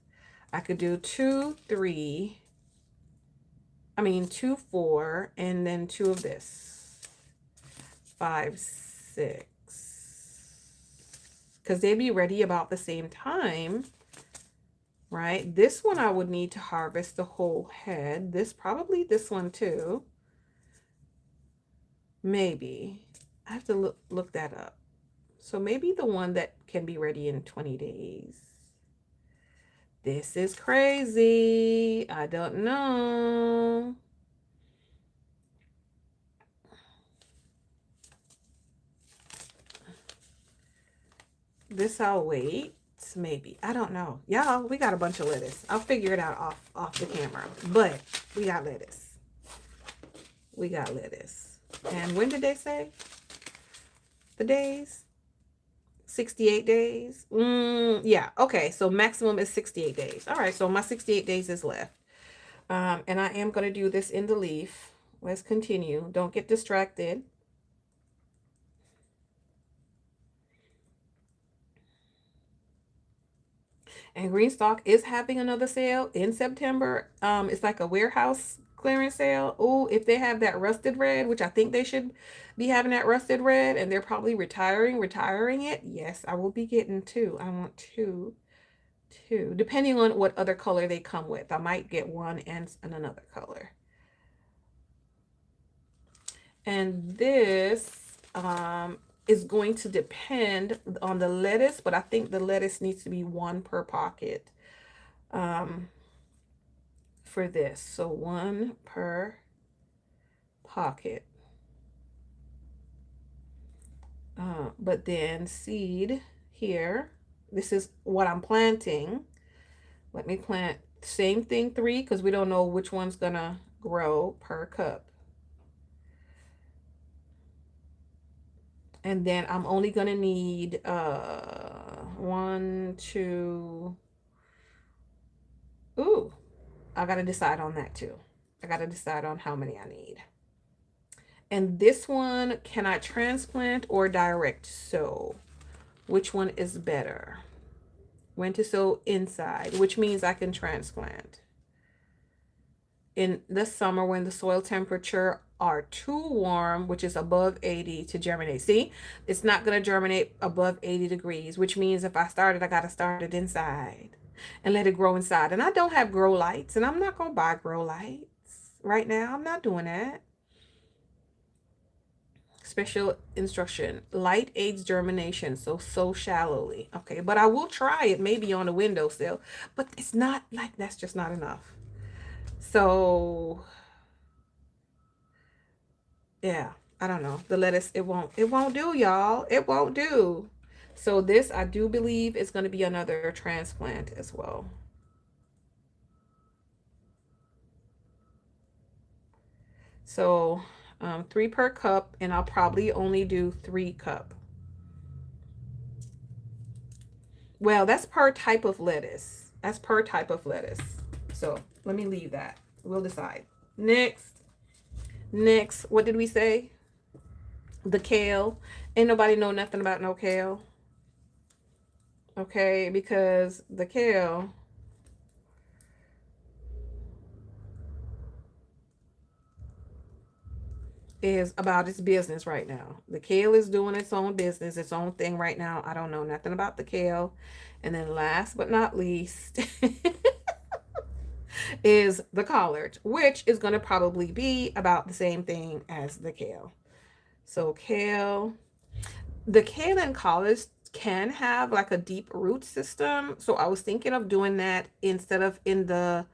I could do 2, 3, 2, 4, and then 2 of this. 5, 6. Because they'd be ready about the same time, right? This one I would need to harvest the whole head. Probably this one too. Maybe. I have to look that up. So maybe the one that can be ready in 20 days. This is crazy. I don't know. This I'll wait. Maybe. I don't know. Y'all, we got a bunch of lettuce. I'll figure it out off the camera. But we got lettuce. We got lettuce. And when did they say? The days? 68 days? Yeah. Okay. So maximum is 68 days. All right. So my 68 days is left. And I am going to do this in the leaf. Let's continue. Don't get distracted. And Greenstock is having another sale in September. It's like a warehouse clearance sale. Oh, if they have that rusted red, which I think they should be having that rusted red, and they're probably retiring it. Yes, I will be getting two. I want two, depending on what other color they come with. I might get one and another color. And this is going to depend on the lettuce, but I think the lettuce needs to be one per pocket for this. So one per pocket. But then seed here, this is what I'm planting. Let me plant same thing 3 because we don't know which one's gonna grow per cup. And then I'm only gonna need 1, 2. Ooh, I gotta decide on that too. I gotta decide on how many I need. And this one, can I transplant or direct sow? Which one is better? When to sow inside, which means I can transplant. In the summer when the soil temperature are too warm, which is above 80 to germinate. See, it's not going to germinate above 80 degrees, which means if I started, I got to start it inside and let it grow inside. And I don't have grow lights, and I'm not going to buy grow lights right now. I'm not doing that. Special instruction: light aids germination, so sow shallowly. Okay, but I will try it maybe on a windowsill, but it's not like that's just not enough. So yeah, I don't know. The lettuce, it won't do, y'all. It won't do. So this, I do believe, is going to be another transplant as well. So 3 per cup, and I'll probably only do 3 cup. Well, that's per type of lettuce. That's per type of lettuce. So let me leave that. We'll decide. Next, what did we say? The kale. Ain't nobody know nothing about no kale. Okay, because the kale is about its business right now. The kale is doing its own business, its own thing right now. I don't know nothing about the kale. And then last but not least is the collard, which is going to probably be about the same thing as the kale. So kale, the kale and collards can have like a deep root system. So I was thinking of doing that instead of in the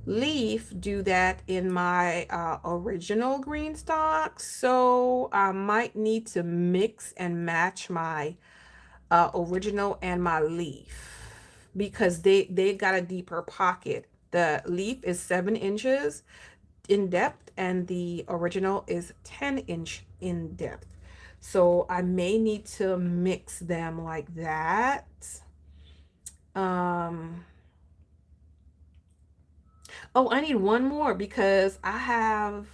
leaf, do that in my original green stock. So I might need to mix and match my original and my leaf because they got a deeper pocket. The leaf is 7 inches in depth and the original is 10-inch in depth. So I may need to mix them like that. Oh, I need one more because I have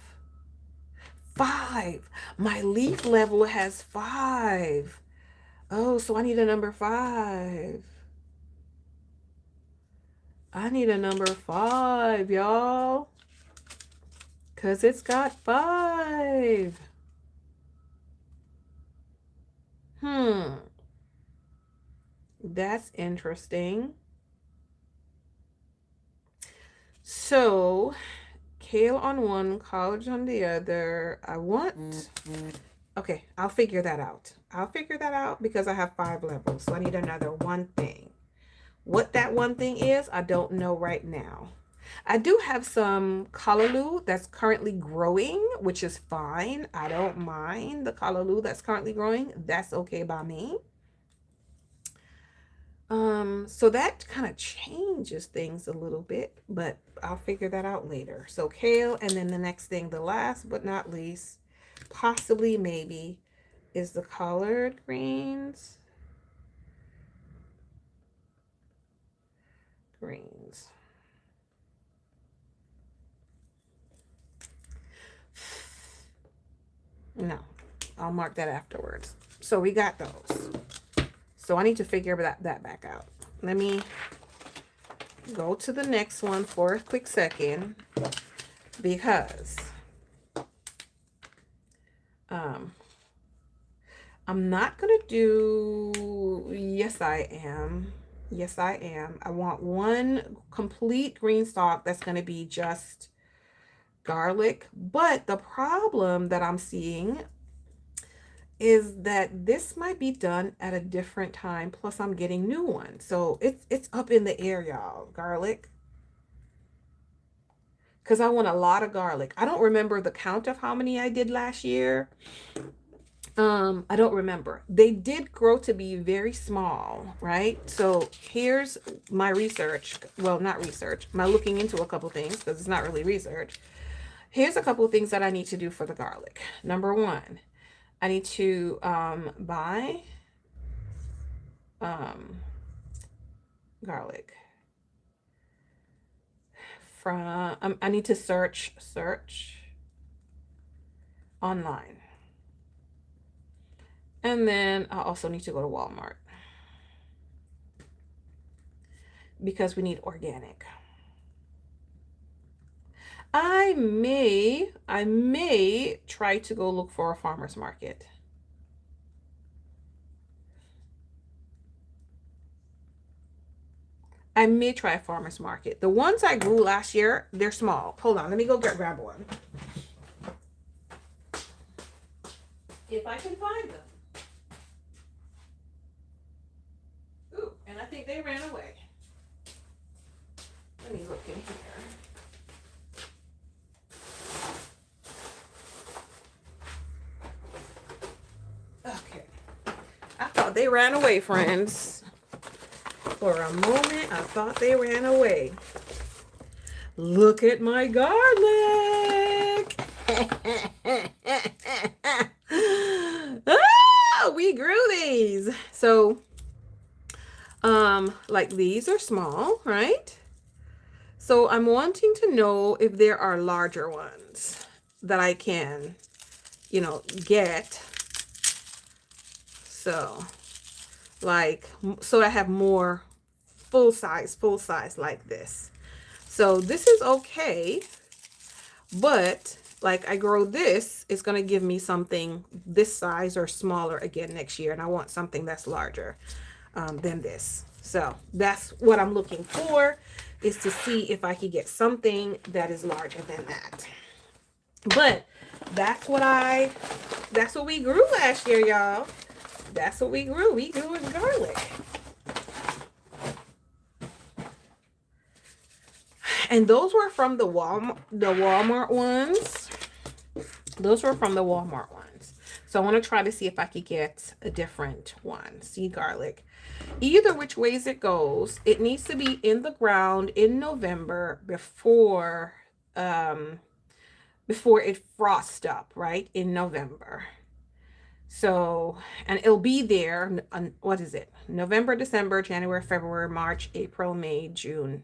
5. My leaf level has 5. Oh, so I need a number 5. I need a number 5, y'all. Because it's got 5. That's interesting. So, kale on one, collard on the other. I want... Okay, I'll figure that out. I'll figure that out because I have 5 levels. So I need another one thing. What that one thing is, I don't know right now. I do have some callaloo that's currently growing, which is fine. I don't mind the callaloo that's currently growing. That's okay by me. So that kind of changes things a little bit, but I'll figure that out later. So kale, and then the next thing, the last but not least, possibly maybe, is the collard greens. Greens. No, I'll mark that afterwards. So we got those. So I need to figure that back out. Let me go to the next one for a quick second, because I'm not gonna do, yes I am. Yes I am. I want one complete green stalk that's gonna be just garlic. But the problem that I'm seeing is that this might be done at a different time, plus I'm getting new ones. So it's up in the air, y'all. Garlic. Because I want a lot of garlic. I don't remember the count of how many I did last year. I don't remember. They did grow to be very small, right? So here's my research. Well, not research. My looking into a couple things, because it's not really research. Here's a couple of things that I need to do for the garlic. Number one, I need to buy garlic from, I need to search online. And then I also need to go to Walmart, because we need organic. I may try to go look for a farmer's market. I may try a farmer's market. The ones I grew last year, they're small. Hold on, let me go grab one. If I can find them. Ooh, and I think they ran away. Let me look in here. Okay. I thought they ran away, friends. For a moment, I thought they ran away. Look at my garlic. Ah, we grew these. So, like these are small, right? So I'm wanting to know if there are larger ones that I can, get. So, like, so I have more full size like this. So this is okay, but like I grow this, it's going to give me something this size or smaller again next year. And I want something that's larger than this. So that's what I'm looking for, is to see if I could get something that is larger than that. But that's what we grew last year, y'all. That's what we grew. We grew with garlic. And those were from the Walmart ones. Those were from the Walmart ones. So I want to try to see if I could get a different one. See, garlic. Either which ways it goes, it needs to be in the ground in November before it frosts up, right? In November. So, and it'll be there, what is it? November, December, January, February, March, April, May, June.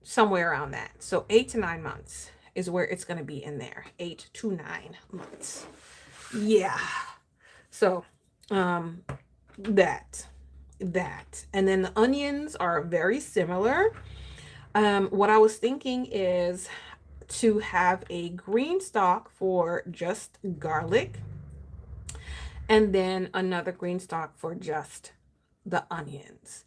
Somewhere around that. So 8 to 9 months is where it's going to be in there. 8 to 9 months. Yeah. So, that. And then the onions are very similar. What I was thinking is to have a green stalk for just garlic, and then another green stalk for just the onions.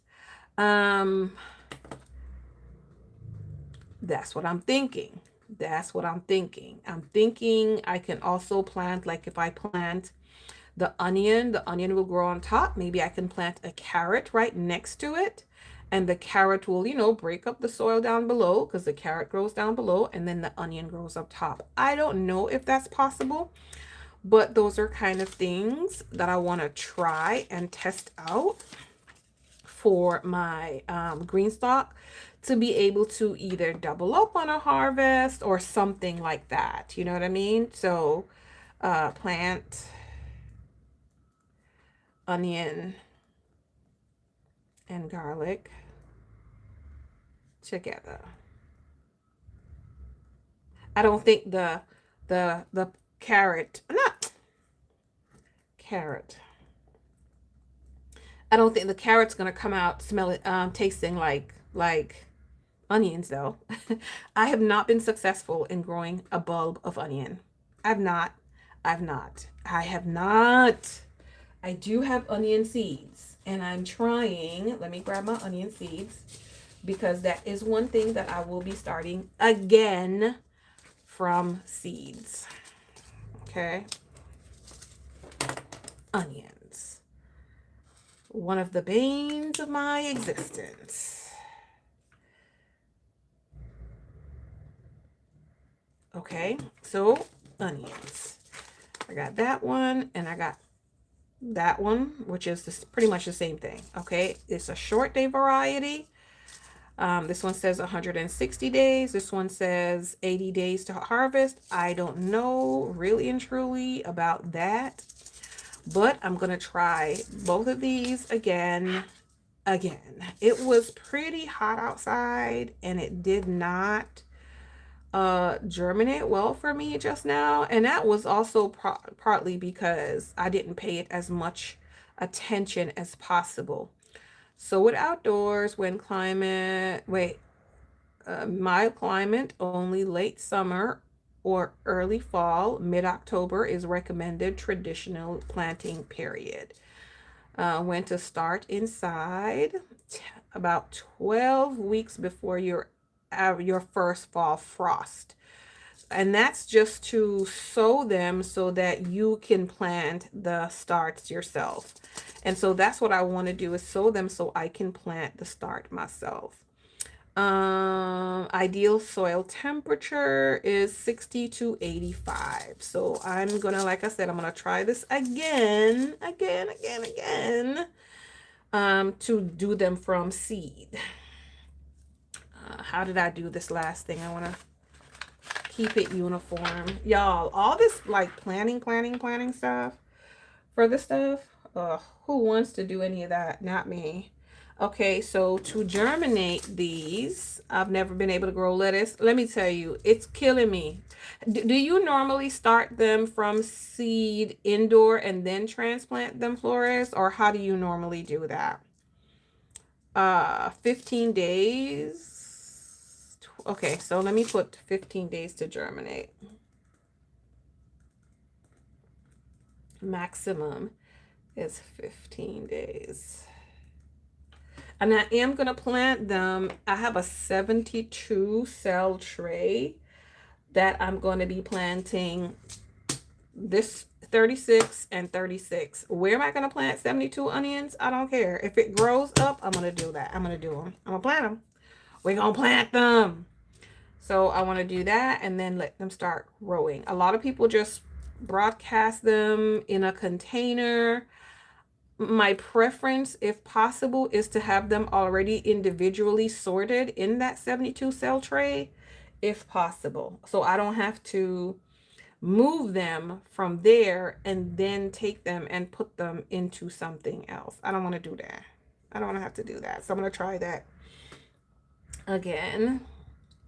That's what I'm thinking. I'm thinking I can also plant, like if I plant the onion will grow on top. Maybe I can plant a carrot right next to it, and the carrot will, break up the soil down below, because the carrot grows down below, and then the onion grows up top. I don't know if that's possible, but those are kind of things that I want to try and test out. for my green stock to be able to either double up on a harvest or something like that. You know what I mean? So plant onion and garlic together. I don't think the carrot, not carrot. I don't think the carrot's gonna come out smelling, tasting like onions though. I have not been successful in growing a bulb of onion. I've not. I've not. I have not. I do have onion seeds and I'm trying. Let me grab my onion seeds because that is one thing that I will be starting again from seeds. Okay. Onions. One of the banes of my existence. Okay, so onions. I got that one and I got that one, which is pretty much the same thing. Okay, it's a short day variety. This one says 160 days. This one says 80 days to harvest. I don't know really and truly about that, but I'm going to try both of these again. It was pretty hot outside and it did not germinate well for me just now, and that was also partly because I didn't pay it as much attention as possible. So with outdoors, when mild climate, only late summer or early fall, mid-October is recommended traditional planting period. When to start inside, about 12 weeks before your first fall frost. And that's just to sow them so that you can plant the starts yourself. And so that's what I want to do, is sow them so I can plant the start myself. Ideal soil temperature is 60 to 85. So I'm gonna, like I said, I'm gonna try this again, to do them from seed. How did I do this last thing? I want to keep it uniform. Y'all, all this like planning stuff for the stuff. Who wants to do any of that? Not me. Okay, so to germinate these, I've never been able to grow lettuce. Let me tell you, it's killing me. Do you normally start them from seed indoor and then transplant them, Flores? Or how do you normally do that? 15 days. Okay, so let me put 15 days to germinate. Maximum is 15 days. And I am going to plant them. I have a 72 cell tray that I'm going to be planting this 36 and 36. Where am I going to plant 72 onions? I don't care. If it grows up, I'm going to do that. I'm going to do them. I'm going to plant them. We're going to plant them. So I want to do that and then let them start growing. A lot of people just broadcast them in a container. My preference, if possible, is to have them already individually sorted in that 72 cell tray, if possible. So I don't have to move them from there and then take them and put them into something else. I don't want to do that. I don't want to have to do that. So I'm going to try that again.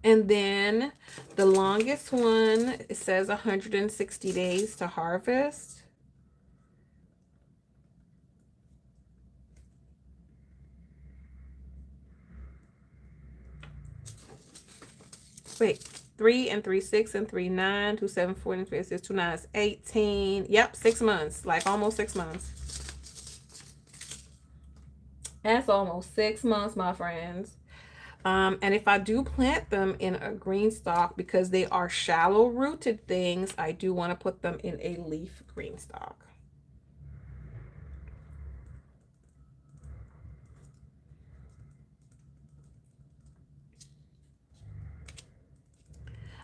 And then the longest one, it says 160 days to harvest. Wait, 3 and 3, 6 and 3, 9, 2, 7, 4 and 3, 6, 2, 9 is 18. Yep, 6 months, like almost 6 months. That's almost 6 months, my friends. And if I do plant them in a green stalk, because they are shallow rooted things, I do want to put them in a leaf green stalk.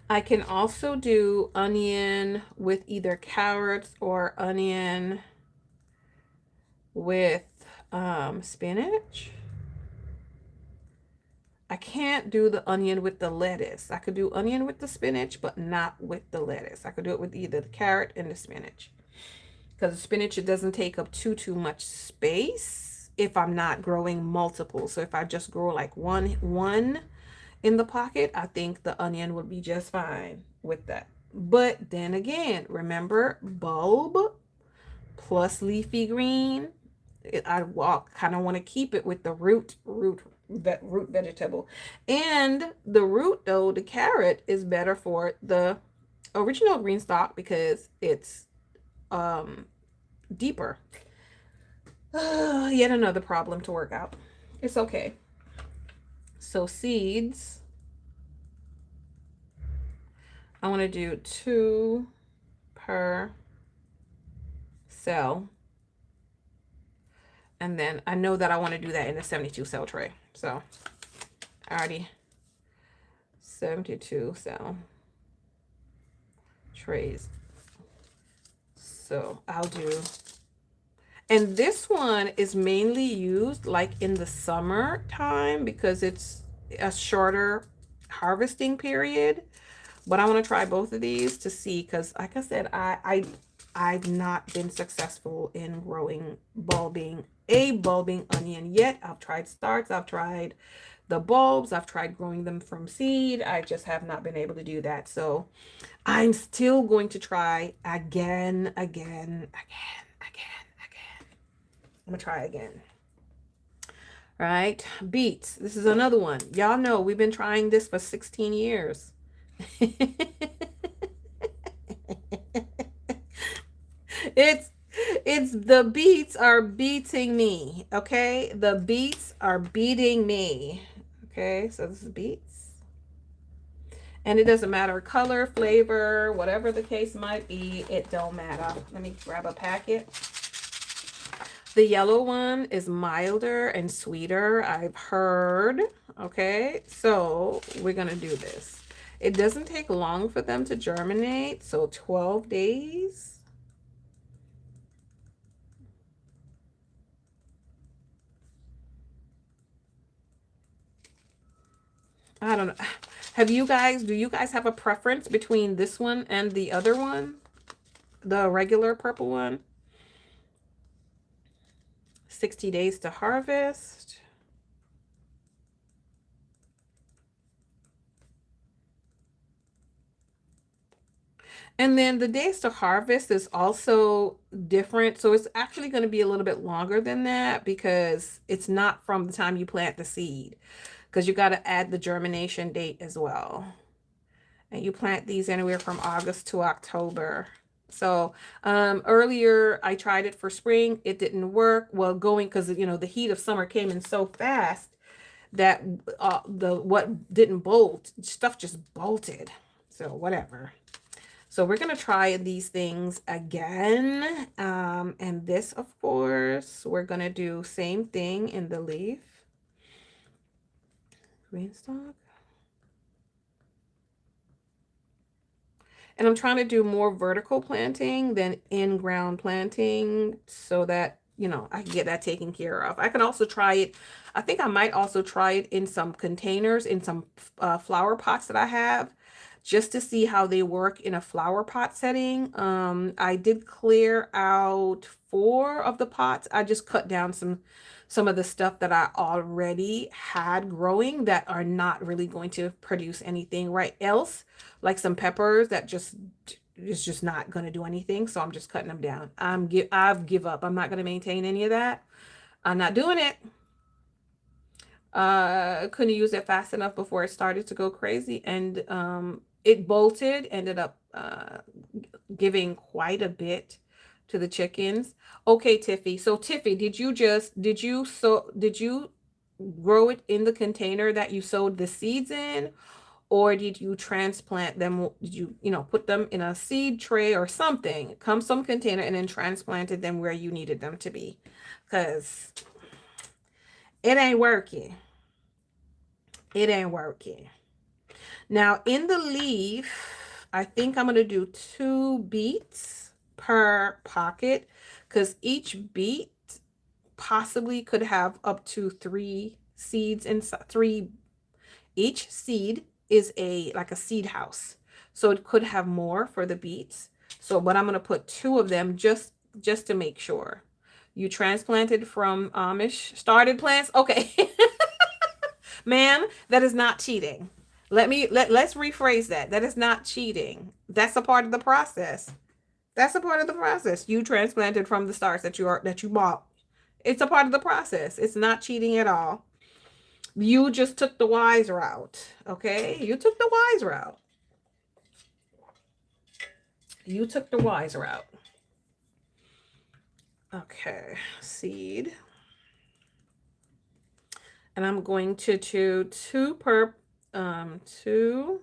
I can also do onion with either carrots or onion with spinach. I can't do the onion with the lettuce. I could do onion with the spinach, but not with the lettuce. I could do it with either the carrot and the spinach. Because the spinach, it doesn't take up too much space if I'm not growing multiple. So if I just grow like one in the pocket, I think the onion would be just fine with that. But then again, remember, bulb plus leafy green. I kind of want to keep it with the root vegetable. And the root, though, the carrot is better for the original green stalk because it's deeper. Yet another problem to work out. It's okay. So seeds, I want to do 2 per cell. And then I know that I want to do that in a 72 cell tray. So I already 72 cell trays. So I'll do, and this one is mainly used like in the summer time because it's a shorter harvesting period. But I want to try both of these to see, because like I said, I've not been successful in growing bulbing onion yet. I've tried starts, I've tried the bulbs, I've tried growing them from seed. I just have not been able to do that. So I'm still going to try again. I'm gonna try again. Right? Beets. This is another one. Y'all know we've been trying this for 16 years. It's the beets are beating me. Okay? The beets are beating me. Okay? So this is beets. And it doesn't matter color, flavor, whatever the case might be, it don't matter. Let me grab a packet. The yellow one is milder and sweeter, I've heard. Okay, so we're gonna do this. It doesn't take long for them to germinate, so 12 days. I don't know. Do you guys have a preference between this one and the other one? The regular purple one? 60 days to harvest. And then the days to harvest is also different. So it's actually going to be a little bit longer than that because it's not from the time you plant the seed, because you got to add the germination date as well. And you plant these anywhere from August to October. So earlier I tried it for spring. It didn't work. Well, because the heat of summer came in so fast that what didn't bolt, stuff just bolted. So whatever. So we're going to try these things again. And this, of course, we're going to do same thing in the leaf. Green stalk. And I'm trying to do more vertical planting than in-ground planting so that, I can get that taken care of. I can also try it. I think I might also try it in some containers, in some flower pots that I have, just to see how they work in a flower pot setting. I did clear out 4 of the pots. I just cut down some of the stuff that I already had growing that are not really going to produce anything right else, like some peppers that is just not going to do anything. So I'm just cutting them down. I've give up. I'm not going to maintain any of that. I'm not doing it. Couldn't use it fast enough before it started to go crazy, and it bolted, ended up giving quite a bit to the chickens. Okay, Tiffy. So Tiffy, did you grow it in the container that you sowed the seeds in, or did you transplant them? Did you, put them in a seed tray or something, some container, and then transplanted them where you needed them to be? Because it ain't working. It ain't working. Now in the leaf, I think I'm going to do 2 beets per pocket, because each beet possibly could have up to 3 seeds inside, 3 Each seed is like a seed house. So it could have more for the beets. So, but I'm going to put 2 of them just to make sure. You transplanted from Amish started plants? Okay. Ma'am, that is not cheating. Let's rephrase that. That is not cheating. That's a part of the process. That's a part of the process. You transplanted from the starts that you bought. It's a part of the process. It's not cheating at all. You just took the wise route. Okay? You took the wise route. You took the wise route. Okay. Seed. And I'm going to do 2 per 2.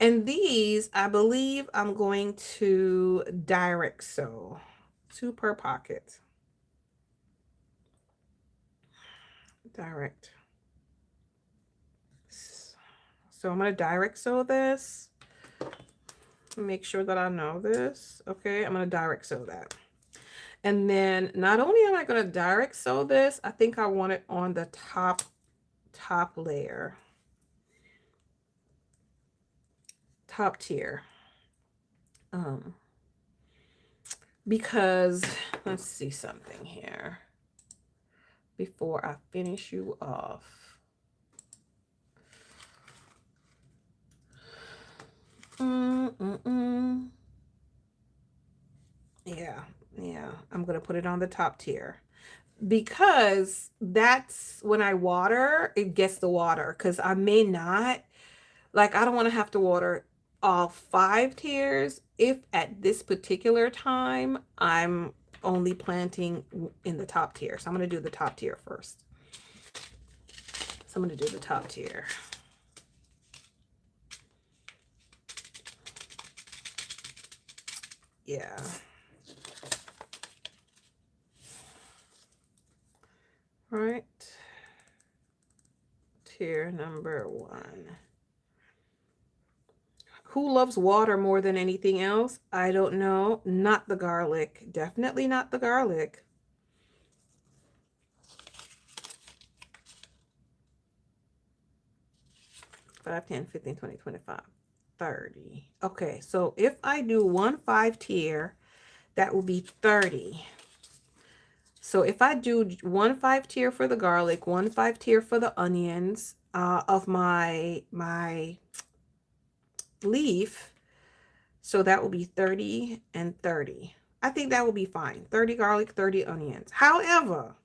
And these, I believe I'm going to direct sow. 2 per pocket. Direct. So I'm going to direct sow this. Make sure that I know this. Okay, I'm going to direct sow that. And then not only am I going to direct sow this, I think I want it on the top layer. Top tier. Because let's see something here before I finish you off. Yeah, I'm gonna put it on the top tier because that's when I water, it gets the water, because I may not, like, I don't want to have to water all 5 tiers if at this particular time I'm only planting in the top tier. So I'm going to do the top tier first. So I'm going to do the top tier. Yeah. All right. Tier number 1. Who loves water more than anything else? I don't know. Not the garlic. Definitely not the garlic. Five, 10, 15, 20, 25, 30. Okay, so if I do 1 5 tier, that will be 30. So if I do 1 5 tier for the garlic, 1 5 tier for the onions of my leaf, so that will be 30 and 30. I think that will be fine. 30 garlic, 30 onions. However,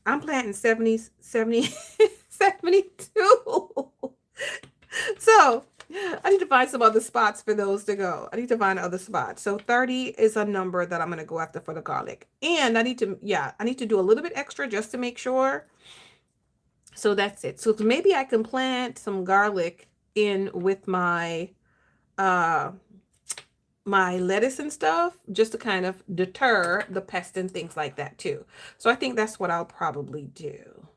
I'm planting 70, 72. So I need to find some other spots for those to go. I need to find other spots. So 30 is a number that I'm going to go after for the garlic. And I need to do a little bit extra just to make sure. So that's it. So maybe I can plant some garlic in with my my lettuce and stuff, just to kind of deter the pest and things like that too. So I think that's what I'll probably do.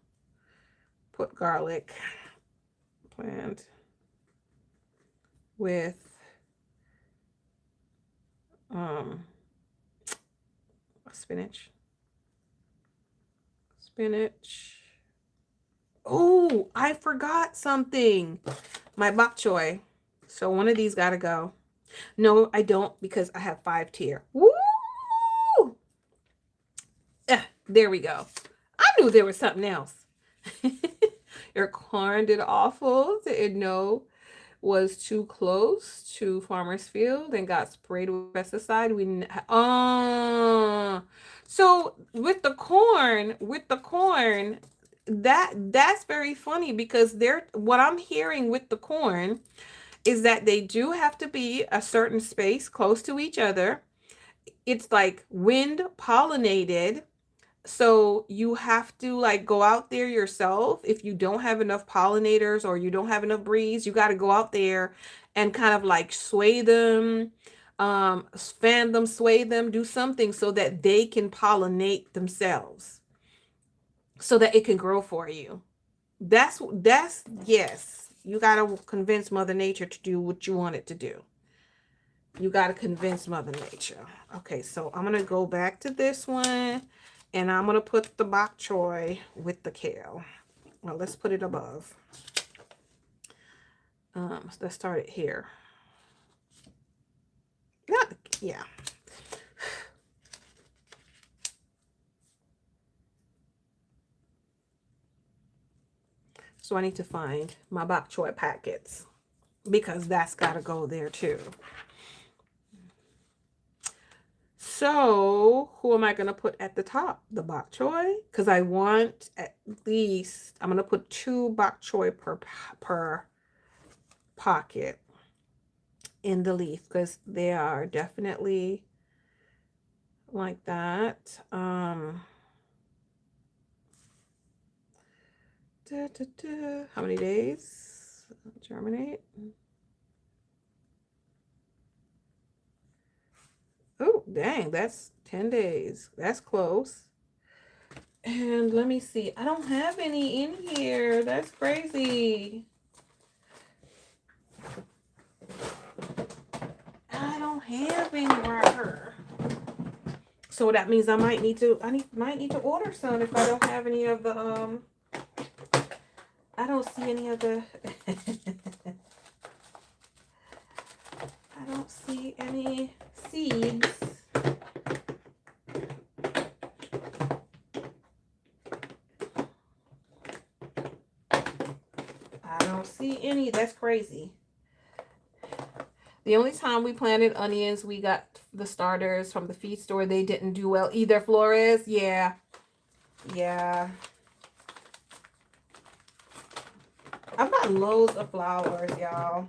Put garlic plant with spinach. Oh, I forgot something. My bok choy. So one of these gotta go. No, I don't, because I have 5 tier. Woo! There we go. I knew there was something else. Your corn did awful. Didn't know was too close to farmer's field and got sprayed with pesticide. So with the corn, that's very funny, because what I'm hearing with the corn is that they do have to be a certain space close to each other. It's like wind pollinated. So you have to like go out there yourself. If you don't have enough pollinators or you don't have enough breeze, you got to go out there and kind of like sway them, fan them, sway them, do something so that they can pollinate themselves, so that it can grow for you. That's yes. You got to convince Mother Nature to do what you want it to do. You got to convince Mother Nature. Okay, so I'm going to go back to this one, and I'm going to put the bok choy with the kale. Well, let's put it above. So let's start it here. Not, yeah. So I need to find my bok choy packets because that's got to go there too. So who am I going to put at the top? The bok choy? Because I want at least, I'm going to put 2 bok choy per pocket in the leaf because they are definitely like that. How many days? Germinate. Oh, dang, that's 10 days. That's close. And let me see. I don't have any in here. That's crazy. I don't have any right here. So that means I might need to order some if I don't have any of the I don't see any of the I don't see any seeds. I don't see any. That's crazy. The only time we planted onions, we got the starters from the feed store. They didn't do well either, Flores. Yeah. Yeah. I've got loads of flowers, y'all.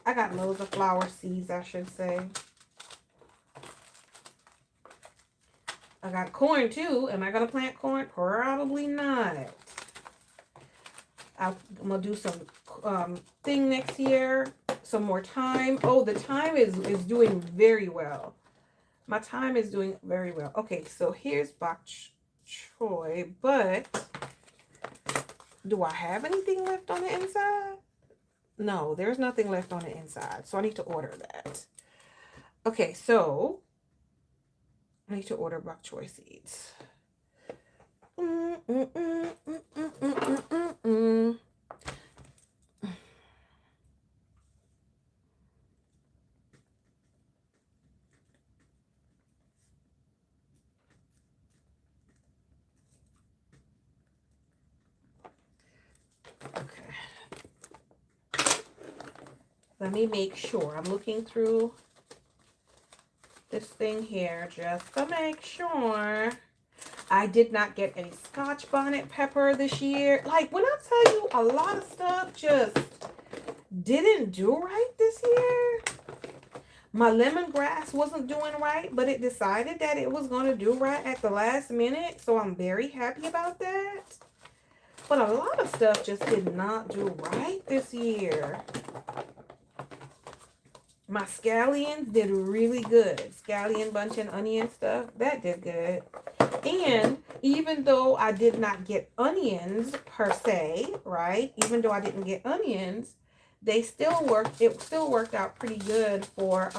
I got loads of flower seeds, I should say. I got corn too. Am I going to plant corn? Probably not. I'm going to do some thing next year. Some more thyme. Oh, the thyme is doing very well. My thyme is doing very well. Okay, so here's bok choy, but do I have anything left on the inside? No, there's nothing left on the inside, so I need to order that. Okay, so I need to order bok choy seeds. Okay. Let me make sure. I'm looking through this thing here just to make sure. I did not get any Scotch bonnet pepper this year. Like, when I tell you a lot of stuff just didn't do right this year. My lemongrass wasn't doing right, but it decided that it was going to do right at the last minute. So I'm very happy about that. But a lot of stuff just did not do right this year. My scallions did really good. Scallion bunch and onion stuff, that did good. And even though I did not get onions per se, right? Even though I didn't get onions, they still worked. It still worked out pretty good for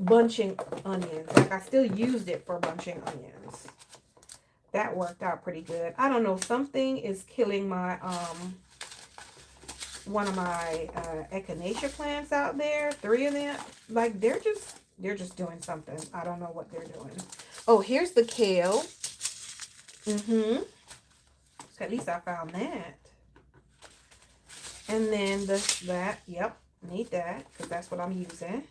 bunching onions. Like, I still used it for bunching onions. That worked out pretty good. I don't know, something is killing my one of my echinacea plants out there. 3 of them, like, they're just doing something. I don't know what they're doing. Oh, here's the kale. So at least I found that. And then that, yep, need that because that's what I'm using.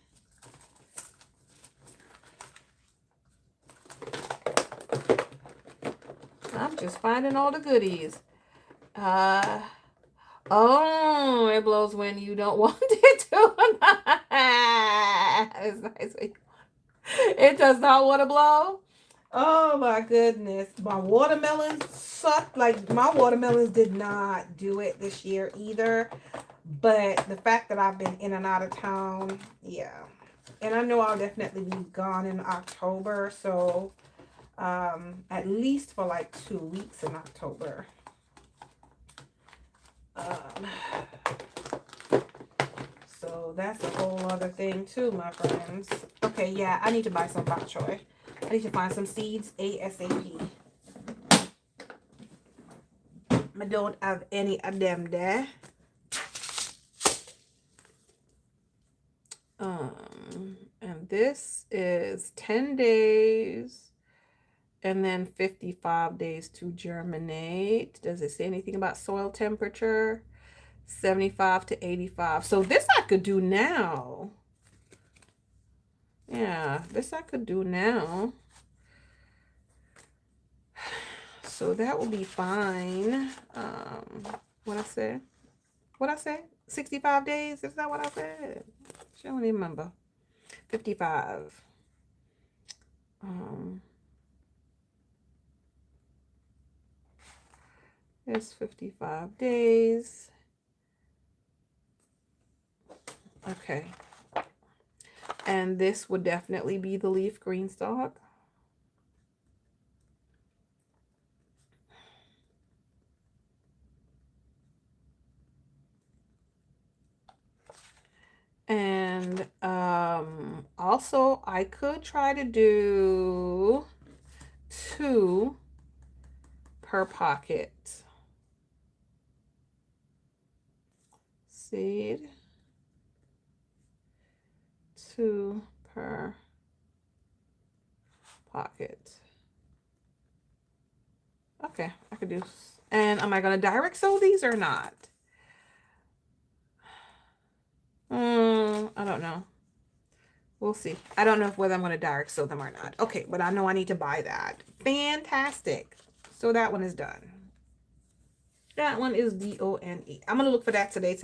I'm just finding all the goodies. Oh, it blows when you don't want it to. It's nice. It does not want to blow. Oh my goodness. My watermelons sucked. Like, my watermelons did not do it this year either. But the fact that I've been in and out of town, yeah. And I know I'll definitely be gone in October. So at least for like 2 weeks in October. So that's a whole other thing too, my friends. Okay, yeah, I need to buy some bok choy. I need to find some seeds ASAP. I don't have any of them there. And this is 10 days and then 55 days to germinate. Does it say anything about soil temperature? 75 to 85. So this I could do now. Yeah, this I could do now. So that will be fine. What I said? What I said? 65 days? Is that what I said? I don't even remember. 55. It's 55 days. Okay. And this would definitely be the leaf green stalk. And also I could try to do 2 per pocket. Seed. 2 per pocket. Okay, I could do. And am I going to direct sow these or not? I don't know. We'll see. I don't know whether I'm going to direct sow them or not. Okay, but I know I need to buy that. Fantastic. So that one is done. That one is DONE. I'm going to look for that today.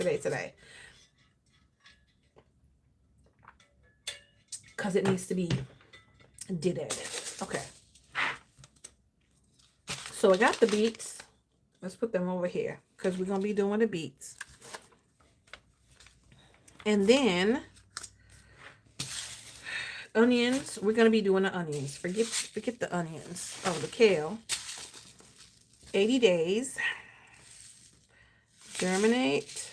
Because it needs to be did it. Okay. So I got the beets. Let's put them over here because we're going to be doing the beets. And then onions. We're going to be doing the onions. Forget the onions. Oh, the kale. 80 days. Germinate.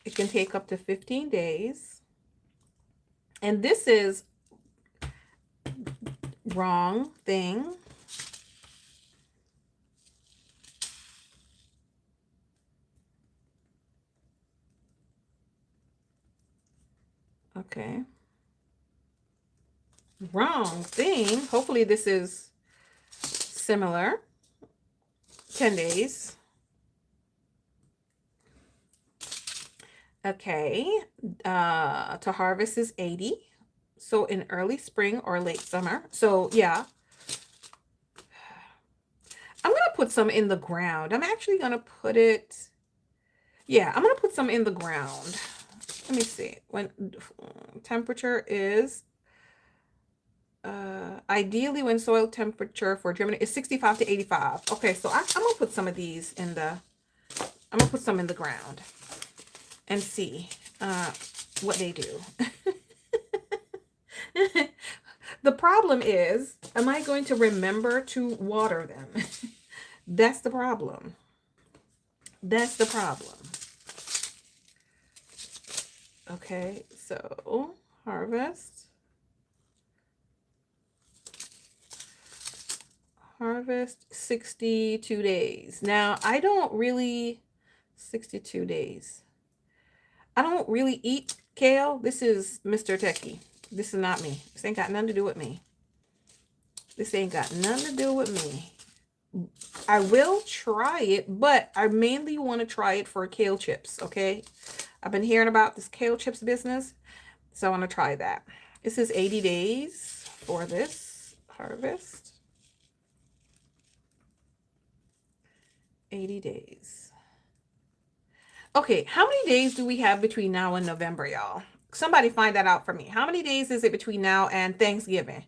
It can take up to 15 days. And this is wrong thing. Okay. Wrong thing. Hopefully this is similar. 10 days. Okay. To harvest is 80. So in early spring or late summer. So yeah. I'm going to put some in the ground. I'm actually going to put it. Yeah, I'm going to put some in the ground. Let me see. When temperature is ideally when soil temperature for Germany is 65 to 85. Okay, so I'm going to put some of these in the, I'm going to put some in the ground and see what they do. The problem is, am I going to remember to water them? That's the problem. That's the problem. Okay, so harvest. Harvest 62 days. Now, I don't really, 62 days. I don't really eat kale. This is Mr. Techie. This is not me. This ain't got nothing to do with me. This ain't got nothing to do with me. I will try it, but I mainly want to try it for kale chips, okay? I've been hearing about this kale chips business, so I want to try that. This is 80 days for this harvest. 80 days. Okay, how many days do we have between now and November, y'all? Somebody find that out for me. How many days is it between now and Thanksgiving?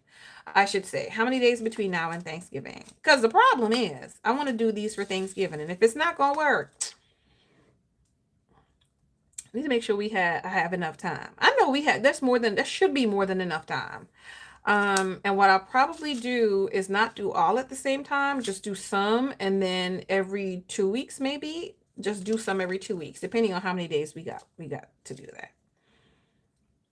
I should say. How many days between now and Thanksgiving? Because the problem is, I want to do these for Thanksgiving. And if it's not going to work, I need to make sure I have enough time. I know there should be more than enough time. And what I'll probably do is not do all at the same time, just do some, and then every 2 weeks, maybe just do some every 2 weeks, depending on how many days we got to do that.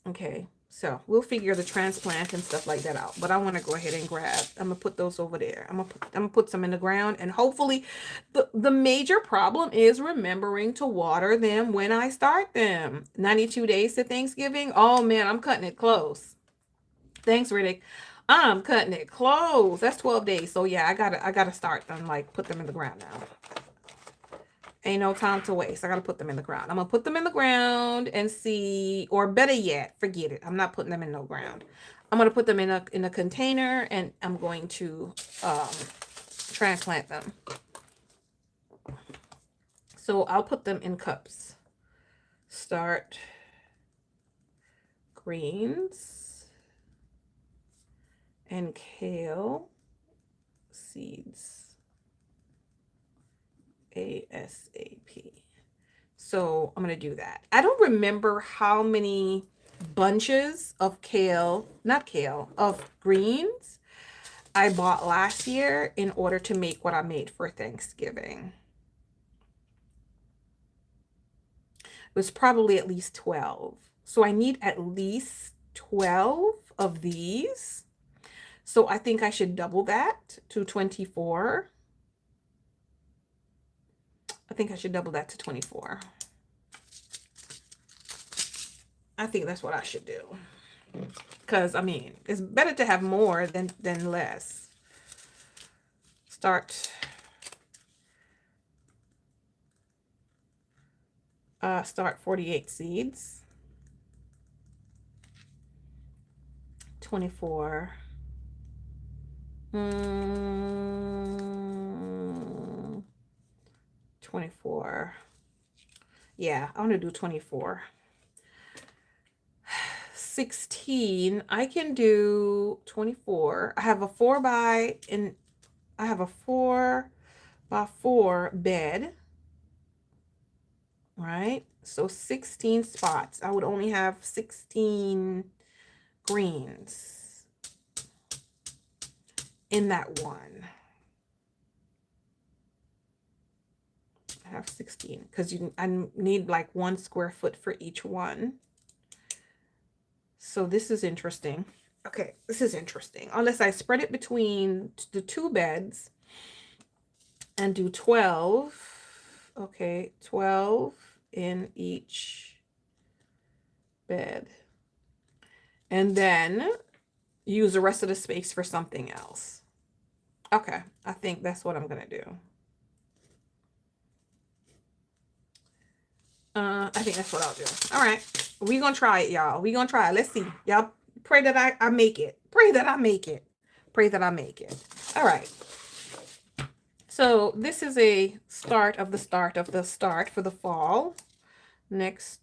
Okay. So we'll figure the transplant and stuff like that out. But I want to go ahead and grab. I'm gonna put those over there. I'm gonna put some in the ground, and hopefully, the major problem is remembering to water them when I start them. 92 days to Thanksgiving. Oh man, I'm cutting it close. Thanks, Riddick. I'm cutting it close. That's 12 days. So yeah, I gotta start them. Like put them in the ground now. Ain't no time to waste. I gotta put them in the ground. I'm gonna put them in the ground and see, or better yet, forget it. I'm not putting them in no ground. I'm gonna put them in a container, and I'm going to transplant them. So I'll put them in cups. Start greens and kale seeds ASAP. So I'm going to do that. I don't remember how many bunches of kale, not kale, of greens I bought last year in order to make what I made for Thanksgiving. It was probably at least 12. So I need at least 12 of these. So I think I should double that to 24. I think I should double that to 24. I think that's what I should do. Because, I mean, it's better to have more than less. Start 48 seeds. 24. 24. Yeah, I want to do 24. 16. I can do 24. I have a 4x4 bed. Right? So 16 spots. I would only have 16 greens in that one. I have 16 because I need like 1 square foot for each one. So this is interesting. Okay, this is interesting. Unless I spread it between the 2 beds and do 12. Okay, 12 in each bed. And then use the rest of the space for something else. Okay, I think that's what I'm going to do. I think that's what I'll do. All right. We're going to try it, y'all. We're going to try it. Let's see. Y'all pray that I make it. Pray that I make it. Pray that I make it. All right. So this is a start of the start for the fall. Next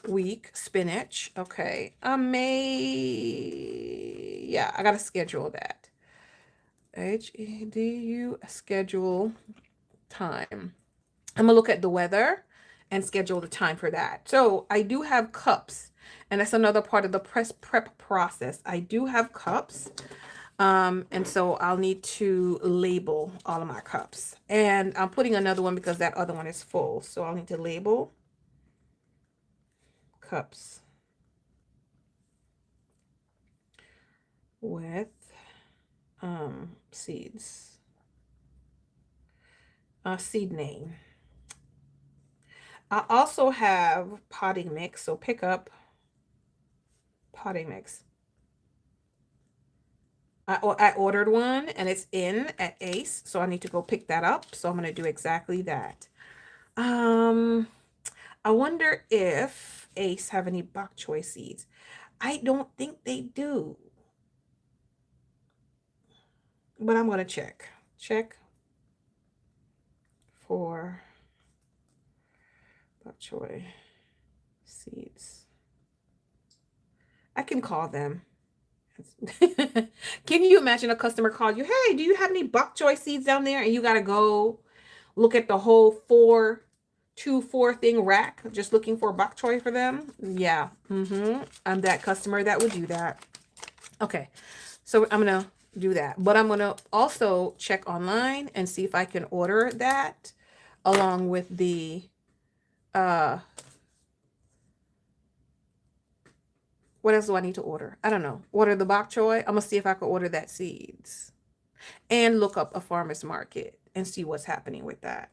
week, spinach. Okay. I got to schedule that. HEDU schedule time. I'm gonna look at the weather and schedule the time for that. So I do have cups, and that's another part of the prep process. I do have cups, and so I'll need to label all of my cups. And I'm putting another one because that other one is full. So I'll need to label cups with seeds. Seed name. I also have potting mix, so pick up potting mix. I ordered one and it's in at Ace, so I need to go pick that up. So I'm going to do exactly that. I wonder if Ace have any bok choy seeds. I don't think they do. But I'm going to check. Check for bok choy seeds. I can call them. Can you imagine a customer call you, hey, do you have any bok choy seeds down there? And you got to go look at the whole 4 thing rack, just looking for bok choy for them. Yeah. I'm that customer that would do that. Okay. So I'm going to do that, but I'm going to also check online and see if I can order that along with the, What else do I need to order? I don't know. Order the bok choy. I'm gonna see if I can order that seeds and look up a farmer's market and see what's happening with that.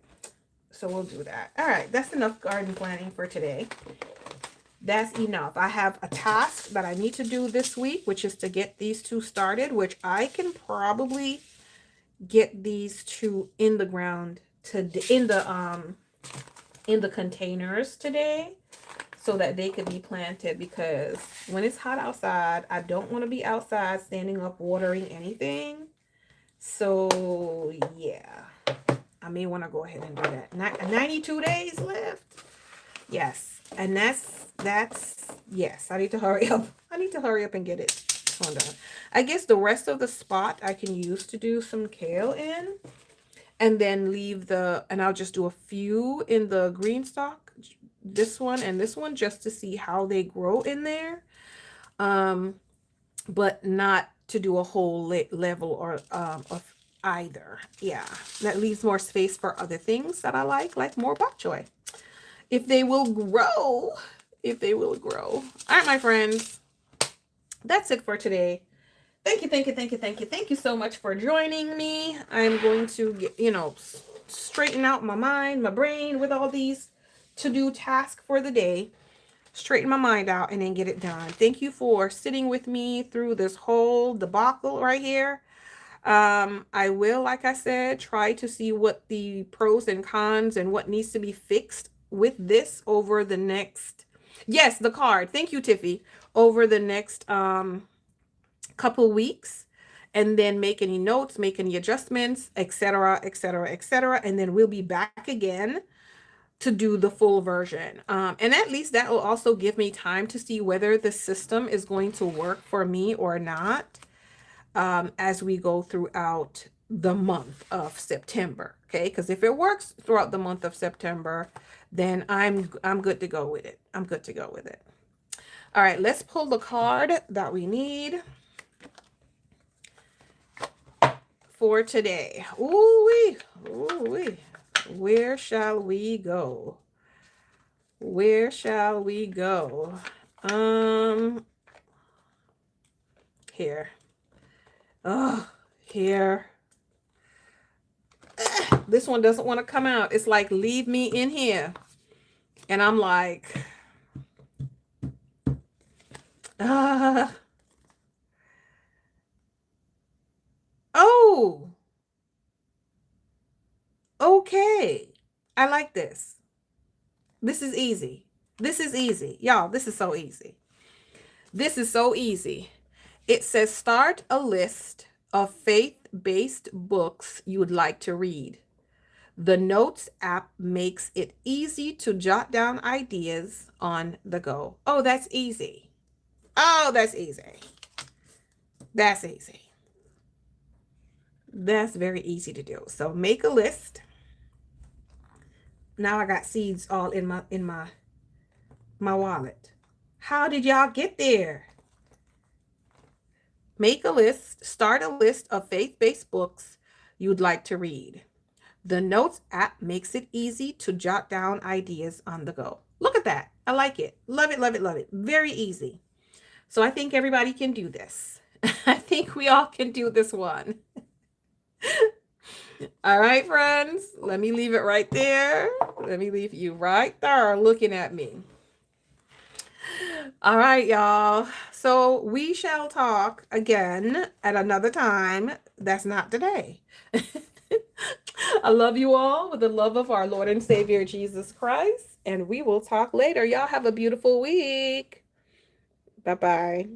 So we'll do that. All right, that's enough garden planning for today. That's enough. I have a task that I need to do this week, which is to get these two started, which I can probably get these two in the ground in the containers today so that they could be planted, because when it's hot outside, I don't want to be outside standing up watering anything. So yeah, I may want to go ahead and do that. 92 days left. Yes. And that's yes, I need to hurry up. I need to hurry up and get it. Hold on. I guess the rest of the spot I can use to do some kale in, and then leave and I'll just do a few in the green stock, this one and this one, just to see how they grow in there. But not to do a whole level or of either. Yeah, that leaves more space for other things that I like more bok choy. If they will grow. If they will grow. All right, my friends. That's it for today. Thank you, thank you, thank you, thank you. Thank you so much for joining me. I'm going to get, straighten out my mind, my brain with all these to-do tasks for the day. Straighten my mind out and then get it done. Thank you for sitting with me through this whole debacle right here. I will, like I said, try to see what the pros and cons and what needs to be fixed with this over the next, yes, the card. Thank you, Tiffy. Over the next couple weeks, and then make any notes, make any adjustments, etc., etc., etc. And then we'll be back again to do the full version. And at least that will also give me time to see whether the system is going to work for me or not. As we go throughout the month of September, okay? Because if it works throughout the month of September, then I'm good to go with it. I'm good to go with it. All right, let's pull the card that we need for today. Ooh-wee, ooh-wee. Where shall we go? Where shall we go? Here. Oh, here. This one doesn't want to come out. It's like, leave me in here. And I'm like, oh, okay. I like this. This is easy. This is easy. Y'all, this is so easy. This is so easy. It says, start a list of faith-based books you would like to read. The Notes app makes it easy to jot down ideas on the go. Oh, that's easy. Oh, that's easy. That's easy. That's very easy to do. So make a list. Now I got seeds all in my wallet. How did y'all get there? Make a list. Start a list of faith-based books you'd like to read. The Notes app makes it easy to jot down ideas on the go. Look at that. I like it. Love it, love it, love it. Very easy. So I think everybody can do this. I think we all can do this one. All right, friends. Let me leave it right there. Let me leave you right there looking at me. All right, y'all. So we shall talk again at another time. That's not today. I love you all with the love of our Lord and Savior, Jesus Christ. And we will talk later. Y'all have a beautiful week. Bye-bye.